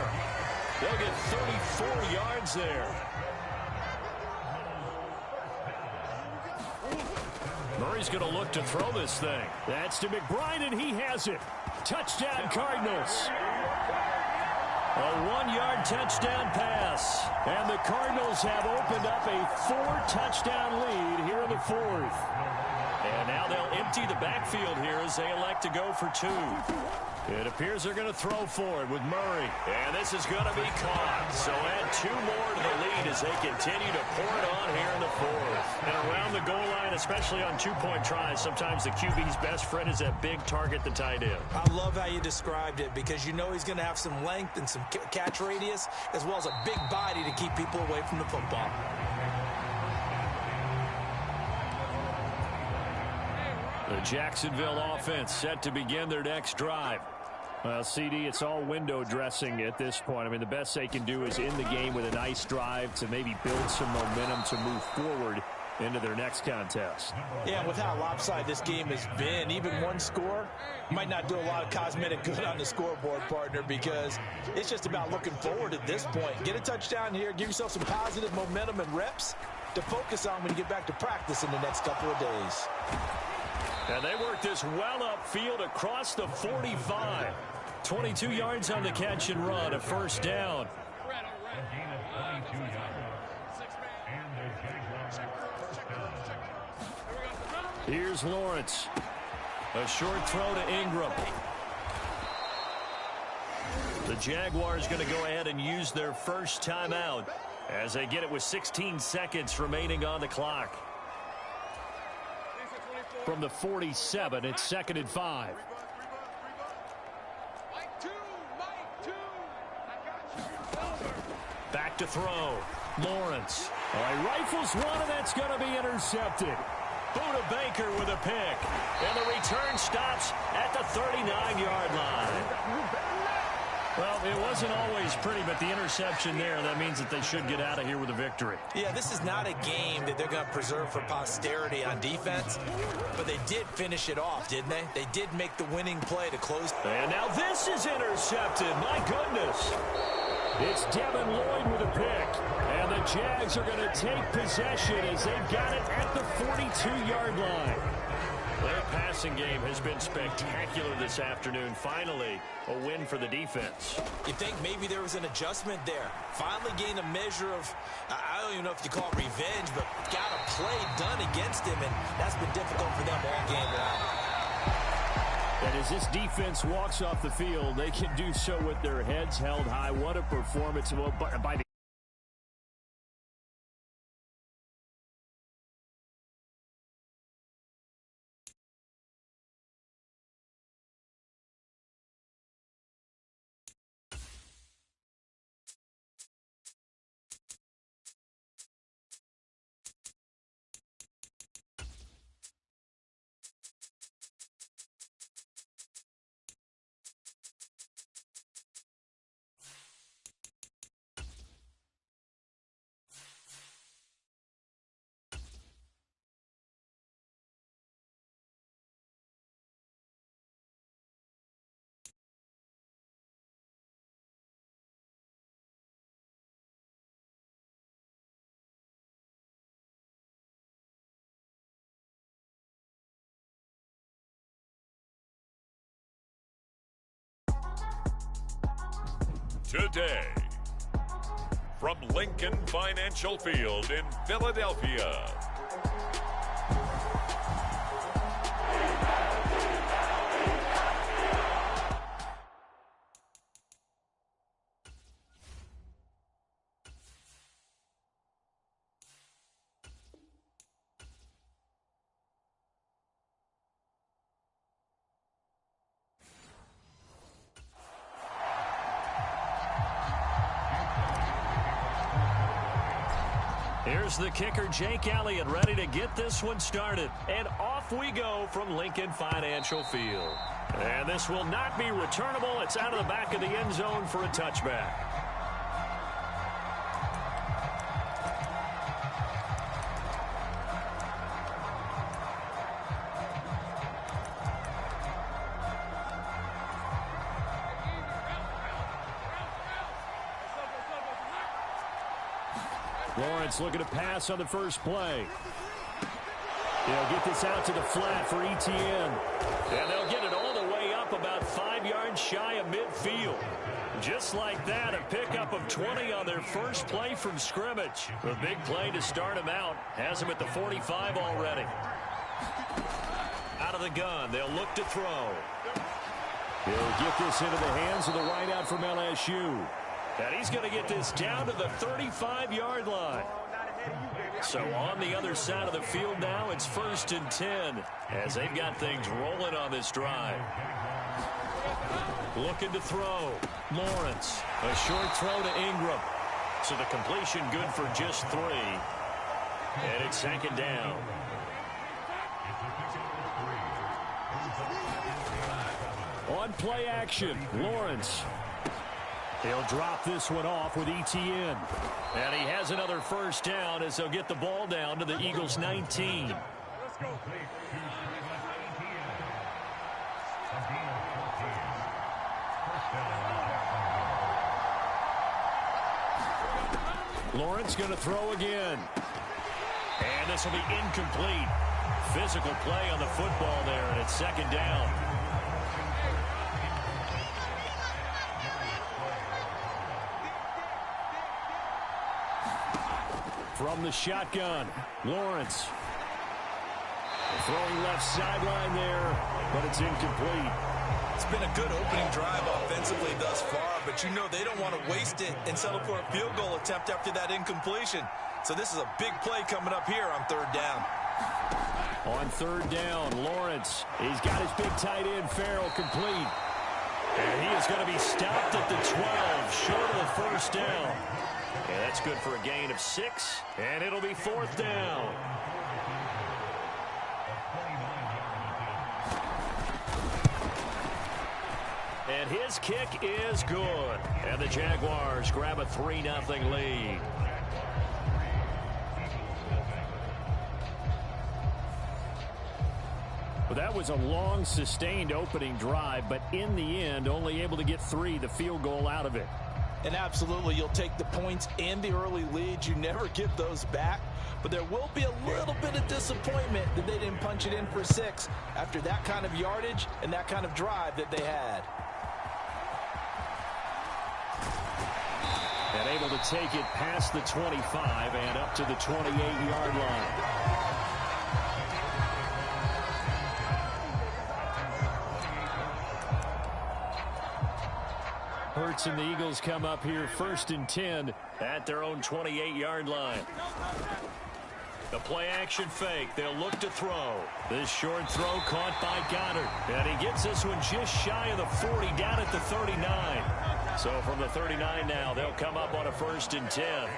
Speaker 5: They'll get 34 yards there. Murray's going to look to throw this thing. That's to McBride, and he has it. Touchdown, Cardinals. A 1-yard touchdown pass. And the Cardinals have opened up a 4-touchdown lead here in the 4th. And now they'll empty the backfield here as they elect to go for 2. It appears they're going to throw for it with Murray. And this is going to be caught. So add 2 more to the lead as they continue to pour it on here in the 4th. And around the goal line, especially on 2-point tries, sometimes the QB's best friend is that big target, the tight end.
Speaker 3: I love how you described it because you know he's going to have some length and some catch radius as well as a big body to keep people away from the football.
Speaker 5: The Jacksonville offense set to begin their next drive. Well, CD, it's all window dressing at this point. I mean, the best they can do is end the game with a nice drive to maybe build some momentum to move forward into their next contest.
Speaker 3: Yeah, with how lopsided this game has been, even one score might not do a lot of cosmetic good on the scoreboard, partner, because it's just about looking forward at this point. Get a touchdown here, give yourself some positive momentum and reps to focus on when you get back to practice in the next couple of days.
Speaker 5: And they work this well upfield across the 45. 22 yards on the catch and run, a 1st down. Here's Lawrence. A short throw to Ingram. The Jaguars going to go ahead and use their first timeout as they get it with 16 seconds remaining on the clock. From the 47, it's 2nd and 5. Back to throw. Lawrence. Rifles one, and that's going to be intercepted. Buda Baker with a pick. And the return stops at the 39-yard line. Well, it wasn't always pretty, but the interception there, that means that they should get out of here with a victory.
Speaker 3: Yeah, this is not a game that they're going to preserve for posterity on defense, but they did finish it off, didn't they? They did make the winning play to close.
Speaker 5: And now this is intercepted. My goodness. It's Devin Lloyd with a pick. And the Jags are going to take possession as they've got it at the 42-yard line. Their passing game has been spectacular this afternoon. Finally, a win for the defense.
Speaker 3: You think maybe there was an adjustment there. Finally gained a measure of, I don't even know if you call it revenge, but got a play done against him, and that's been difficult for them all game long.
Speaker 5: And as this defense walks off the field, they can do so with their heads held high. What a performance by the
Speaker 1: Today, from Lincoln Financial Field in Philadelphia,
Speaker 2: Here's the kicker, Jake Elliott, ready to get this one started. And off we go from Lincoln Financial Field. And this will not be returnable. It's out of the back of the end zone for a touchback. Lawrence looking to pass on the first play. They'll get this out to the flat for Etienne. And they'll get it all the way up about 5 yards shy of midfield. Just like that, a pickup of 20 on their first play from scrimmage. A big play to start them out. Has them at the 45 already. Out of the gun, they'll look to throw. They'll get this into the hands of the wideout from LSU. And he's going to get this down to the 35-yard line. So on the other side of the field now, it's 1st and 10 as they've got things rolling on this drive. Looking to throw. Lawrence. A short throw to Ingram. So the completion good for just 3. And it's 2nd down. On play action, Lawrence. He'll drop this one off with Etienne. And he has another first down as they'll get the ball down to the Eagles' 19.
Speaker 4: Let's go.
Speaker 2: Lawrence going to throw again. And this will be incomplete. Physical play on the football there, and it's 2nd down. From the shotgun, Lawrence. Throwing left sideline there, but it's incomplete.
Speaker 3: It's been a good opening drive offensively thus far, but you know they don't want to waste it and settle for a field goal attempt after that incompletion. So this is a big play coming up here on 3rd down.
Speaker 2: On 3rd down, Lawrence. He's got his big tight end, Farrell, complete. And he is going to be stopped at the 12, short of the first down. Yeah, that's good for a gain of 6, and it'll be 4th down. And his kick is good. And the Jaguars grab a 3-0 lead. Well, that was a long, sustained opening drive, but in the end, only able to get 3, the field goal out of it.
Speaker 3: And absolutely, you'll take the points and the early leads. You never get those back. But there will be a little bit of disappointment that they didn't punch it in for 6 after that kind of yardage and that kind of drive that they had.
Speaker 2: And able to take it past the 25 and up to the 28-yard line. Hurts and the Eagles come up here 1st and 10 at their own 28-yard line. The play action fake. They'll look to throw. This short throw caught by Goddard. And he gets this one just shy of the 40 down at the 39. So from the 39 now, they'll come up on a 1st and 10.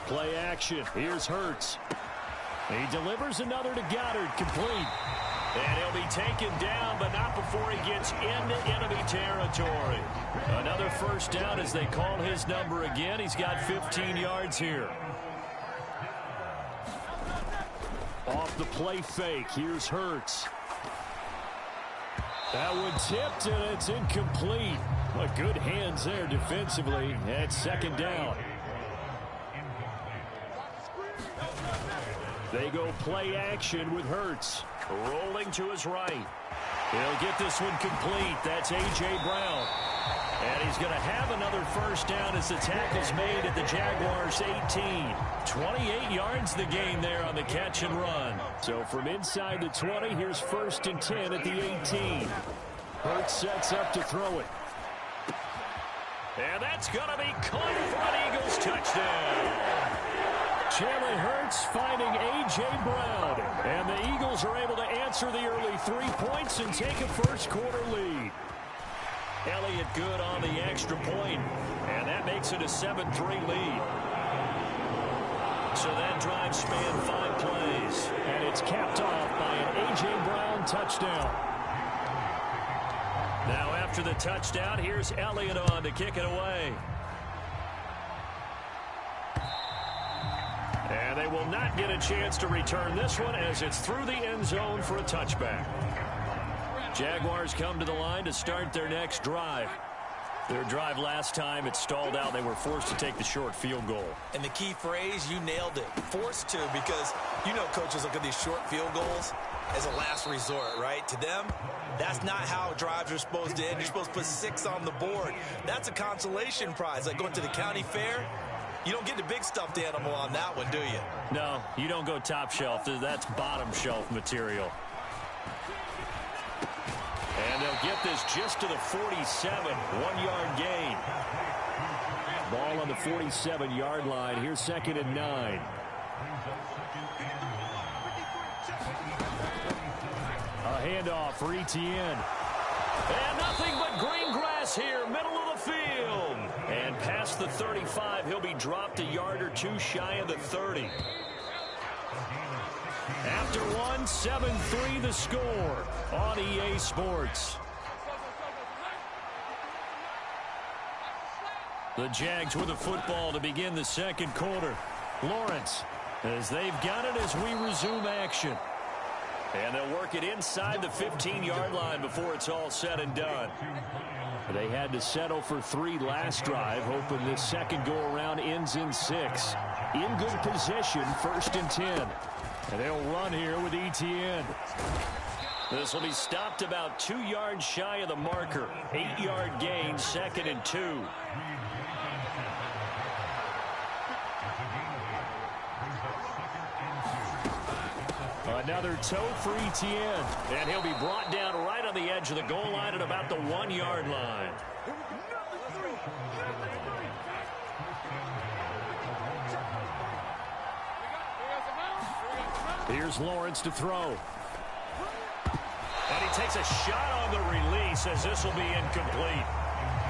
Speaker 2: Play action. Here's Hurts. He delivers another to Goddard, complete. And he'll be taken down, but not before he gets into enemy territory. Another first down as they call his number again. He's got 15 yards here. Off the play fake, here's Hurts. That one tipped, and it's incomplete. But good hands there defensively. It's 2nd down. They go play action with Hurts. Rolling to his right. He'll get this one complete. That's A.J. Brown. And he's going to have another first down as the tackle's made at the Jaguars' 18. 28 yards the gain there on the catch and run. So from inside the 20, here's 1st and 10 at the 18. Hurts sets up to throw it. And that's going to be caught for an Eagles touchdown. Jalen Hurts finding A.J. Brown. And the Eagles are able to answer the early 3 points and take a first quarter lead. Elliott good on the extra point, and that makes it a 7-3 lead. So that drive spanned 5 plays.
Speaker 5: And it's capped off by an A.J. Brown touchdown.
Speaker 2: Now after the touchdown, here's Elliott on to kick it away. And they will not get a chance to return this one as it's through the end zone for a touchback. Jaguars come to the line to start their next drive. Their drive last time, it stalled out. They were forced to take the short field goal.
Speaker 3: And the key phrase, you nailed it. Forced to, because you know coaches look at these short field goals as a last resort, right? To them, that's not how drives are supposed to end. You're supposed to put 6 on the board. That's a consolation prize. Like going to the county fair, you don't get the big stuffed animal on that one, do you?
Speaker 2: No, you don't go top shelf. That's bottom shelf material. And they'll get this just to the 47, 1-yard gain.
Speaker 5: Ball on the 47-yard line. Here's 2nd and 9. A handoff for Etienne.
Speaker 2: And nothing but green grass here, middle of the field. And past the 35, he'll be dropped a yard or 2 shy of the 30. After one, 7-3 the score on EA Sports. The Jags with the football to begin the second quarter. Lawrence, as they've got it as we resume action. And they'll work it inside the 15-yard line before it's all said and done.
Speaker 5: They had to settle for 3 last drive, hoping this second go-around ends in 6. In good position, 1st and 10. And they'll run here with Etienne.
Speaker 2: This will be stopped about 2 yards shy of the marker. 8-yard gain, 2nd and 2.
Speaker 5: Another toe for Etienne.
Speaker 2: And he'll be brought down right on the edge of the goal line at about the 1-yard line.
Speaker 5: Here's Lawrence to throw.
Speaker 2: And he takes a shot on the release as this will be incomplete.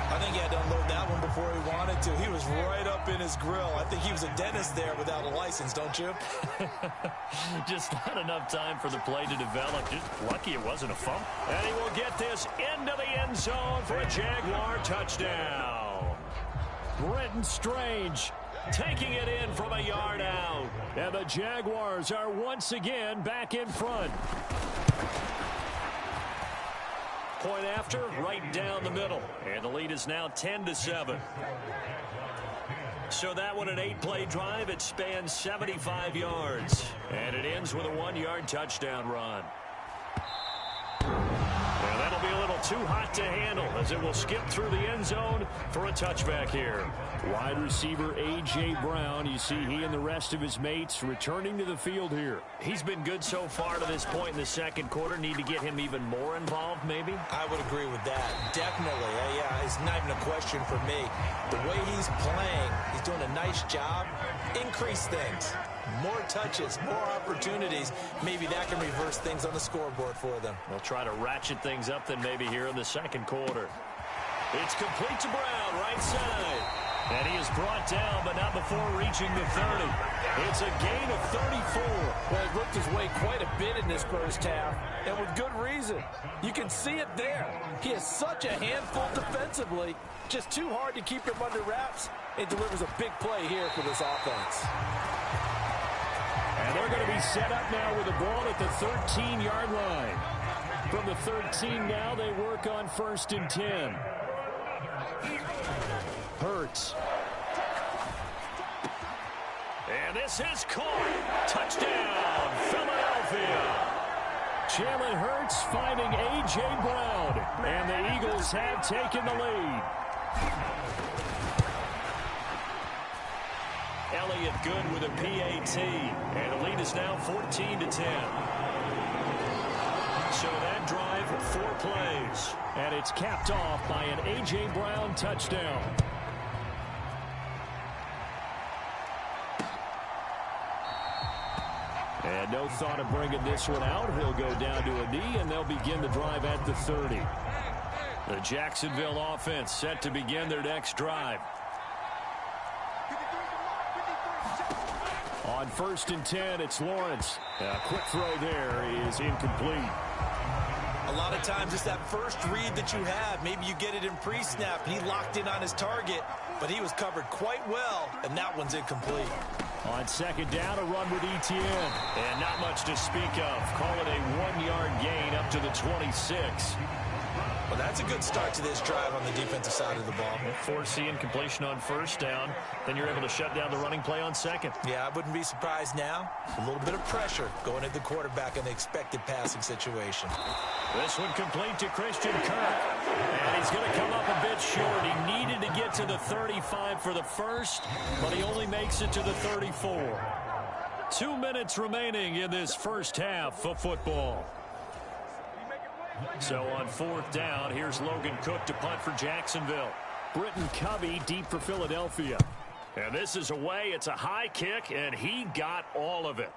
Speaker 3: I think he had to unload that one before he wanted to. He was right up in his grill. I think he was a dentist there without a license, don't you?
Speaker 2: Just not enough time for the play to develop. Just lucky it wasn't a fumble. And he will get this into the end zone for a Jaguar touchdown.
Speaker 5: Brenton Strange
Speaker 2: taking it in from a yard out.
Speaker 5: And the Jaguars are once again back in front.
Speaker 2: Point after, right down the middle. And the lead is now 10-7. So that one, an 8-play drive. It spans 75 yards. And it ends with a 1-yard touchdown run. And that'll be a little too hot to handle as it will skip through the end zone for a touchback here.
Speaker 5: Wide receiver A.J. Brown, you see he and the rest of his mates returning to the field here.
Speaker 2: He's been good so far to this point in the second quarter. Need to get him even more involved, maybe?
Speaker 3: I would agree with that. Definitely. Yeah, it's not even a question for me. The way he's playing, he's doing a nice job. Increase things. More touches, more opportunities. Maybe that can reverse things on the scoreboard for them.
Speaker 2: They'll try to ratchet things up then maybe here in the second quarter. It's complete to Brown, right side. And he is brought down, but not before reaching the 30. It's a gain of 34.
Speaker 6: Well, he worked his way quite a bit in this first half, and with good reason. You can see it there. He is such a handful defensively, just too hard to keep him under wraps, and delivers a big play here for this offense.
Speaker 5: And they're going to be set up now with the ball at the 13-yard line. From the 13 now, they work on 1st and 10. Hurts.
Speaker 2: And this is caught. Touchdown, Philadelphia.
Speaker 5: Jalen Hurts finding A.J. Brown. And the Eagles have taken the lead.
Speaker 2: Elliott good with a PAT. And the lead is now 14-10. So that drive, 4 plays.
Speaker 5: And it's capped off by an A.J. Brown touchdown. And no thought of bringing this one out. He'll go down to a knee, and they'll begin the drive at the 30. The Jacksonville offense set to begin their next drive. On 1st and 10, it's Lawrence. A quick throw there is incomplete.
Speaker 3: A lot of times it's that first read that you have. Maybe you get it in pre-snap. He locked in on his target, but he was covered quite well, and that one's incomplete.
Speaker 5: On 2nd down, a run with Etienne. And not much to speak of. Call it a 1-yard gain up to the 26.
Speaker 3: Well, that's a good start to this drive on the defensive side of the ball.
Speaker 2: Forcing completion on 1st down. Then you're able to shut down the running play on 2nd.
Speaker 3: Yeah, I wouldn't be surprised now. A little bit of pressure going at the quarterback in the expected passing situation.
Speaker 5: This one complete to Christian Kirk. And he's going to come up a bit short. He needed to get to the 35 for the first, but he only makes it to the 34. 2 minutes remaining in this first half of football. So on 4th down, here's Logan Cook to punt for Jacksonville. Britton Covey deep for Philadelphia. And this is away. It's a high kick, and he got all of it.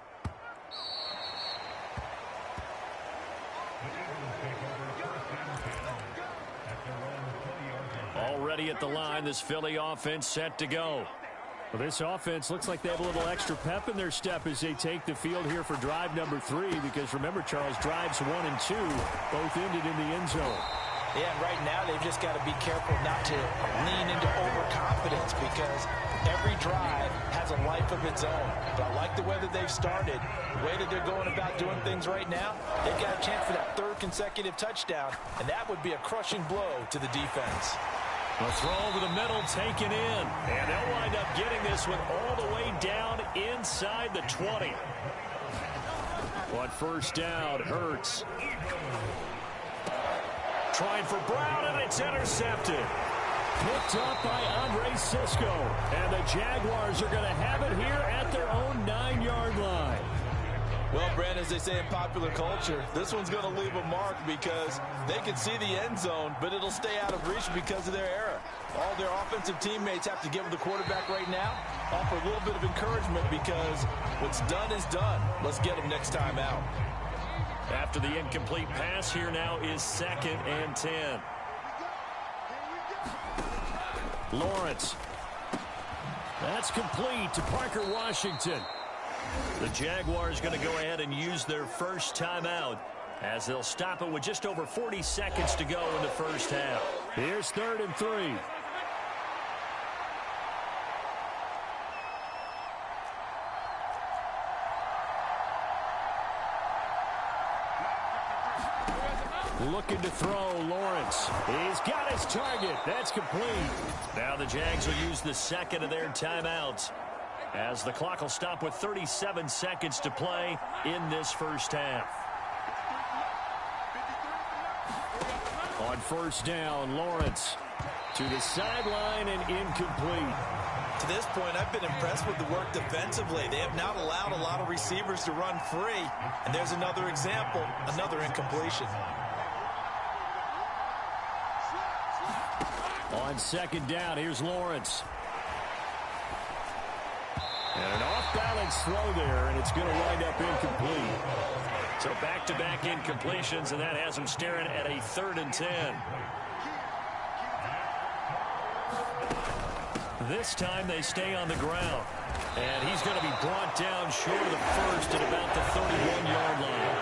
Speaker 5: Already at the line, this Philly offense set to go. Well, this offense looks like they have a little extra pep in their step as they take the field here for drive number 3, because remember, Charles, drives 1 and 2 both ended in the end zone.
Speaker 3: Yeah, and right now they've just got to be careful not to lean into overconfidence, because every drive has a life of its own. But I like the way that they've started, the way that they're going about doing things right now. They've got a chance for that 3rd consecutive touchdown, and that would be a crushing blow to the defense.
Speaker 5: A throw over the middle taken in. And they'll wind up getting this one all the way down inside the 20. On 1st down, Hurts. Trying for Brown, and it's intercepted. Picked up by Andre Sisco. And the Jaguars are going to have it here at their own 9-yard line.
Speaker 3: Well, Brandon, as they say in popular culture, this one's going to leave a mark, because they can see the end zone, but it'll stay out of reach because of their error. All their offensive teammates have to give the quarterback right now, offer a little bit of encouragement, because what's done is done. Let's get them next time out.
Speaker 5: After the incomplete pass, here now is 2nd and 10. Lawrence. That's complete to Parker Washington. The Jaguars going to go ahead and use their first timeout, as they'll stop it with just over 40 seconds to go in the first half. Here's 3rd and 3. Looking to throw, Lawrence. He's got his target. That's complete. Now the Jags will use the 2nd of their timeouts, as the clock will stop with 37 seconds to play in this first half. On 1st down, Lawrence to the sideline and incomplete.
Speaker 3: To this point, I've been impressed with the work defensively. They have not allowed a lot of receivers to run free. And there's another example, another incompletion.
Speaker 5: On 2nd down, here's Lawrence. And an off-balance throw there, and it's going to wind up incomplete. So back-to-back incompletions, and that has him staring at a 3rd and 10. This time they stay on the ground. And he's going to be brought down short of the first at about the 31-yard line.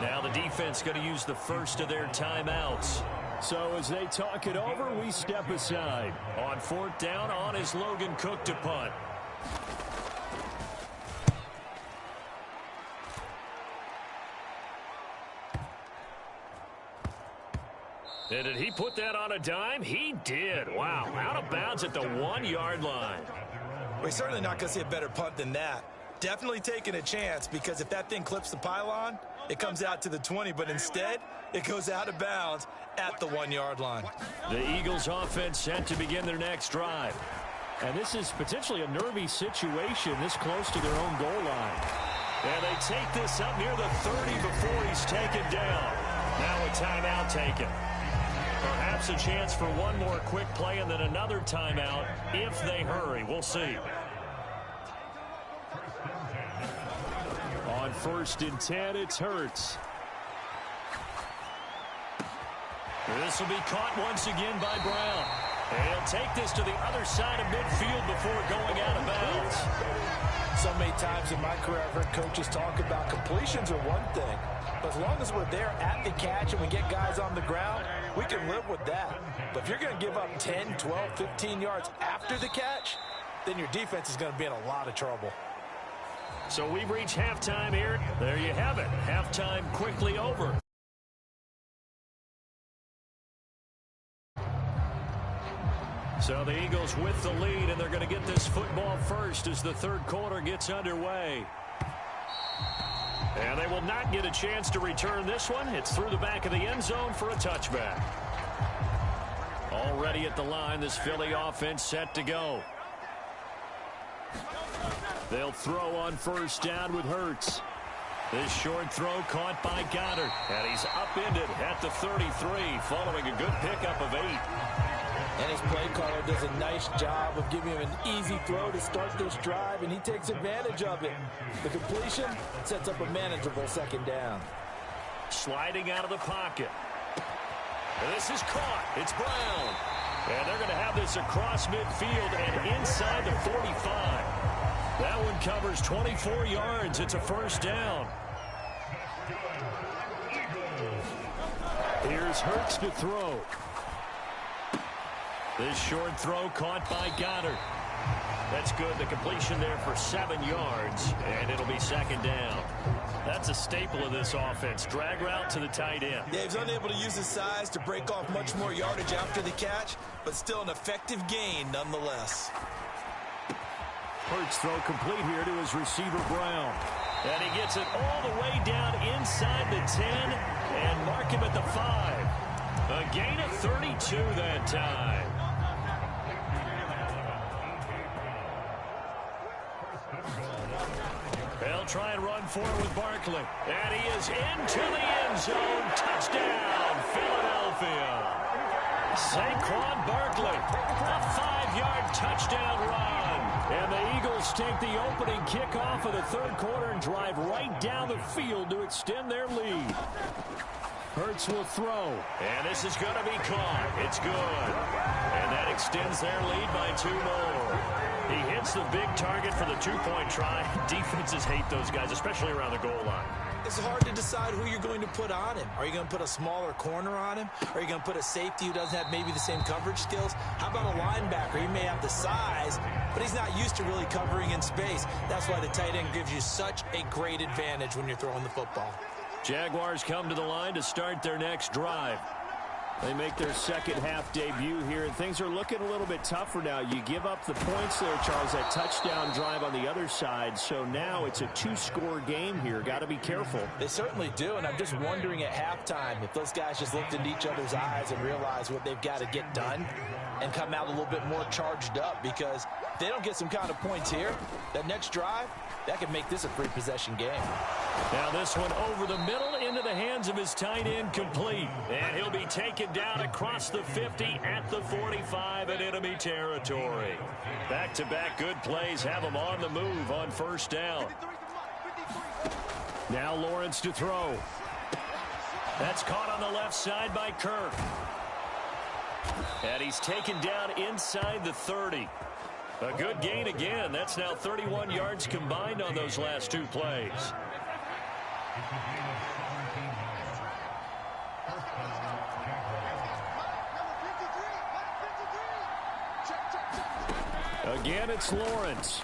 Speaker 5: Now the defense going to use the first of their timeouts. So as they talk it over, we step aside. On 4th down, on is Logan Cook to punt. And did he put that on a dime? He did. Wow, out of bounds at the 1-yard line.
Speaker 3: We're certainly not going to see a better punt than that. Definitely taking a chance, because if that thing clips the pylon, it comes out to the 20, but instead it goes out of bounds at the 1-yard line.
Speaker 5: The Eagles offense set to begin their next drive. And this is potentially a nervy situation this close to their own goal line. And they take this up near the 30 before he's taken down. Now a timeout taken. Perhaps a chance for one more quick play and then another timeout if they hurry. We'll see. On 1st and 10, it's Hurts. This will be caught once again by Brown. And he'll take this to the other side of midfield before going out of bounds.
Speaker 6: So many times in my career, I've heard coaches talk about completions are one thing. But as long as we're there at the catch and we get guys on the ground, we can live with that. But if you're going to give up 10, 12, 15 yards after the catch, then your defense is going to be in a lot of trouble.
Speaker 5: So we've reached halftime here. There you have it. Halftime quickly over. So the Eagles with the lead, and they're going to get this football first as the third quarter gets underway. And they will not get a chance to return this one. It's through the back of the end zone for a touchback. Already at the line, this Philly offense set to go. They'll throw on first down with Hurts. This short throw caught by Goddard. And he's upended at the 33 following a good pickup of 8.
Speaker 6: And his play caller does a nice job of giving him an easy throw to start this drive, and he takes advantage of it. The completion sets up a manageable second down.
Speaker 5: Sliding out of the pocket. And this is caught. It's Brown. And they're going to have this across midfield and inside the 45. That one covers 24 yards. It's a first down. Here's Hurts to throw. This short throw caught by Goddard. That's good. The completion there for 7 yards, and it'll be second down. That's a staple of this offense. Drag route to the tight end.
Speaker 3: Yeah, he's unable to use his size to break off much more yardage after the catch, but still an effective gain nonetheless.
Speaker 5: Hurts throw complete here to his receiver, Brown. And he gets it all the way down inside the 10 and mark him at the 5. A gain of 32 that time. They'll try and run forward with Barkley. And he is into the end zone. Touchdown, Philadelphia. Saquon Barkley, a 5-yard touchdown run. And the Eagles take the opening kickoff of the third quarter and drive right down the field to extend their lead. Hurts will throw. And this is going to be caught. It's good. And that extends their lead by 2 more. He hits the big target for the 2-point try. Defenses hate those guys, especially around the goal line.
Speaker 3: It's hard to decide who you're going to put on him. Are you going to put a smaller corner on him? Are you going to put a safety who doesn't have maybe the same coverage skills? How about a linebacker? He may have the size, but he's not used to really covering in space. That's why the tight end gives you such a great advantage when you're throwing the football.
Speaker 5: Jaguars come to the line to start their next drive. They make their second half debut here, and things are looking a little bit tougher now. You give up the points there, Charles, that touchdown drive on the other side, so now it's a 2-score game here. Got to be careful.
Speaker 6: They certainly do, and I'm just wondering at halftime if those guys just looked into each other's eyes and realized what they've got to get done and come out a little bit more charged up, because if they don't get some kind of points here, that next drive, that could make this a 3-possession game.
Speaker 5: Now this one over the middle into the hands of his tight end, complete. And he'll be taken down across the 50 at the 45 in enemy territory. Back-to-back good plays have him on the move on first down. Now Lawrence to throw. That's caught on the left side by Kirk. And he's taken down inside the 30. A good gain again. That's now 31 yards combined on those last 2 plays. Again, it's Lawrence.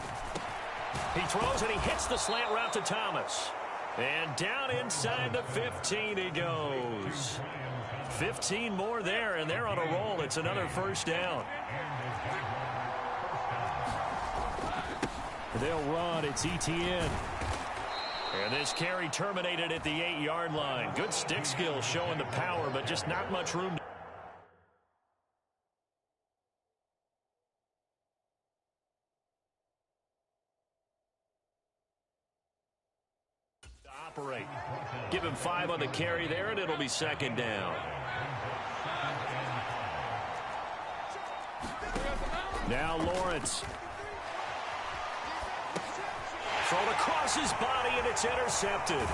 Speaker 5: He throws and he hits the slant route to Thomas. And down inside the 15 he goes. 15 more there, and they're on a roll. It's another first down. They'll run. It's Etienne. And this carry terminated at the 8-yard line. Good stick skill showing the power, but just not much room to operate. Give him 5 on the carry there, and it'll be second down. Now Lawrence. Thrown across his body, and it's intercepted.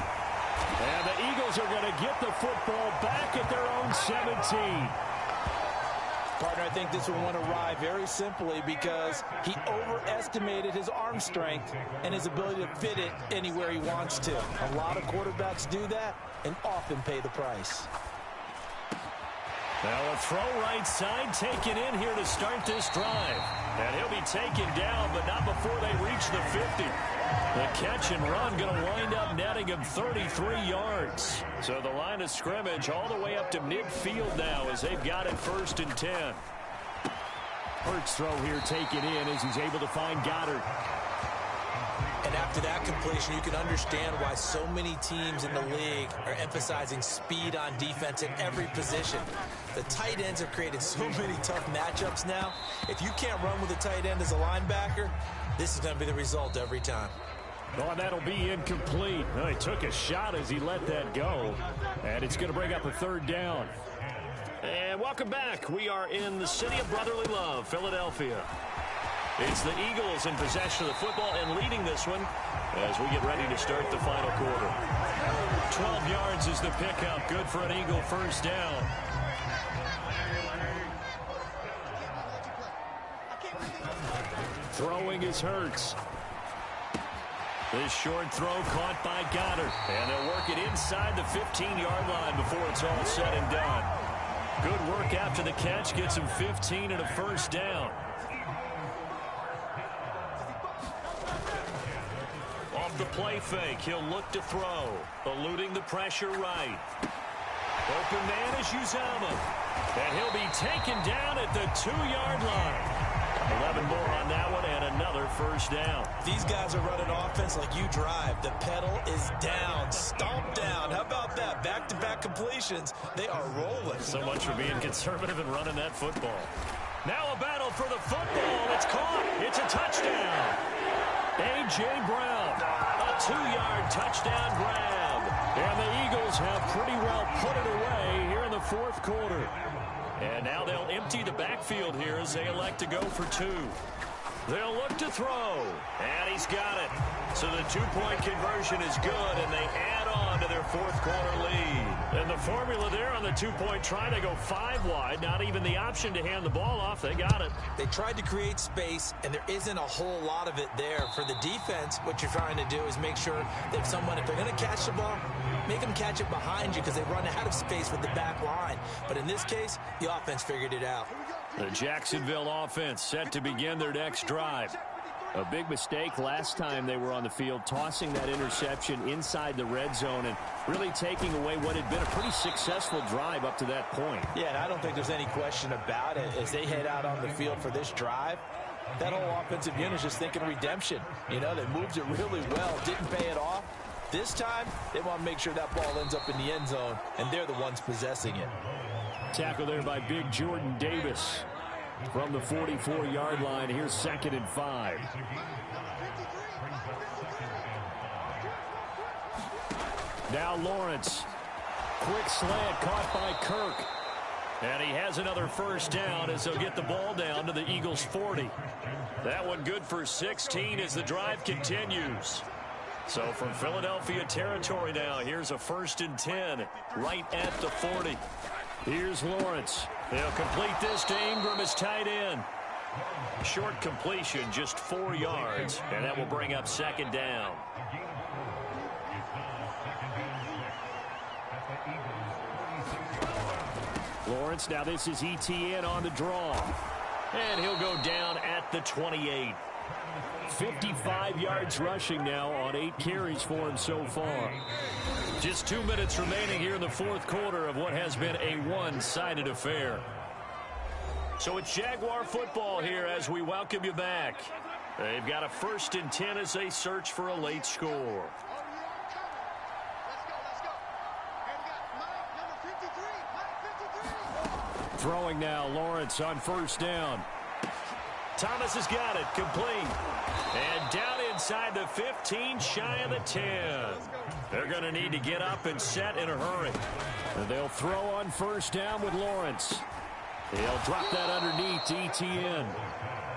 Speaker 5: And the Eagles are going to get the football back at their own 17.
Speaker 6: Partner, I think this one went awry very simply because he overestimated his arm strength and his ability to fit it anywhere he wants to. A lot of quarterbacks do that and often pay the price.
Speaker 5: Now a throw right side taken in here to start this drive. And he'll be taken down, but not before they reach the 50. The catch and run going to wind up netting him 33 yards. So the line of scrimmage all the way up to midfield now as they've got it 1st and 10. Hurts throw here taken in as he's able to find Goddard.
Speaker 3: And after that completion, you can understand why so many teams in the league are emphasizing speed on defense at every position. The tight ends have created so many tough matchups now. If you can't run with a tight end as a linebacker, this is going to be the result every time.
Speaker 5: Oh, that'll be incomplete. Well, he took a shot as he let that go. And it's going to bring up a 3rd down. And welcome back. We are in the city of brotherly love, Philadelphia. It's the Eagles in possession of the football and leading this one as we get ready to start the final quarter. 12 yards is the pickup. Good for an Eagle 1st down. Throwing is Hurts. This short throw caught by Goddard. And they'll work it inside the 15-yard line before it's all said and done. Good work after the catch. Gets him 15 and a 1st down. Off the play fake, he'll look to throw. Eluding the pressure right. Open man is Uzama. And he'll be taken down at the 2-yard line. 11 more on that one and another 1st down.
Speaker 3: These guys are running offense like you drive. The pedal is down, stomped down. How about that? Back-to-back completions. They are rolling.
Speaker 5: So much for being conservative and running that football. Now a battle for the football. It's caught. It's a touchdown. A.J. Brown, a 2-yard touchdown grab. And the Eagles have pretty well put it away here in the 4th quarter. And now they'll empty the backfield here as they elect to go for 2. They'll look to throw. And he's got it. So the 2-point conversion is good, and they add on to their 4th quarter lead. And the formula there on the 2-point try to go 5 wide. Not even the option to hand the ball off. They got it.
Speaker 3: They tried to create space, and there isn't a whole lot of it there. For the defense, what you're trying to do is make sure that if they're going to catch the ball, make them catch it behind you because they run out of space with the back line. But in this case, the offense figured it out.
Speaker 5: The Jacksonville offense set to begin their next drive. A big mistake last time they were on the field, tossing that interception inside the red zone and really taking away what had been a pretty successful drive up to that point.
Speaker 6: Yeah, and I don't think there's any question about it. As they head out on the field for this drive, that whole offensive unit is just thinking redemption. You know, they moved it really well, didn't pay it off. This time, they want to make sure that ball ends up in the end zone, and they're the ones possessing it.
Speaker 5: Tackle there by big Jordan Davis. From the 44-yard line, here's 2nd and 5. Now Lawrence. Quick slant caught by Kirk. And he has another 1st down as they'll get the ball down to the Eagles' 40. That one good for 16 as the drive continues. So from Philadelphia territory now, here's a 1st and 10 right at the 40. Here's Lawrence. They'll complete this to Ingram as tight end. Short completion, just 4 yards, and that will bring up 2nd down. Lawrence, now this is ETN on the draw. And he'll go down at the 28. 55 yards rushing now on 8 carries for him so far. Just 2 minutes remaining here in the 4th quarter of what has been a one-sided affair. So it's Jaguar football here as we welcome you back. They've got a 1st and 10 as they search for a late score. Throwing now, Lawrence on 1st down. Thomas has got it, complete. And down inside the 15, shy of the 10. They're going to need to get up and set in a hurry. And they'll throw on 1st down with Lawrence. He'll drop that underneath to ETN.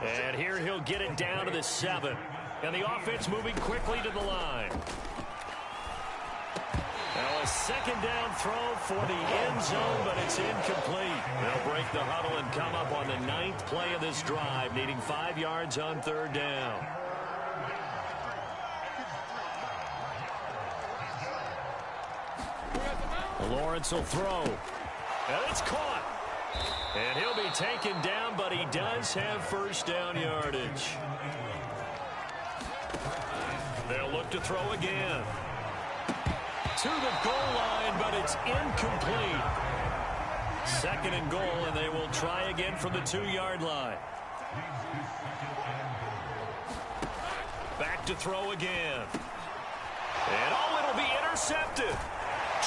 Speaker 5: And here he'll get it down to the 7. And the offense moving quickly to the line.
Speaker 2: Now a second down throw for the end zone, but it's incomplete. They'll break the huddle and come up on the 9th play of this drive, needing 5 yards on 3rd down. Lawrence will throw. And it's caught. And he'll be taken down, but he does have 1st down yardage. They'll look to throw again. To the goal line, but it's incomplete. 2nd and goal, and they will try again from the 2-yard line. Back to throw again. And it'll be intercepted.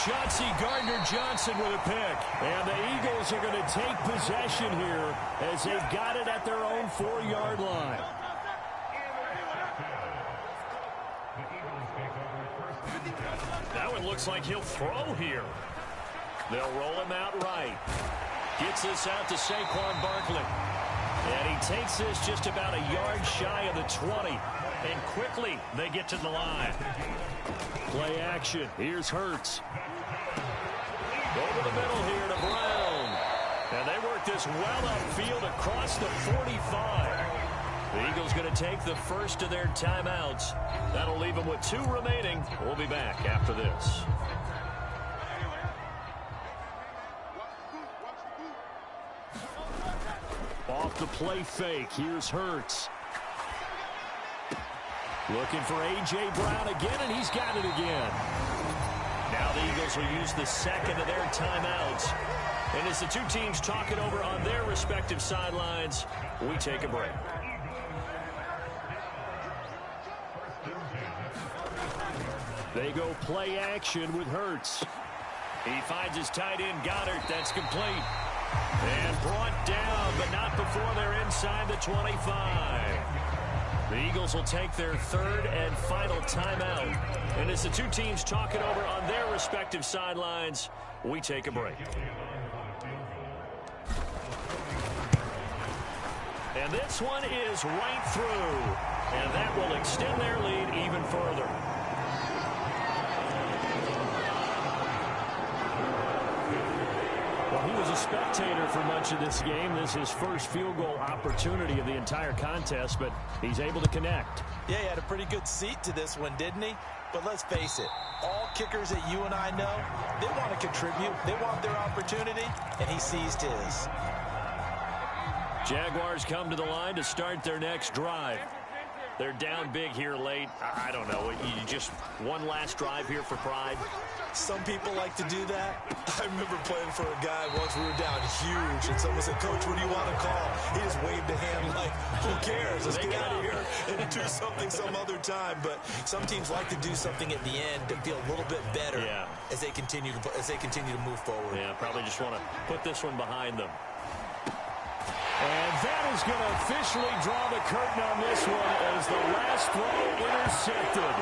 Speaker 2: Chauncey Gardner-Johnson with a pick. And the Eagles are going to take possession here as they've got it at their own 4-yard line. That one looks like he'll throw here. They'll roll him out right. Gets this out to Saquon Barkley. And he takes this just about a yard shy of the 20. And quickly they get to the line. Play action. Here's Hurts. Over the middle here to Brown. And they work this well upfield across the 45. The Eagles going to take the first of their timeouts. That'll leave them with 2 remaining. We'll be back after this. Off the play fake. Here's Hurts. Looking for A.J. Brown again, and he's got it again. Now the Eagles will use the 2nd of their timeouts. And as the 2 teams talk it over on their respective sidelines, we take a break. They go play action with Hurts. He finds his tight end, Goddard. That's complete. And brought down, but not before they're inside the 25. The Eagles will take their 3rd and final timeout. And as the 2 teams talk it over on their respective sidelines, we take a break. And this one is right through. And that will extend their lead even further. Well, he was a spectator for much of this game. This is his first field goal opportunity of the entire contest, but he's able to connect.
Speaker 3: Yeah, he had a pretty good seat to this one, didn't he? But let's face it, all kickers that you and I know, they want to contribute. They want their opportunity, and he seized his.
Speaker 2: Jaguars come to the line to start their next drive. They're down big here late. I don't know. You just one last drive here for pride.
Speaker 3: Some people like to do that. I remember playing for a guy once. We were down huge, and someone said, "Coach, what do you want to call?" He just waved a hand like, "Who cares? Let's get out of here and do something some other time." But some teams like to do something at the end to feel a little bit better as they continue to move forward.
Speaker 2: Yeah, probably just want to put this one behind them. And that is going to officially draw the curtain on this one as the last throw intercepted.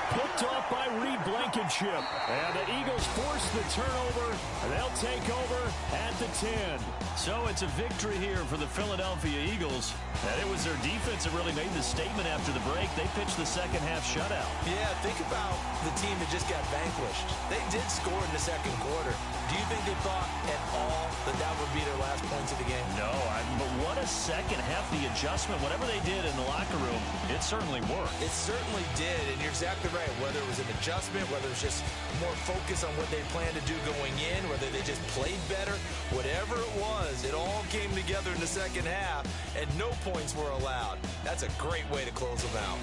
Speaker 2: Picked off by Reed Blankenship. And the Eagles force the turnover. And they'll take over at the 10. So it's a victory here for the Philadelphia Eagles. And it was their defense that really made the statement after the break. They pitched the second half shutout.
Speaker 3: Yeah, think about the team that just got vanquished. They did score in the second quarter. Do you think they thought at all that that would be their last points of the game?
Speaker 2: No, but what a second half. The adjustment, whatever they did in the locker room, it certainly worked.
Speaker 3: It certainly did, and you're exactly right. Whether it was an adjustment, whether it was just more focus on what they planned to do going in, whether they just played better, whatever it was, it all came together in the second half, and no points were allowed. That's a great way to close them out.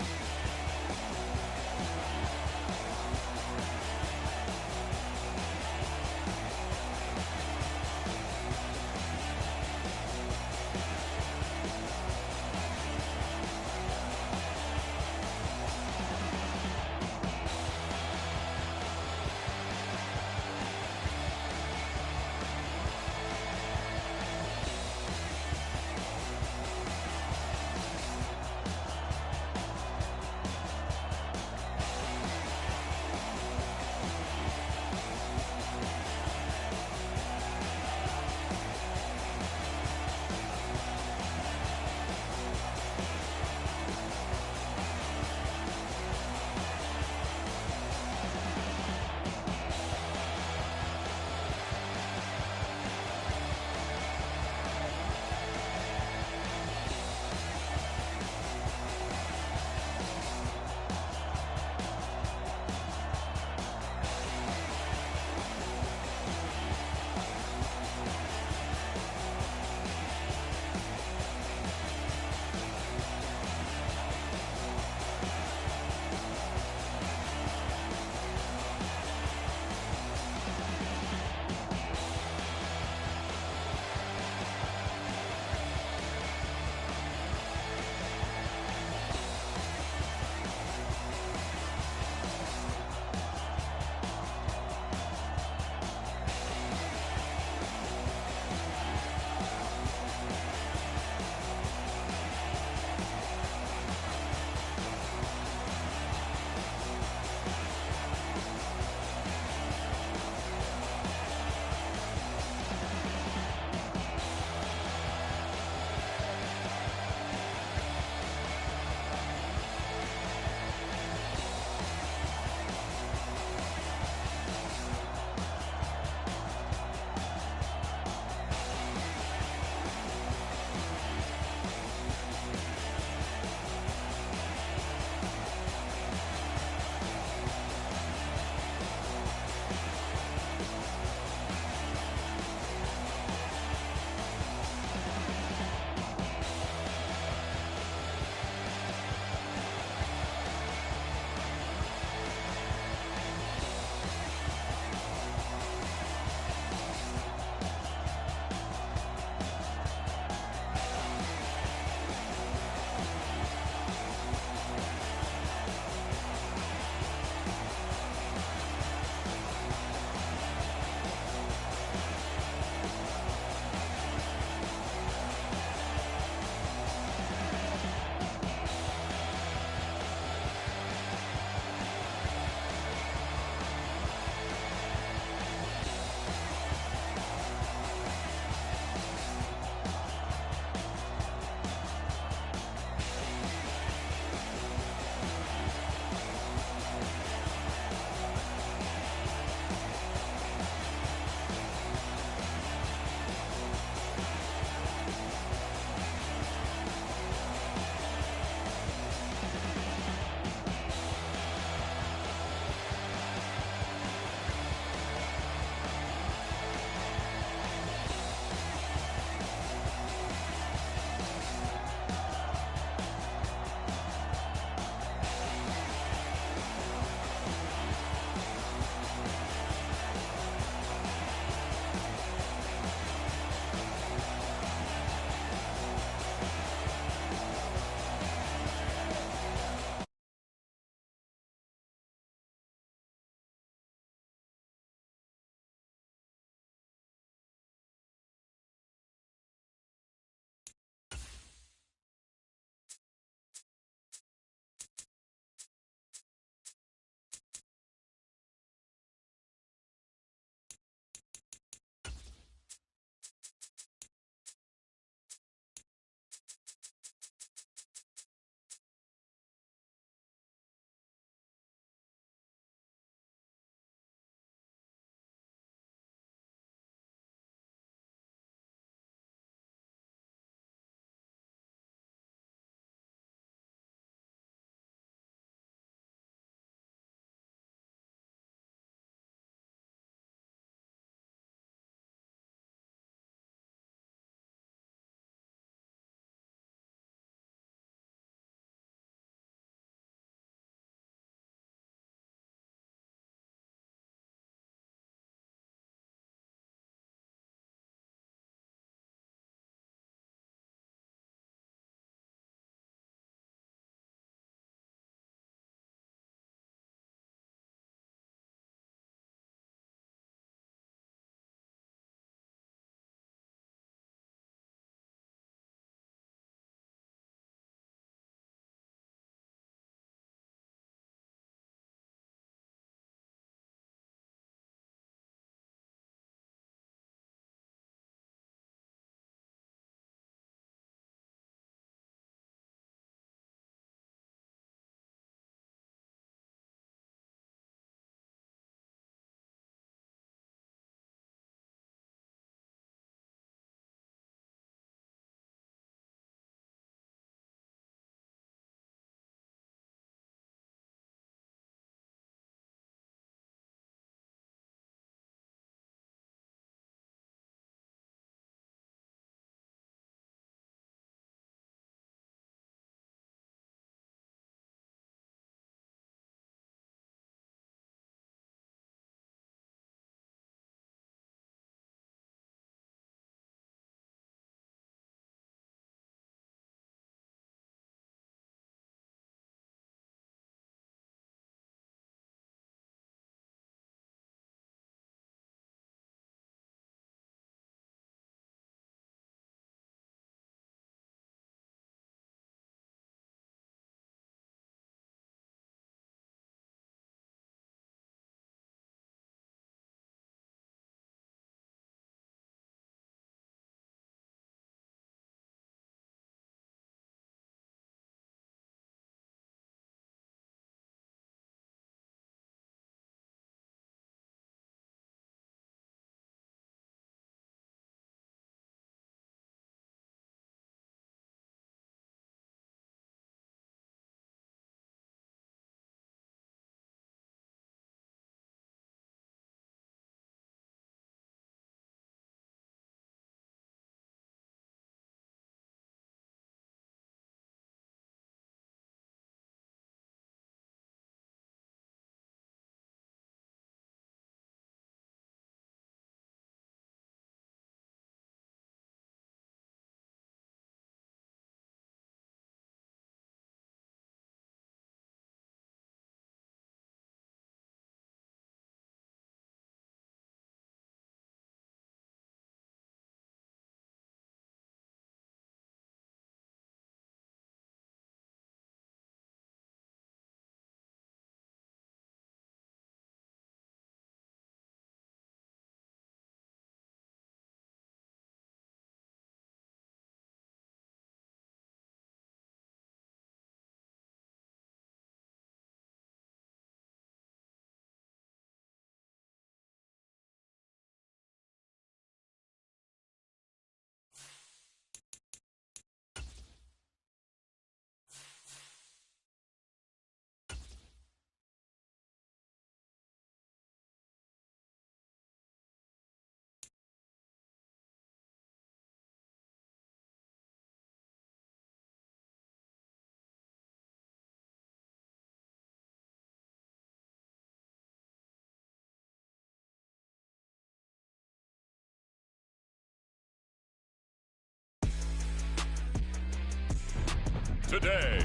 Speaker 1: today.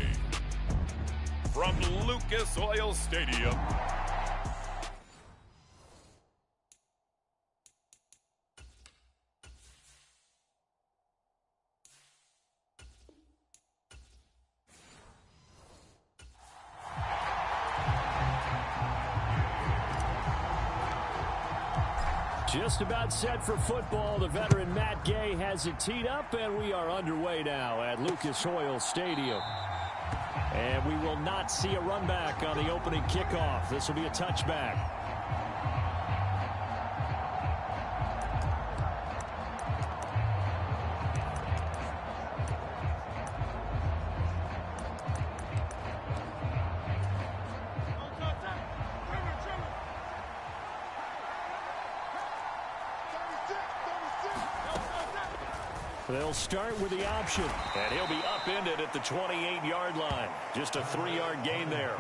Speaker 1: From Lucas Oil Stadium,
Speaker 5: just about set for football. The veteran Matt Gay has it teed up, and we are underway now at Lucas Oil Stadium. And we will not see a run back on the opening kickoff. This will be a touchback. They'll start with the option, and he'll be upended at the 28-yard line. Just a 3-yard gain there.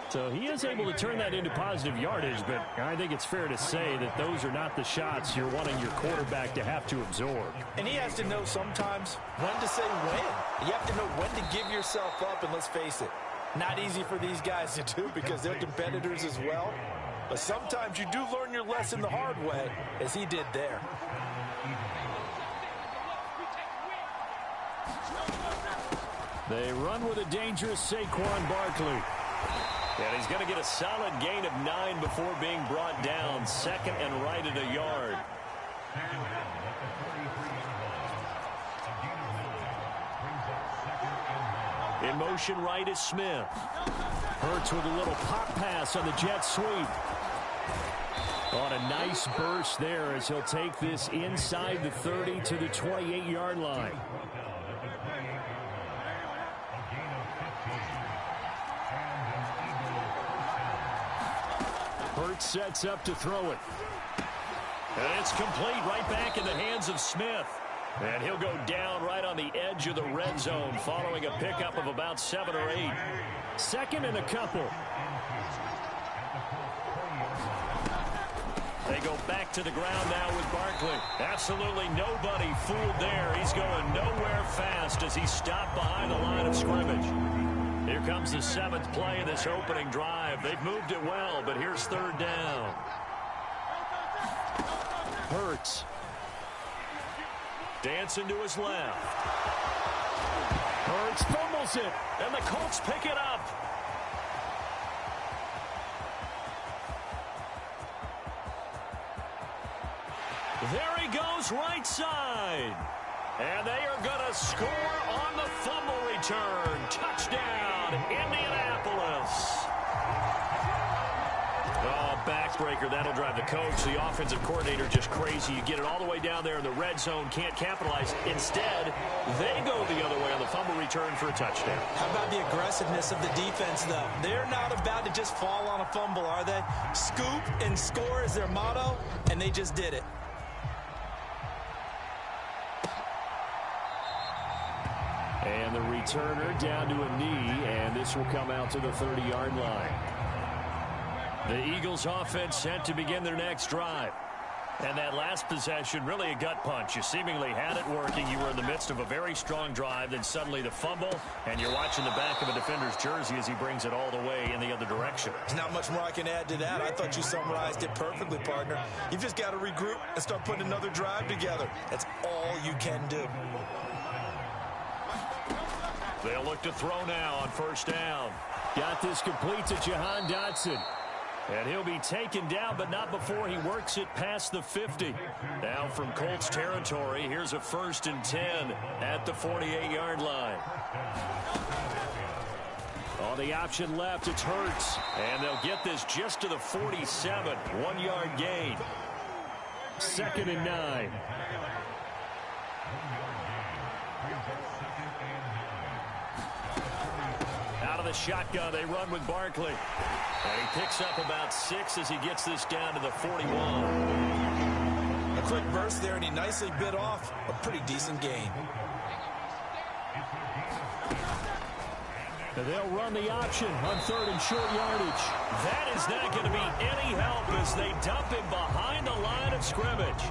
Speaker 5: So he is able to turn that into positive yardage, but I think it's fair to say that those are not the shots you're wanting your quarterback to have to absorb.
Speaker 6: And he has to know sometimes when to say when. You have to know when to give yourself up, and let's face it, not easy for these guys to do because they're competitors as well. But sometimes you do learn your lesson the hard way, as he did there.
Speaker 5: They run with a dangerous Saquon Barkley. And he's going to get a solid gain of 9 before being brought down. Second and right at a yard. In motion right is Smith. Hurts with a little pop pass on the jet sweep. On a nice burst there as he'll take this inside the 30 to the 28-yard line. Hurts sets up to throw it. And it's complete right back in the hands of Smith. And he'll go down right on the edge of the red zone following a pickup of about 7 or 8. Second and a couple. They go back to the ground now with Barkley. Absolutely nobody fooled there. He's going nowhere fast as he's stopped behind the line of scrimmage. Here comes the 7th play of this opening drive. They've moved it well, but here's 3rd down. Hurts. Dancing to his left. Hurts fumbles it, and the Colts pick it up. There he goes right side. And they are going to score on the fumble return. Touchdown, Indianapolis. Oh, backbreaker. That'll drive the coach, the offensive coordinator, just crazy. You get it all the way down there in the red zone, can't capitalize. Instead, they go the other way on the fumble return for a touchdown.
Speaker 6: How about the aggressiveness of the defense, though? They're not about to just fall on a fumble, are they? Scoop and score is their motto, and they just did it.
Speaker 5: And the returner down to a knee, and this will come out to the 30-yard line. The Eagles offense set to begin their next drive. And that last possession, really a gut punch. You seemingly had it working. You were in the midst of a very strong drive, then suddenly the fumble, and you're watching the back of a defender's jersey as he brings it all the way in the other direction.
Speaker 6: There's not much more I can add to that. I thought you summarized it perfectly, partner. You've just got to regroup and start putting another drive together. That's all you can do.
Speaker 5: They'll look to throw now on 1st down. Got this complete to Jahan Dotson. And he'll be taken down, but not before he works it past the 50. Now from Colts territory, here's a 1st and 10 at the 48-yard line. On the option left, it's Hurts. And they'll get this just to the 47. 1-yard gain. 2nd and 9. Out of the shotgun, they run with Barkley. And he picks up about 6 as he gets this down to the 41.
Speaker 6: A quick burst there, and he nicely bit off a pretty decent gain.
Speaker 5: They'll run the option on 3rd and short yardage. That is not going to be any help as they dump him behind the line of scrimmage.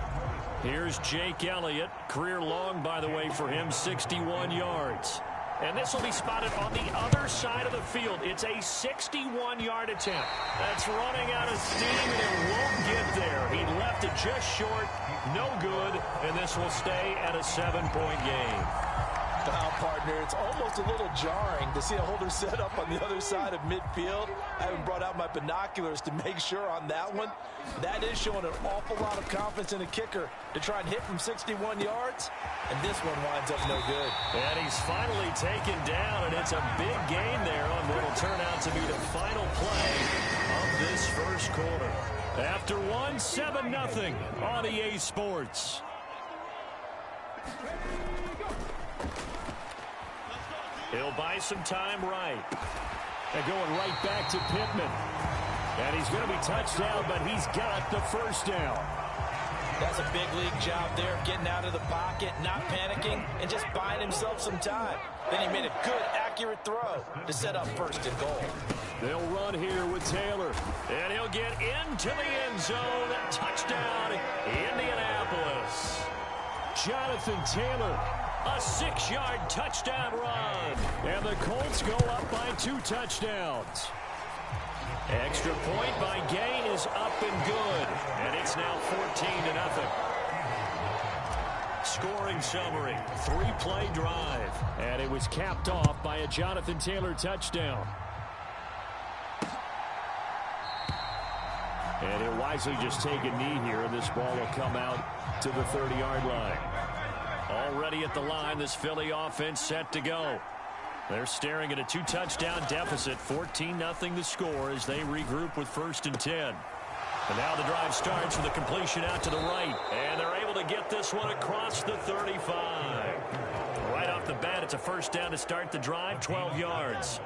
Speaker 5: Here's Jake Elliott. Career long, by the way, for him, 61 yards.
Speaker 2: And this will be spotted on the other side of the field. It's a 61-yard attempt. That's running out of steam, and it won't get there. He left it just short, no good, and this will stay at a 7-point game.
Speaker 3: Wow, partner, it's almost a little jarring to see a holder set up on the other side of midfield. I haven't brought out my binoculars to make sure on that one. That is showing an awful lot of confidence in a kicker to try and hit from 61 yards, and this one winds up no good.
Speaker 2: And he's finally taken down, and it's a big gain there on what will turn out to be the final play of this first quarter. After one, 7-0 on EA Sports. He'll buy some time right. They're going right back to Pittman. And he's going to be touched down, but he's got the first down.
Speaker 3: That's a big league job there, getting out of the pocket, not panicking, and just buying himself some time. Then he made a good, accurate throw to set up first and goal.
Speaker 2: They'll run here with Taylor. And he'll get into the end zone. Touchdown, Indianapolis. Jonathan Taylor. A 6-yard touchdown run. And the Colts go up by 2 touchdowns. Extra point by Gay is up and good. And it's now 14-0. Scoring summary, 3-play drive. And it was capped off by a Jonathan Taylor touchdown. And he'll wisely just take a knee here, and this ball will come out to the 30-yard line. Already at the line, this Philly offense set to go. They're staring at a 2-touchdown deficit, 14-0 the score as they regroup with 1st and 10. And now the drive starts with a completion out to the right. And they're able to get this one across the 35. Right off the bat, it's a first down to start the drive, 12 yards.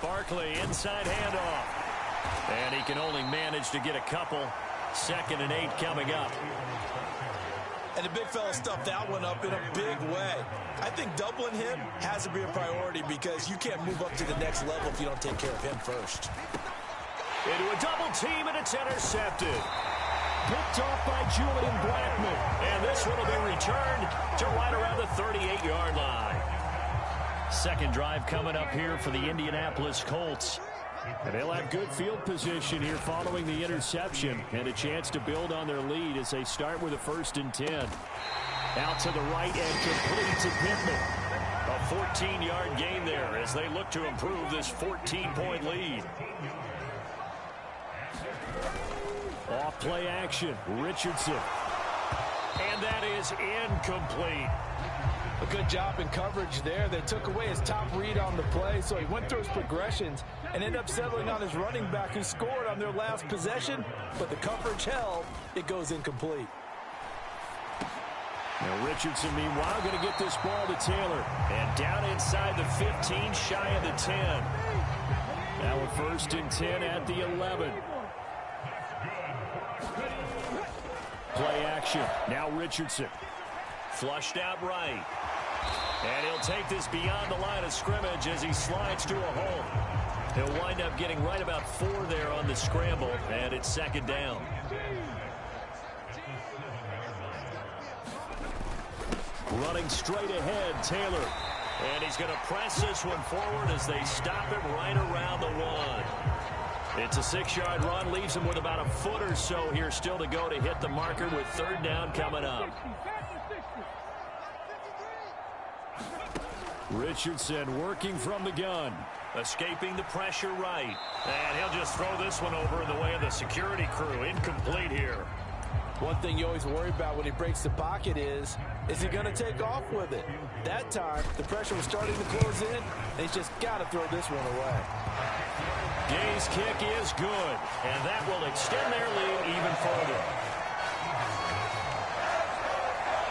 Speaker 2: Barkley, inside handoff. And he can only manage to get a couple. 2nd and 8 coming up.
Speaker 3: And the big fella stuffed that one up in a big way. I think doubling him has to be a priority because you can't move up to the next level if you don't take care of him first.
Speaker 2: Into a double team, and it's intercepted. Picked off by Julian Blackman. And this one will be returned to right around the 38-yard line. Second drive coming up here for the Indianapolis Colts. And they'll have good field position here following the interception and a chance to build on their lead as they start with a 1st and 10. Out to the right and complete to Pittman. A 14-yard gain there as they look to improve this 14-point lead. Off play action, Richardson. And that is incomplete.
Speaker 6: A good job in coverage there. They took away his top read on the play, so he went through his progressions and ended up settling on his running back who scored on their last possession, but the coverage held. It goes incomplete.
Speaker 2: Now Richardson, meanwhile, going to get this ball to Taylor. And down inside the 15, shy of the 10. Now a 1st and 10 at the 11. Play action. Now Richardson. Flushed out right. And he'll take this beyond the line of scrimmage as he slides to a hole. He'll wind up getting right about 4 there on the scramble, and it's 2nd down. Running straight ahead, Taylor. And he's going to press this one forward as they stop him right around the 1. It's a 6-yard run, leaves him with about a foot or so here still to go to hit the marker with 3rd down coming up. Richardson working from the gun. Escaping the pressure right. And he'll just throw this one over in the way of the security crew. Incomplete here.
Speaker 6: One thing you always worry about when he breaks the pocket is he going to take off with it? That time, the pressure was starting to close in, and he's just got to throw this one away.
Speaker 2: Gay's kick is good, and that will extend their lead even further.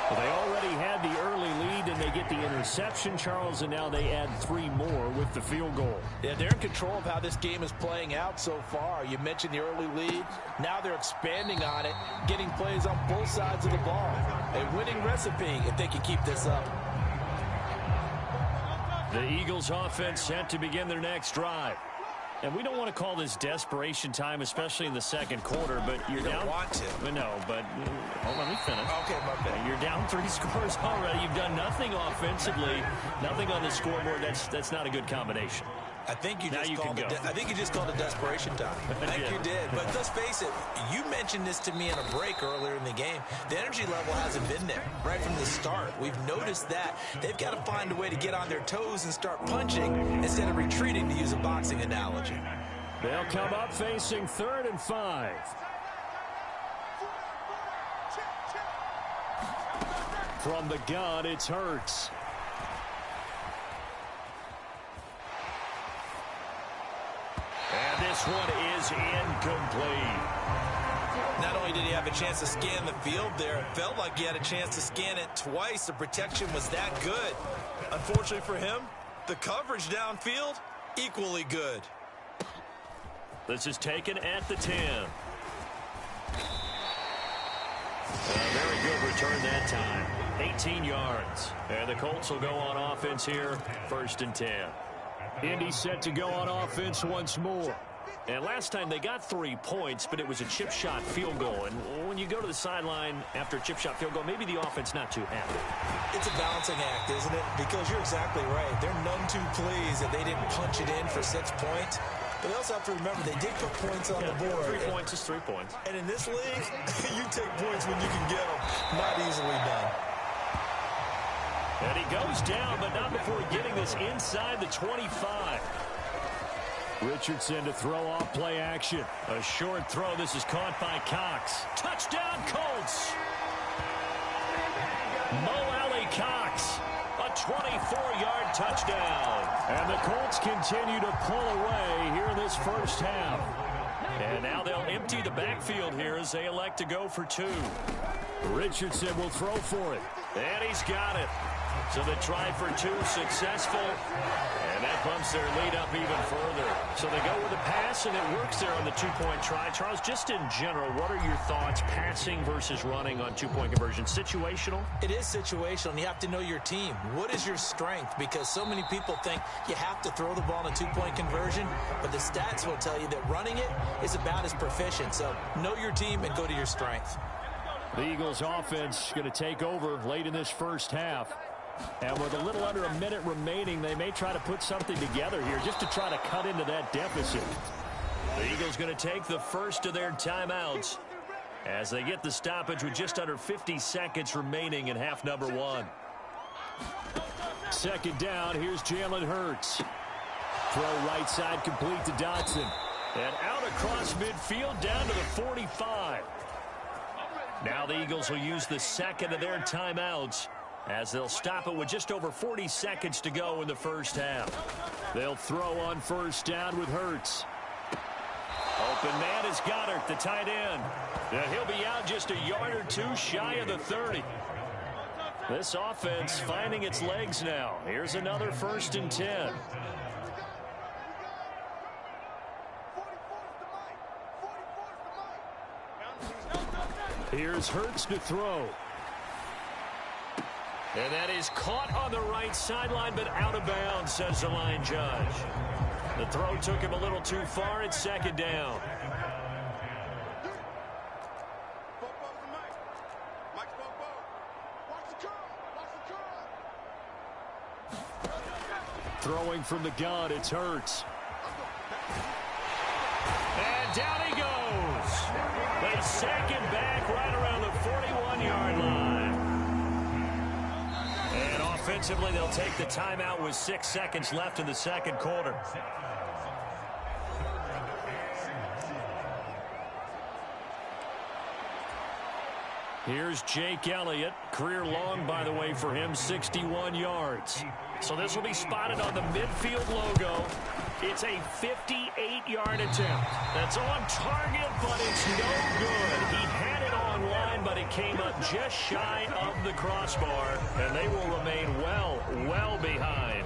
Speaker 2: Well, they already had the early lead, and they get the interception, Charles, and now they add 3 more with the field goal.
Speaker 6: Yeah, they're in control of how this game is playing out so far. You mentioned the early lead. Now they're expanding on it, getting plays on both sides of the ball. A winning recipe if they can keep this up.
Speaker 2: The Eagles offense set to begin their next drive.
Speaker 5: And we don't want to call this desperation time, especially in the second quarter, but you're down.
Speaker 3: Want to.
Speaker 5: No, but hold on, let me finish.
Speaker 3: Okay, my bad.
Speaker 5: You're down 3 scores already. You've done nothing offensively, nothing on the scoreboard. That's not a good combination.
Speaker 3: I think you
Speaker 5: Now
Speaker 3: just
Speaker 5: you
Speaker 3: called
Speaker 5: can
Speaker 3: it.
Speaker 5: go.
Speaker 3: I think you just called it desperation time. I think
Speaker 5: Yeah.
Speaker 3: you did. But let's face it. You mentioned this to me in a break earlier in the game. The energy level hasn't been there right from the start. We've noticed that they've got to find a way to get on their toes and start punching instead of retreating, to use a boxing analogy.
Speaker 5: They'll come up facing 3rd and 5. From the gun, it's Hurts. And this one is incomplete.
Speaker 3: Not only did he have a chance to scan the field there, it felt like he had a chance to scan it twice. The protection was that good. Unfortunately for him, the coverage downfield, equally good.
Speaker 5: This is taken at the 10. A very good return that time. 18 yards. And the Colts will go on offense here, 1st and 10. Indy set to go on offense once more. And last time they got 3 points, but it was a chip shot field goal. And when you go to the sideline after a chip shot field goal, maybe the offense not too happy.
Speaker 3: It's a balancing act, isn't it? Because you're exactly right. They're none too pleased that they didn't punch it in for 6 points. But they also have to remember they did put points on the board.
Speaker 5: 3 points is 3 points.
Speaker 3: And in this league, you take points when you can get them. Not easily done.
Speaker 5: And he goes down, but not before getting this inside the 25. Richardson to throw off play action. A short throw. This is caught by Cox. Touchdown, Colts. Mo Alley Cox. A 24-yard touchdown. And the Colts continue to pull away here in this first half. And now they'll empty the backfield here as they elect to go for 2. Richardson will throw for it. And he's got it. So they try for 2, successful. And that bumps their lead up even further. So they go with a pass, and it works there on the 2-point try. Charles, just in general, what are your thoughts, passing versus running on 2-point conversion? Situational?
Speaker 3: It is situational, and you have to know your team. What is your strength? Because so many people think you have to throw the ball in a 2-point conversion, but the stats will tell you that running it is about as proficient. So know your team and go to your strength.
Speaker 5: The Eagles offense going to take over late in this first half. And with a little under a minute remaining, they may try to put something together here just to try to cut into that deficit. The Eagles going to take the first of their timeouts as they get the stoppage with just under 50 seconds remaining in half number 1. 2nd down, here's Jalen Hurts. Throw right side complete to Dotson. And out across midfield down to the 45. Now the Eagles will use the second of their timeouts as they'll stop it with just over 40 seconds to go in the first half. They'll throw on 1st down with Hurts. Open man is Goddard, the tight end. And he'll be out just a yard or 2 shy of the 30. This offense finding its legs now. Here's another 1st and 10. Here's Hurts to throw. And that is caught on the right sideline, but out of bounds, says the line judge. The throw took him a little too far. It's 2nd down. Throwing from the gun, it's Hurts. And down he goes. They sack him back right around the 41-yard line. And offensively, they'll take the timeout with 6 seconds left in the second quarter. Here's Jake Elliott. Career long, by the way, for him, 61 yards. So this will be spotted on the midfield logo. It's a 58-yard attempt. That's on target, but it's no good. He had it on line, but it came up just shy of the crossbar, and they will remain well behind.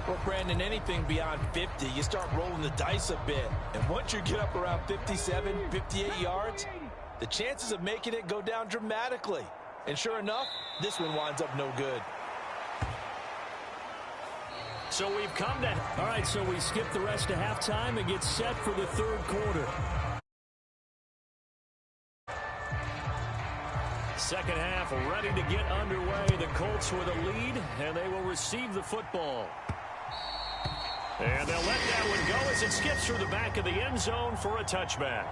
Speaker 6: Well, Brandon, anything beyond 50, you start rolling the dice a bit. And once you get up around 57, 58 yards, the chances of making it go down dramatically. And sure enough, this one winds up no good.
Speaker 5: So we've come to... All right, so we skip the rest of halftime and get set for the third quarter. Second half ready to get underway. The Colts with a lead, and they will receive the football. And they'll let that one go as it skips through the back of the end zone for a touchback.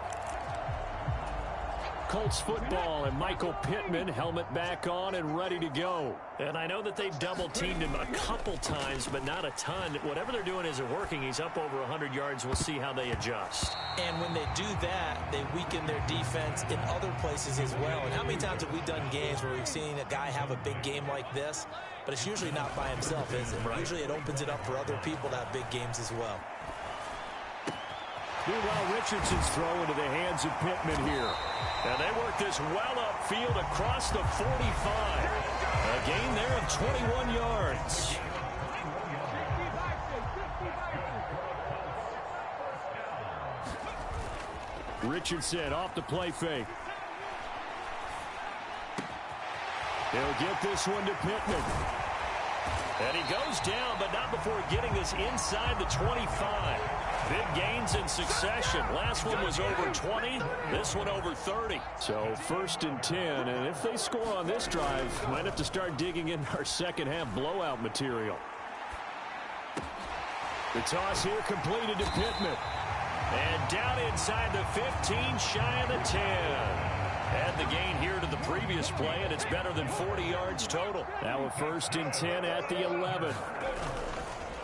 Speaker 5: Colts football and Michael Pittman, helmet back on and ready to go. And I know that they've double-teamed him a couple times, but not a ton. Whatever they're doing isn't working. He's up over 100 yards. We'll see how they adjust.
Speaker 6: And when they do that, they weaken their defense in other places as well. And how many times have we done games where we've seen a guy have a big game like this, but it's usually not by himself, is it? Right. Usually it opens it up for other people to have big games as well.
Speaker 5: Meanwhile, Richardson's throw into the hands of Pittman here. And they work this well upfield across the 45. A gain there of 21 yards. Richardson off the play fake. He'll get this one to Pittman. And he goes down, but not before getting this inside the 25. Big gains in succession. Last one was over 20. This one over 30. So first and 10. And if they score on this drive, might have to start digging in our second half blowout material. The toss here completed to Pittman. And down inside the 15, shy of the 10. Add the gain here to the previous play, and it's better than 40 yards total. Now a first and 10 at the 11.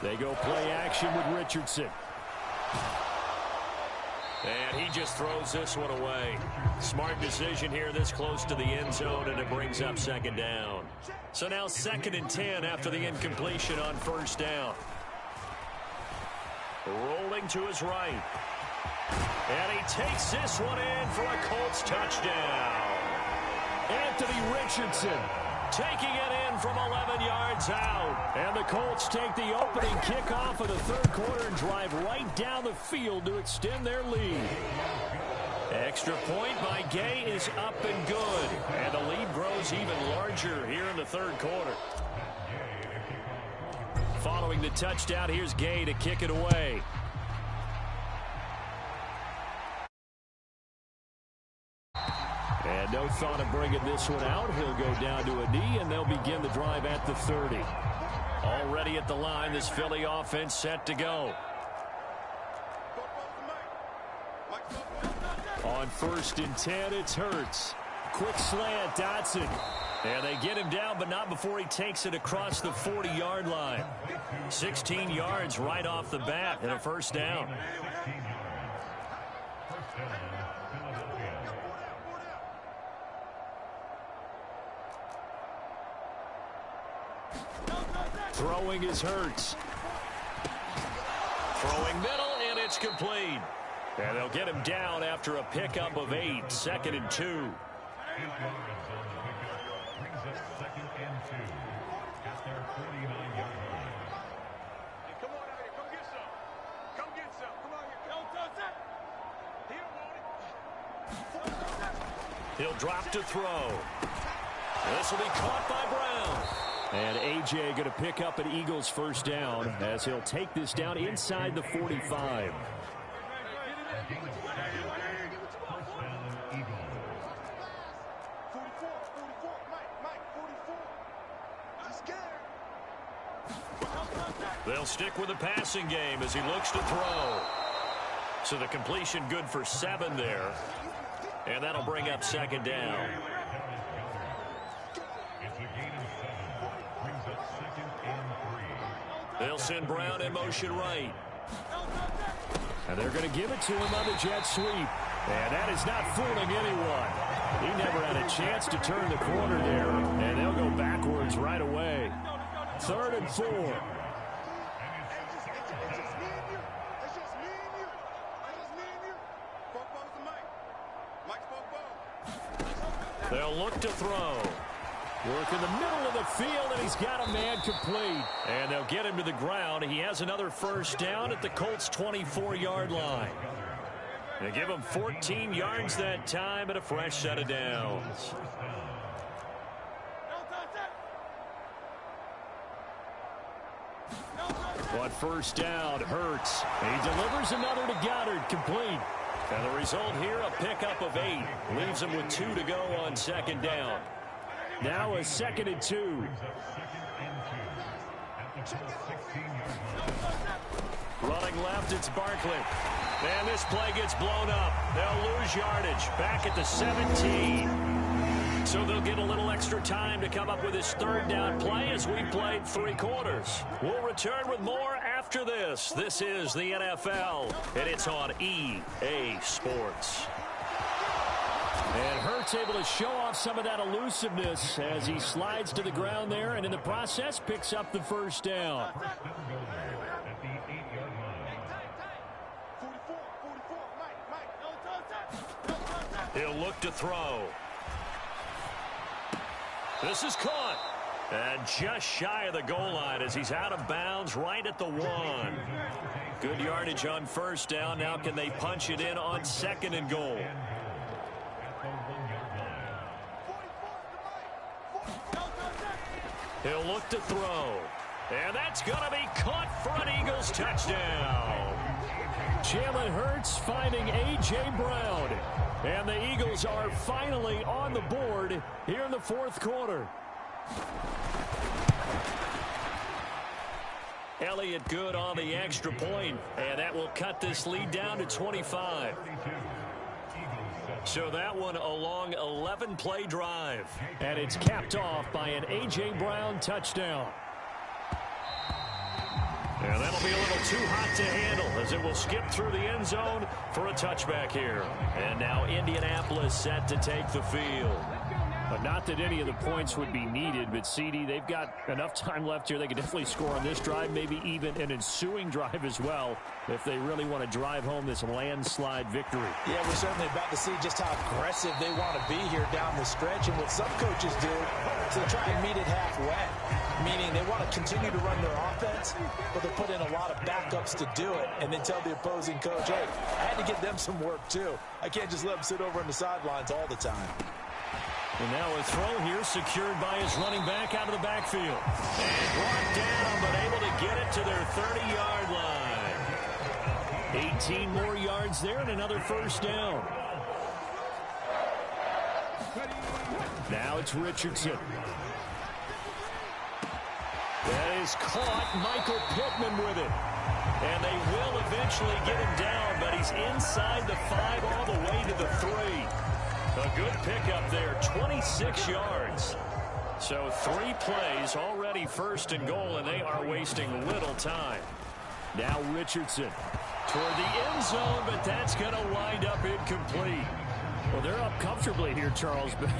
Speaker 5: They go play action with Richardson. And he just throws this one away. Smart decision here this close to the end zone, and it brings up second down. So now second and 10 after the incompletion on first down. Rolling to his right. And he takes this one in for a Colts touchdown. Anthony Richardson taking it in from 11 yards out. And the Colts take the opening kickoff of the third quarter and drive right down the field to extend their lead. Extra point by Gay is up and good. And the lead grows even larger here in the third quarter. Following the touchdown, here's Gay to kick it away. And no thought of bringing this one out. He'll go down to a knee, and they'll begin the drive at the 30. Already at the line, this Philly offense set to go. On first and 10, it's Hurts. Quick slant, Dotson. And they get him down, but not before he takes it across the 40-yard line. 16 yards right off the bat and a first down. Throwing is Hurts. Throwing middle, and it's complete. And they'll get him down after a pickup of 8. Second and 2. He'll drop to throw. This will be caught by Brown. And A.J. going to pick up an Eagles first down as he'll take this down inside the 45. They'll stick with the passing game as he looks to throw. So the completion good for 7 there. And that'll bring up second down. They'll send Brown in motion right. And they're going to give it to him on the jet sweep. And that is not fooling anyone. He never had a chance to turn the corner there. And they'll go backwards right away. 3rd and 4. They'll look to throw. Work in the middle of the field, and he's got a man complete. And they'll get him to the ground. He has another first down at the Colts' 24-yard line. They give him 14 yards that time and a fresh set of downs. On first down, Hurts. He delivers another to Goddard, complete. And the result here, a pickup of 8. Leaves him with 2 to go on second down. Now a 2nd and 2. Running left, it's Barkley. And this play gets blown up. They'll lose yardage. Back at the 17. So they'll get a little extra time to come up with his third down play as we played 3 quarters. We'll return with more after this. This is the NFL, and it's on EA Sports. And Hurts able to show off some of that elusiveness as he slides to the ground there, and in the process picks up the first down. He'll look to throw. This is caught. And just shy of the goal line as he's out of bounds right at the 1. Good yardage on first down. Now can they punch it in on 2nd and goal? He'll look to throw. And that's going to be caught for an Eagles touchdown. Jalen Hurts finding A.J. Brown. And the Eagles are finally on the board here in the 4th quarter. Elliott good on the extra point, and that will cut this lead down to 25. So that one a long 11-play drive. And it's capped off by an A.J. Brown touchdown. And that'll be a little too hot to handle as it will skip through the end zone for a touchback here. And now Indianapolis set to take the field. But not that any of the points would be needed, but CD, they've got enough time left here. They can definitely score on this drive, maybe even an ensuing drive as well, if they really want to drive home this landslide victory.
Speaker 6: Yeah, we're certainly about to see just how aggressive they want to be here down the stretch. And what some coaches do is they try and meet it halfway, meaning they want to continue to run their offense, but they put in a lot of backups to do it, and then tell the opposing coach, hey, I had to give them some work too. I can't just let them sit over on the sidelines all the time.
Speaker 5: And now a throw here secured by his running back out of the backfield. And brought down, but able to get it to their 30-yard line. 18 more yards there and another first down. Now it's Richardson. That is caught. Michael Pittman with it. And they will eventually get him down, but he's inside the 5 all the way to the 3. A good pickup there, 26 yards. So 3 plays, already first and goal, and they are wasting little time. Now Richardson toward the end zone, but that's going to wind up incomplete. Well, they're up comfortably here, Charles, but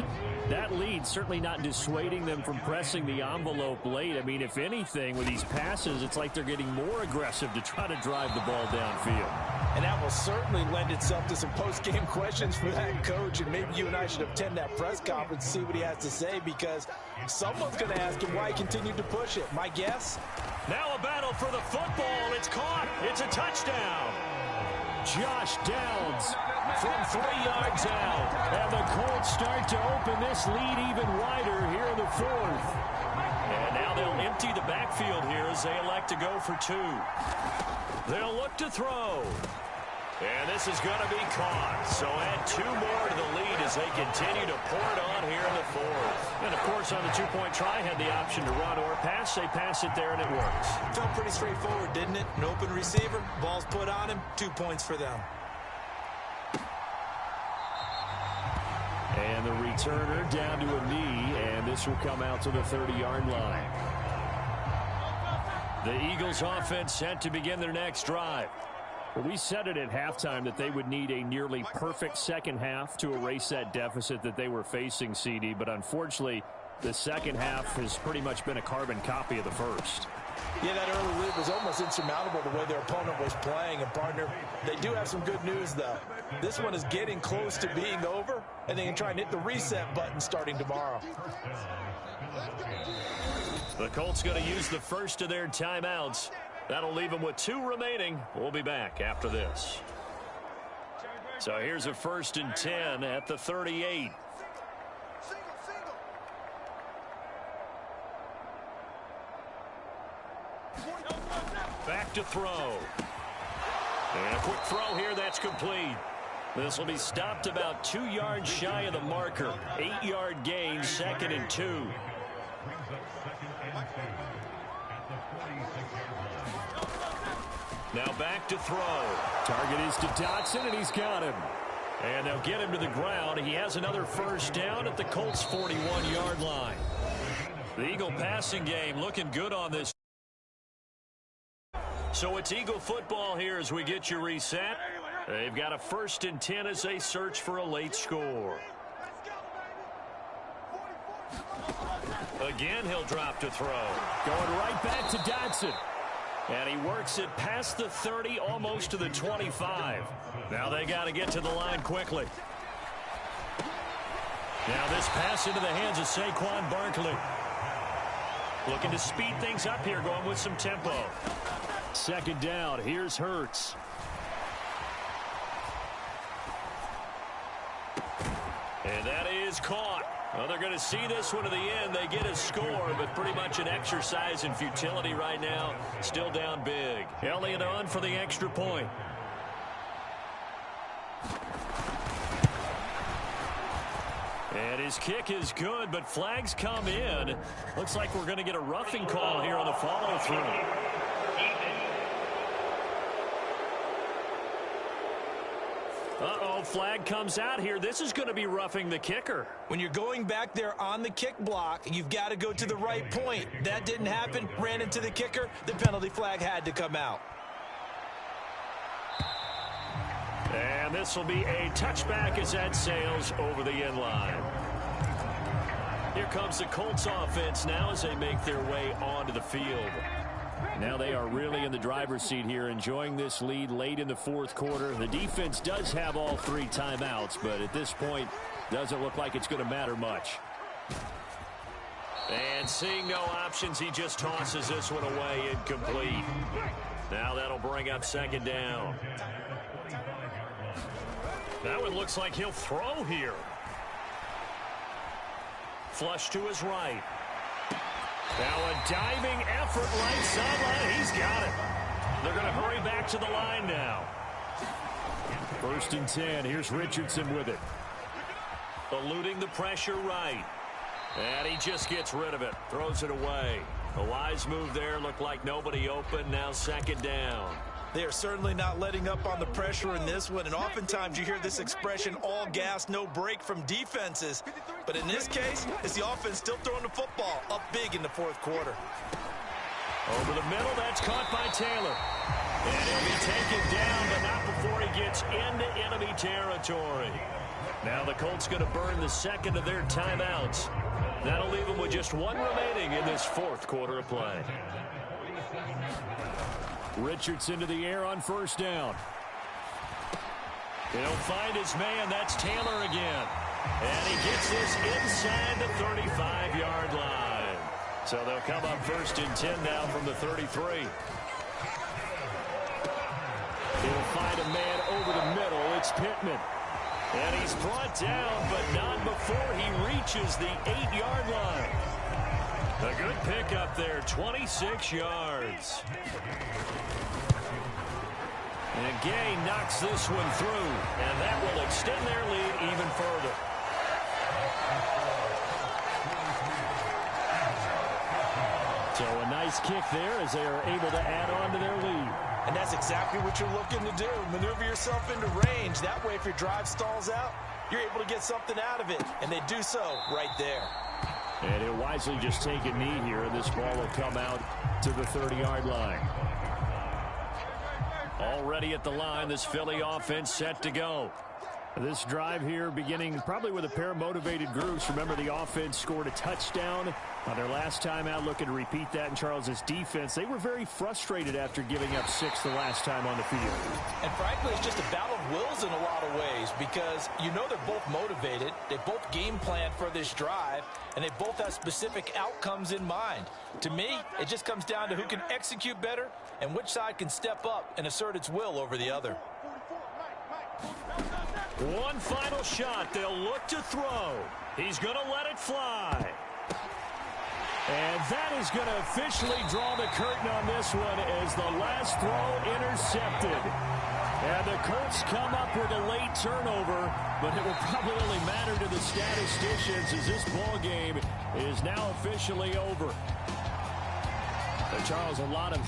Speaker 5: that lead certainly not dissuading them from pressing the envelope late. I mean, if anything, with these passes, it's like they're getting more aggressive to try to drive the ball downfield.
Speaker 6: And that will certainly lend itself to some post-game questions for that coach. And maybe you and I should attend that press conference and see what he has to say, because someone's going to ask him why he continued to push it. My guess?
Speaker 5: Now a battle for the football. It's caught. It's a touchdown. Josh Downs from 3 yards out. And the Colts start to open this lead even wider here in the 4th. And now they'll empty the backfield here as they elect to go for 2. They'll look to throw. And this is going to be caught. So add 2 more to the lead as they continue to pour it on here in the 4th. And, of course, on the 2-point try, had the option to run or pass. They pass it there, and it works.
Speaker 3: Felt pretty straightforward, didn't it? An open receiver, ball's put on him, 2 points for them.
Speaker 5: And the returner down to a knee, and this will come out to the 30-yard line. The Eagles offense set to begin their next drive. Well, we said it at halftime that they would need a nearly perfect second half to erase that deficit that they were facing, CD, but unfortunately, the second half has pretty much been a carbon copy of the first.
Speaker 6: Yeah, that early lead was almost insurmountable the way their opponent was playing. And, partner, they do have some good news, though. This one is getting close to being over, and they can try and hit the reset button starting tomorrow.
Speaker 5: The Colts going to use the first of their timeouts. That'll leave them with 2 remaining. We'll be back after this. So here's a 1st and 10 at the 38.
Speaker 2: Back to throw. And a quick throw here. That's complete. This will be stopped about 2 yards shy of the marker. 8-yard gain, 2nd and 2. Now back to throw.
Speaker 5: Target is to Dotson, and he's got him.
Speaker 2: And they'll get him to the ground. He has another first down at the Colts' 41-yard line. The Eagle passing game looking good on this. So it's Eagle football here as we get you reset. They've got a 1st and 10 as they search for a late score. Again, he'll drop to throw.
Speaker 5: Going right back to Dotson.
Speaker 2: And he works it past the 30, almost to the 25. Now they got to get to the line quickly. Now this pass into the hands of Saquon Barkley. Looking to speed things up here, going with some tempo.
Speaker 5: 2nd down. Here's Hurts.
Speaker 2: And that is caught. Well, they're going to see this one to the end. They get a score, but pretty much an exercise in futility right now. Still down big. Elliott on for the extra point. And his kick is good, but flags come in. Looks like we're going to get a roughing call here on the follow-through. Uh-oh, flag comes out here. This is going to be roughing the kicker.
Speaker 3: When you're going back there on the kick block, you've got to go to the right point. That didn't happen. Ran into the kicker. The penalty flag had to come out.
Speaker 2: And this will be a touchback as that sails over the end line. Here comes the Colts offense now as they make their way onto the field.
Speaker 5: Now they are really in the driver's seat here, enjoying this lead late in the 4th quarter. The defense does have all 3 timeouts, but at this point, doesn't look like it's going to matter much.
Speaker 2: And seeing no options, he just tosses this one away, incomplete. Now that'll bring up 2nd down. That one looks like he'll throw here. Flush to his right. Now a diving effort right sideline. He's got it. They're going to hurry back to the line now.
Speaker 5: 1st and 10. Here's Richardson with it.
Speaker 2: Eluding the pressure right. And he just gets rid of it. Throws it away. A wise move there. Looked like nobody open. Now 2nd down.
Speaker 3: They are certainly not letting up on the pressure in this one, and oftentimes you hear this expression, all gas, no break from defenses. But in this case, it's the offense still throwing the football up big in the 4th quarter.
Speaker 2: Over the middle, that's caught by Taylor. And he'll be taken down, but not before he gets into enemy territory. Now the Colts going to burn the 2nd of their timeouts. That'll leave them with just 1 remaining in this 4th quarter of play.
Speaker 5: Richardson to the air on 1st down.
Speaker 2: He'll find his man. That's Taylor again. And he gets this inside the 35-yard line. So they'll come up 1st and 10 now from the 33.
Speaker 5: He'll find a man over the middle. It's Pittman.
Speaker 2: And he's brought down, but not before he reaches the 8-yard line. A good pickup there, 26 yards. And Gay knocks this one through, and that will extend their lead even further.
Speaker 5: So a nice kick there as they are able to add on to their lead.
Speaker 3: And that's exactly what you're looking to do. Maneuver yourself into range. That way, if your drive stalls out, you're able to get something out of it. And they do so right there.
Speaker 5: And he'll wisely just take a knee here, and this ball will come out to the 30-yard line.
Speaker 2: Already at the line, this Philly offense set to go.
Speaker 5: This drive here beginning probably with a pair of motivated groups. Remember, the offense scored a touchdown on their last time out. Looking to repeat that in Charles's defense. They were very frustrated after giving up 6 the last time on the field.
Speaker 3: And frankly, it's just a battle of wills in a lot of ways because you know they're both motivated. They both game plan for this drive, and they both have specific outcomes in mind. To me, it just comes down to who can execute better and which side can step up and assert its will over the other.
Speaker 2: One final shot. They'll look to throw. He's going to let it fly.
Speaker 5: And that is going to officially draw the curtain on this one as the last throw intercepted. And the Colts come up with a late turnover, but it will probably only matter to the statisticians as this ball game is now officially over. Charles, a lot of